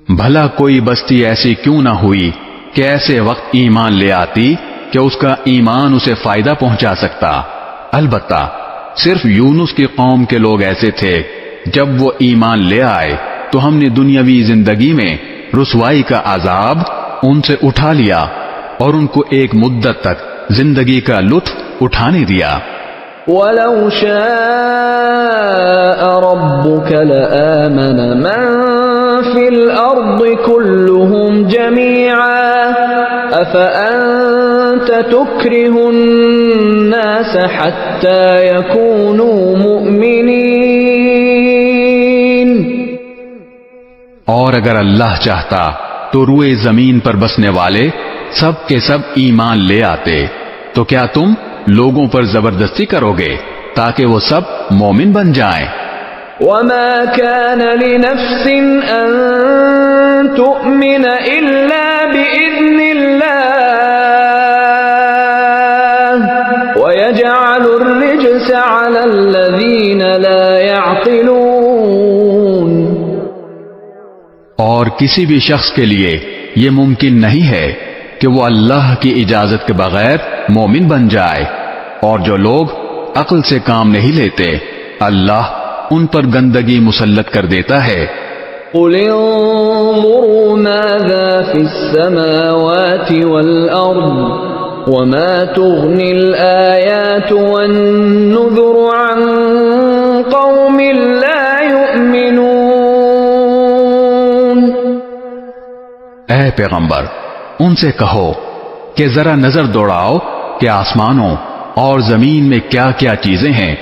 بھلا کوئی بستی ایسی کیوں نہ ہوئی کہ ایسے وقت ایمان لے آتی کہ اس کا ایمان اسے فائدہ پہنچا سکتا۔ البتہ صرف یونس کی قوم کے لوگ ایسے تھے، جب وہ ایمان لے آئے تو ہم نے دنیاوی زندگی میں رسوائی کا عذاب ان سے اٹھا لیا اور ان کو ایک مدت تک زندگی کا لطف اٹھانے دیا۔ وَلَوْ شَاءَ رَبُّكَ لَآمَنَ مَن فِي الْأَرْضِ كُلُّهُمْ جَمِيعًا أَفَأَنْتَ تُكْرِهُ النَّاسَ حَتَّى يَكُونُوا مُؤْمِنِينَ۔ اور اگر اللہ چاہتا تو روئے زمین پر بسنے والے سب کے سب ایمان لے آتے، تو کیا تم لوگوں پر زبردستی کرو گے تاکہ وہ سب مومن بن جائیں؟ وَمَا كَانَ لِنَفْسٍ أَن تُؤْمِنَ إِلَّا بِإِذْنِ اللَّهِ وَيَجْعَلُ الرِّجْسَ عَلَى الَّذِينَ لَا يَعْقِلُونَ۔ اور کسی بھی شخص کے لیے یہ ممکن نہیں ہے کہ وہ اللہ کی اجازت کے بغیر مومن بن جائے، اور جو لوگ عقل سے کام نہیں لیتے اللہ ان پر گندگی مسلط کر دیتا ہے۔ قُلِ انظُرُوا مَاذَا فِي السَّمَاوَاتِ وَالْأَرْضِ وَمَا تُغْنِي الْآيَاتُ وَالنُّذُرُ عَن قَوْمٍ لَّا يُؤْمِنُونَ۔ اے پیغمبر ان سے کہو کہ ذرا نظر دوڑاؤ کہ آسمانوں اور زمین میں کیا کیا چیزیں ہیں،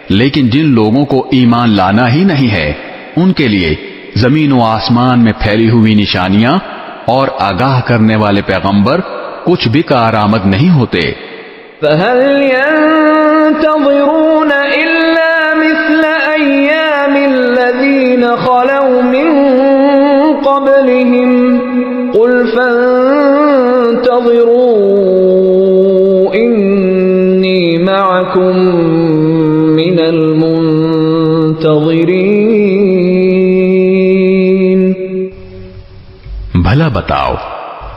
لیکن جن لوگوں کو ایمان لانا ہی نہیں ہے ان کے لیے زمین و آسمان میں پھیلی ہوئی نشانیاں اور آگاہ کرنے والے پیغمبر کچھ بھی کارآمد نہیں ہوتے۔ فَهَلْ يَنتَظِرُونَ إِلَّا مِثْلَ أَيَّامِ الَّذِينَ خَلَوْا مِن قَبْلِهِمْ قُلْ فَانتَظِرُوا إِنِّي مَعَكُمْ مِنَ الْمُنتَظِرِينَ۔ بھلا بتاؤ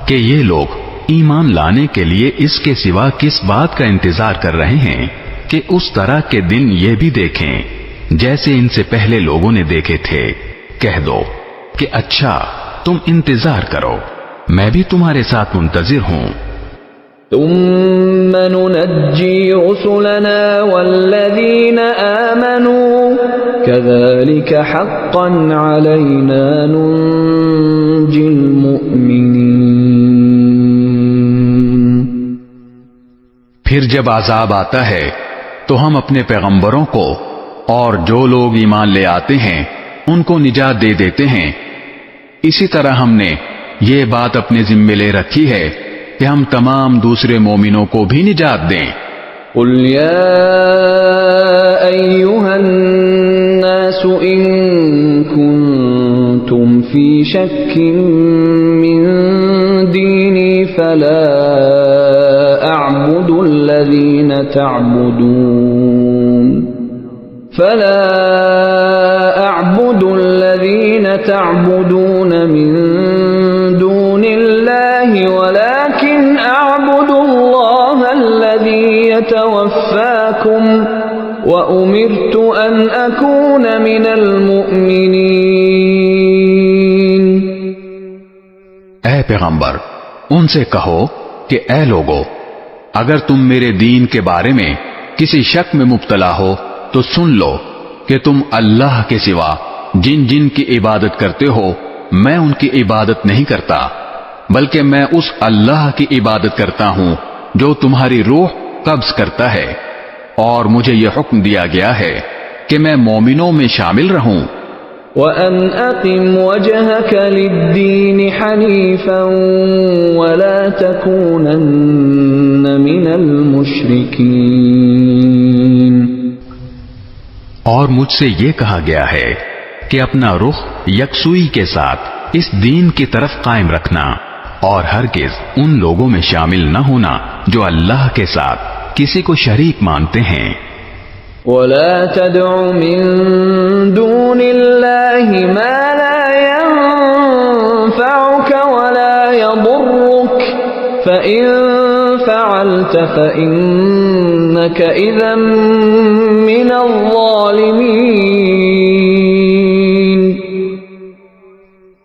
کہ یہ لوگ ایمان لانے کے لیے اس کے سوا کس بات کا انتظار کر رہے ہیں کہ اس طرح کے دن یہ بھی دیکھیں جیسے ان سے پہلے لوگوں نے دیکھے تھے؟ کہہ دو کہ اچھا تم انتظار کرو، میں بھی تمہارے ساتھ منتظر ہوں۔ ثم ننجي رسلنا والذين آمنوا كذلك حقا علينا ننجي المؤمنين۔ پھر جب عذاب آتا ہے تو ہم اپنے پیغمبروں کو اور جو لوگ ایمان لے آتے ہیں ان کو نجات دے دیتے ہیں۔ اسی طرح ہم نے یہ بات اپنے ذمے لے رکھی ہے کہ ہم تمام دوسرے مومنوں کو بھی نجات دیں۔ قل يا أيها الناس إن كنتم في شك من ديني فلا أعبد الذين تعبدون من دون الله ولكن أعبد الله الذي يتوفاكم وأمرت أن أكون من المؤمنين۔ اے پیغمبر ان سے کہو کہ اے لوگو، اگر تم میرے دین کے بارے میں کسی شک میں مبتلا ہو تو سن لو کہ تم اللہ کے سوا جن جن کی عبادت کرتے ہو میں ان کی عبادت نہیں کرتا، بلکہ میں اس اللہ کی عبادت کرتا ہوں جو تمہاری روح قبض کرتا ہے، اور مجھے یہ حکم دیا گیا ہے کہ میں مومنوں میں شامل رہوں۔ وَأَنْ أَقِمْ وَجْهَكَ لِلدِّينِ حَنِيفًا وَلَا تَكُونَنَّ مِنَ الْمُشْرِكِينَ۔ اور مجھ سے یہ کہا گیا ہے کہ اپنا رخ یکسوئی کے ساتھ اس دین کی طرف قائم رکھنا، اور ہرگز ان لوگوں میں شامل نہ ہونا جو اللہ کے ساتھ کسی کو شریک مانتے ہیں۔ وَلَا تَدْعُ مِن دُونِ اللَّهِ مَا لَا يَنفَعُكَ وَلَا يَضُرُّكَ فَإِن فَعَلْتَ فَإِنَّكَ إِذًا مِّنَ الظَّالِمِينَ۔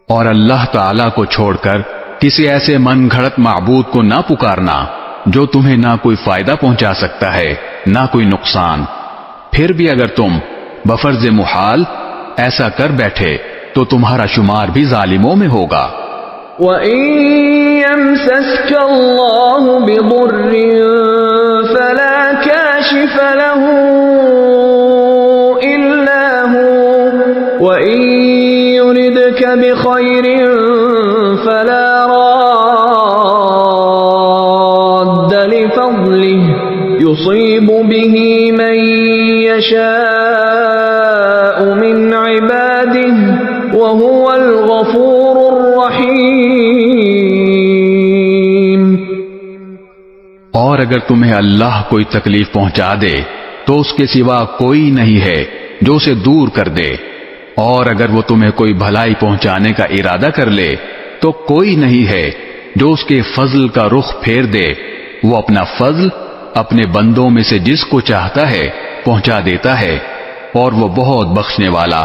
اور اللہ تعالی کو چھوڑ کر کسی ایسے من گھڑت معبود کو نہ پکارنا جو تمہیں نہ کوئی فائدہ پہنچا سکتا ہے نہ کوئی نقصان، پھر بھی اگر تم بفرض محال ایسا کر بیٹھے تو تمہارا شمار بھی ظالموں میں ہوگا۔ وَإِن يَمْسَسْكَ اللَّهُ بِضُرٍّ فَلَا كَاشِفَ لَهُ إِلَّا هُوَ وَإِن يُرِدْكَ بِخَيْرٍ فَلَا رَادَّ لِفَضْلِهِ يُصِيبُ بِهِ مَن يَشَاءُ مِنْ عِبَادِهِ وَهُوَ الْغَفُورُ الرَّحِيمُ۔ اور اگر تمہیں اللہ کوئی تکلیف پہنچا دے تو اس کے سوا کوئی نہیں ہے جو اسے دور کر دے، اور اگر وہ تمہیں کوئی بھلائی پہنچانے کا ارادہ کر لے تو کوئی نہیں ہے جو اس کے فضل کا رخ پھیر دے، وہ اپنا فضل اپنے بندوں میں سے جس کو چاہتا ہے پہنچا دیتا ہے، اور وہ بہت بخشنے والا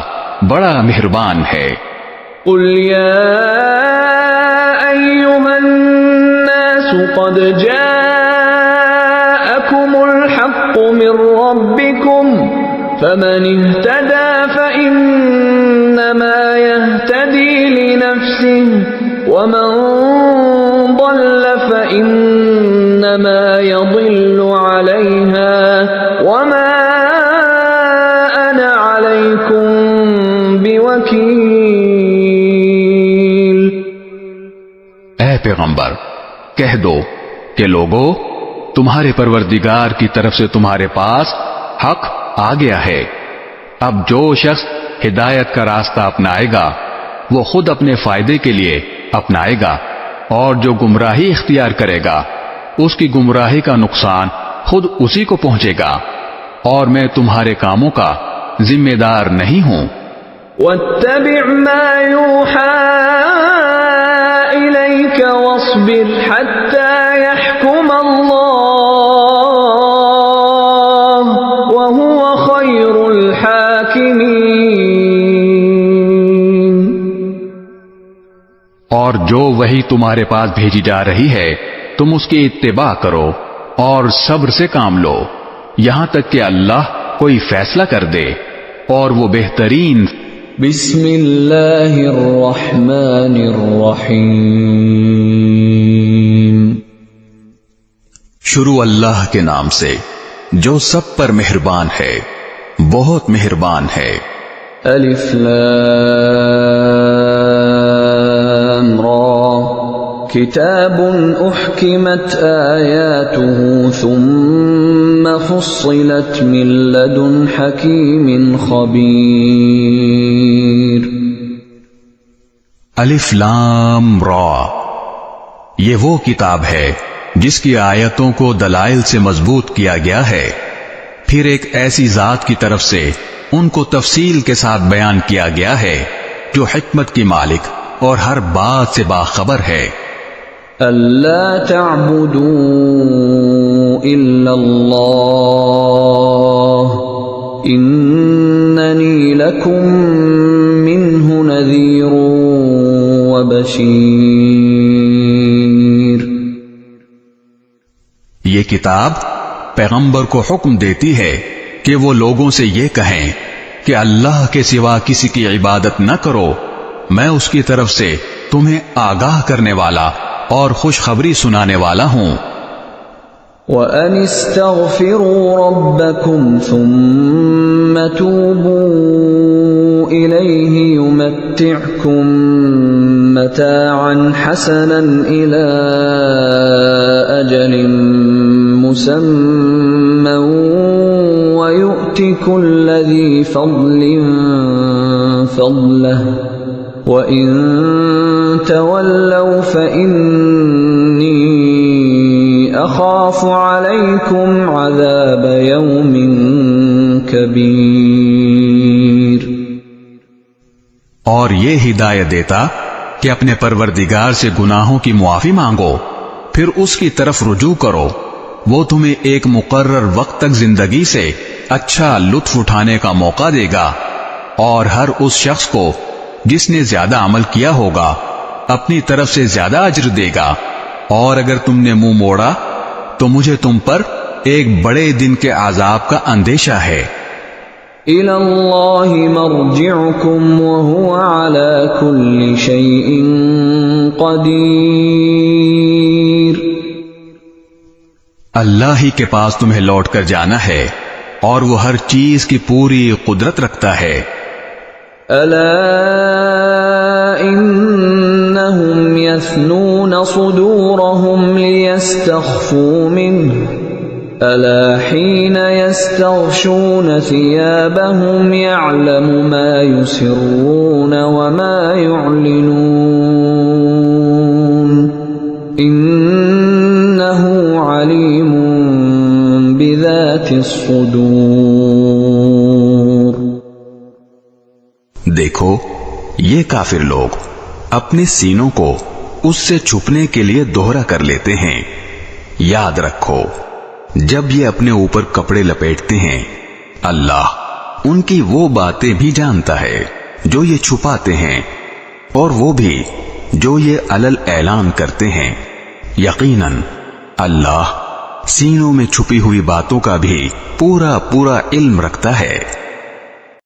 بڑا مہربان ہے۔ قُلْ يَا أَيُّهَا النَّاسُ قَدْ جَاءَكُمُ الْحَقُّ مِنْ رَبِّكُمْ فَمَنِ اهْتَدَى فَإِنَّمَا يَهْتَدِي لِنَفْسِهِ وَمَنْ ضَلَّ فَإِنَّمَا يَضِلُّ عَلَيْهَا وَمَا أَنَا عَلَيْكُمْ بِوَكِيلٍ۔ اے پیغمبر کہہ دو کہ لوگو، تمہارے پروردگار کی طرف سے تمہارے پاس حق آ گیا ہے، اب جو شخص ہدایت کا راستہ اپنائے گا وہ خود اپنے فائدے کے لیے اپنائے گا، اور جو گمراہی اختیار کرے گا اس کی گمراہی کا نقصان خود اسی کو پہنچے گا، اور میں تمہارے کاموں کا ذمہ دار نہیں ہوں۔ وَاتَّبِعْ مَا يُوحَىٰ إِلَيْكَ وَاصْبِرْ حَتَّىٰ حاكمين اور جو وہی تمہارے پاس بھیجی جا رہی ہے تم اس کی اتباع کرو اور صبر سے کام لو یہاں تک کہ اللہ کوئی فیصلہ کر دے اور وہ بہترین بسم اللہ الرحمن الرحیم شروع اللہ کے نام سے جو سب پر مہربان ہے بہت مہربان ہے الف لام را کتاب احکمت آیاته ثم فصلت من لدن حکیم خبیر الف لام را یہ وہ کتاب ہے جس کی آیتوں کو دلائل سے مضبوط کیا گیا ہے پھر ایک ایسی ذات کی طرف سے ان کو تفصیل کے ساتھ بیان کیا گیا ہے جو حکمت کی مالک اور ہر بات سے باخبر ہے الا تعبدوا الا اللہ اننی لکم منہ نذیر وبشیر یہ کتاب پیغمبر کو حکم دیتی ہے کہ وہ لوگوں سے یہ کہیں کہ اللہ کے سوا کسی کی عبادت نہ کرو میں اس کی طرف سے تمہیں آگاہ کرنے والا اور خوشخبری سنانے والا ہوں وَأَنِ اسْتَغْفِرُوا رَبَّكُمْ ثُمَّ تُوبُوا إِلَيْهِ يُمَتِّعْكُمْ مَتَاعًا حَسَنًا إِلَى أَجَلٍ مُّسَمًّى وَيُؤْتِ كُلَّ ذِي فَضْلٍ فَضْلَهُ وَإِن تَوَلَّوْا فَإِنِّي أَخَافُ عَلَيْكُمْ عَذَابَ يَوْمٍ كَبِيرٍ اور یہ ہدایت دیتا کہ اپنے پروردگار سے گناہوں کی معافی مانگو پھر اس کی طرف رجوع کرو وہ تمہیں ایک مقرر وقت تک زندگی سے اچھا لطف اٹھانے کا موقع دے گا اور ہر اس شخص کو جس نے زیادہ عمل کیا ہوگا اپنی طرف سے زیادہ اجر دے گا اور اگر تم نے منہ موڑا تو مجھے تم پر ایک بڑے دن کے عذاب کا اندیشہ ہے إِلَى اللَّهِ مَرْجِعُكُمْ وَهُوَ عَلَى كُلِّ شَيْءٍ قَدِيرٌ اللہ ہی کے پاس تمہیں لوٹ کر جانا ہے اور وہ ہر چیز کی پوری قدرت رکھتا ہے أَلَا إِنَّهُمْ يَثْنُونَ صُدُورَهُمْ لِيَسْتَخْفُوا مِنْهُ أَلَا حِينَ يَسْتَغْشُونَ ثِيَابَهُمْ يَعْلَمُ مَا يُسِرُّونَ وَمَا يُعْلِنُونَ إِنَّهُ عَلِيمٌ بِذَاتِ الصُّدُورِ دیکھو یہ کافر لوگ اپنے سینوں کو اس سے چھپنے کے لیے دوہرا کر لیتے ہیں یاد رکھو جب یہ اپنے اوپر کپڑے لپیٹتے ہیں اللہ ان کی وہ باتیں بھی جانتا ہے جو یہ چھپاتے ہیں اور وہ بھی جو یہ علل اعلان کرتے ہیں یقیناً اللہ سینوں میں چھپی ہوئی باتوں کا بھی پورا علم رکھتا ہے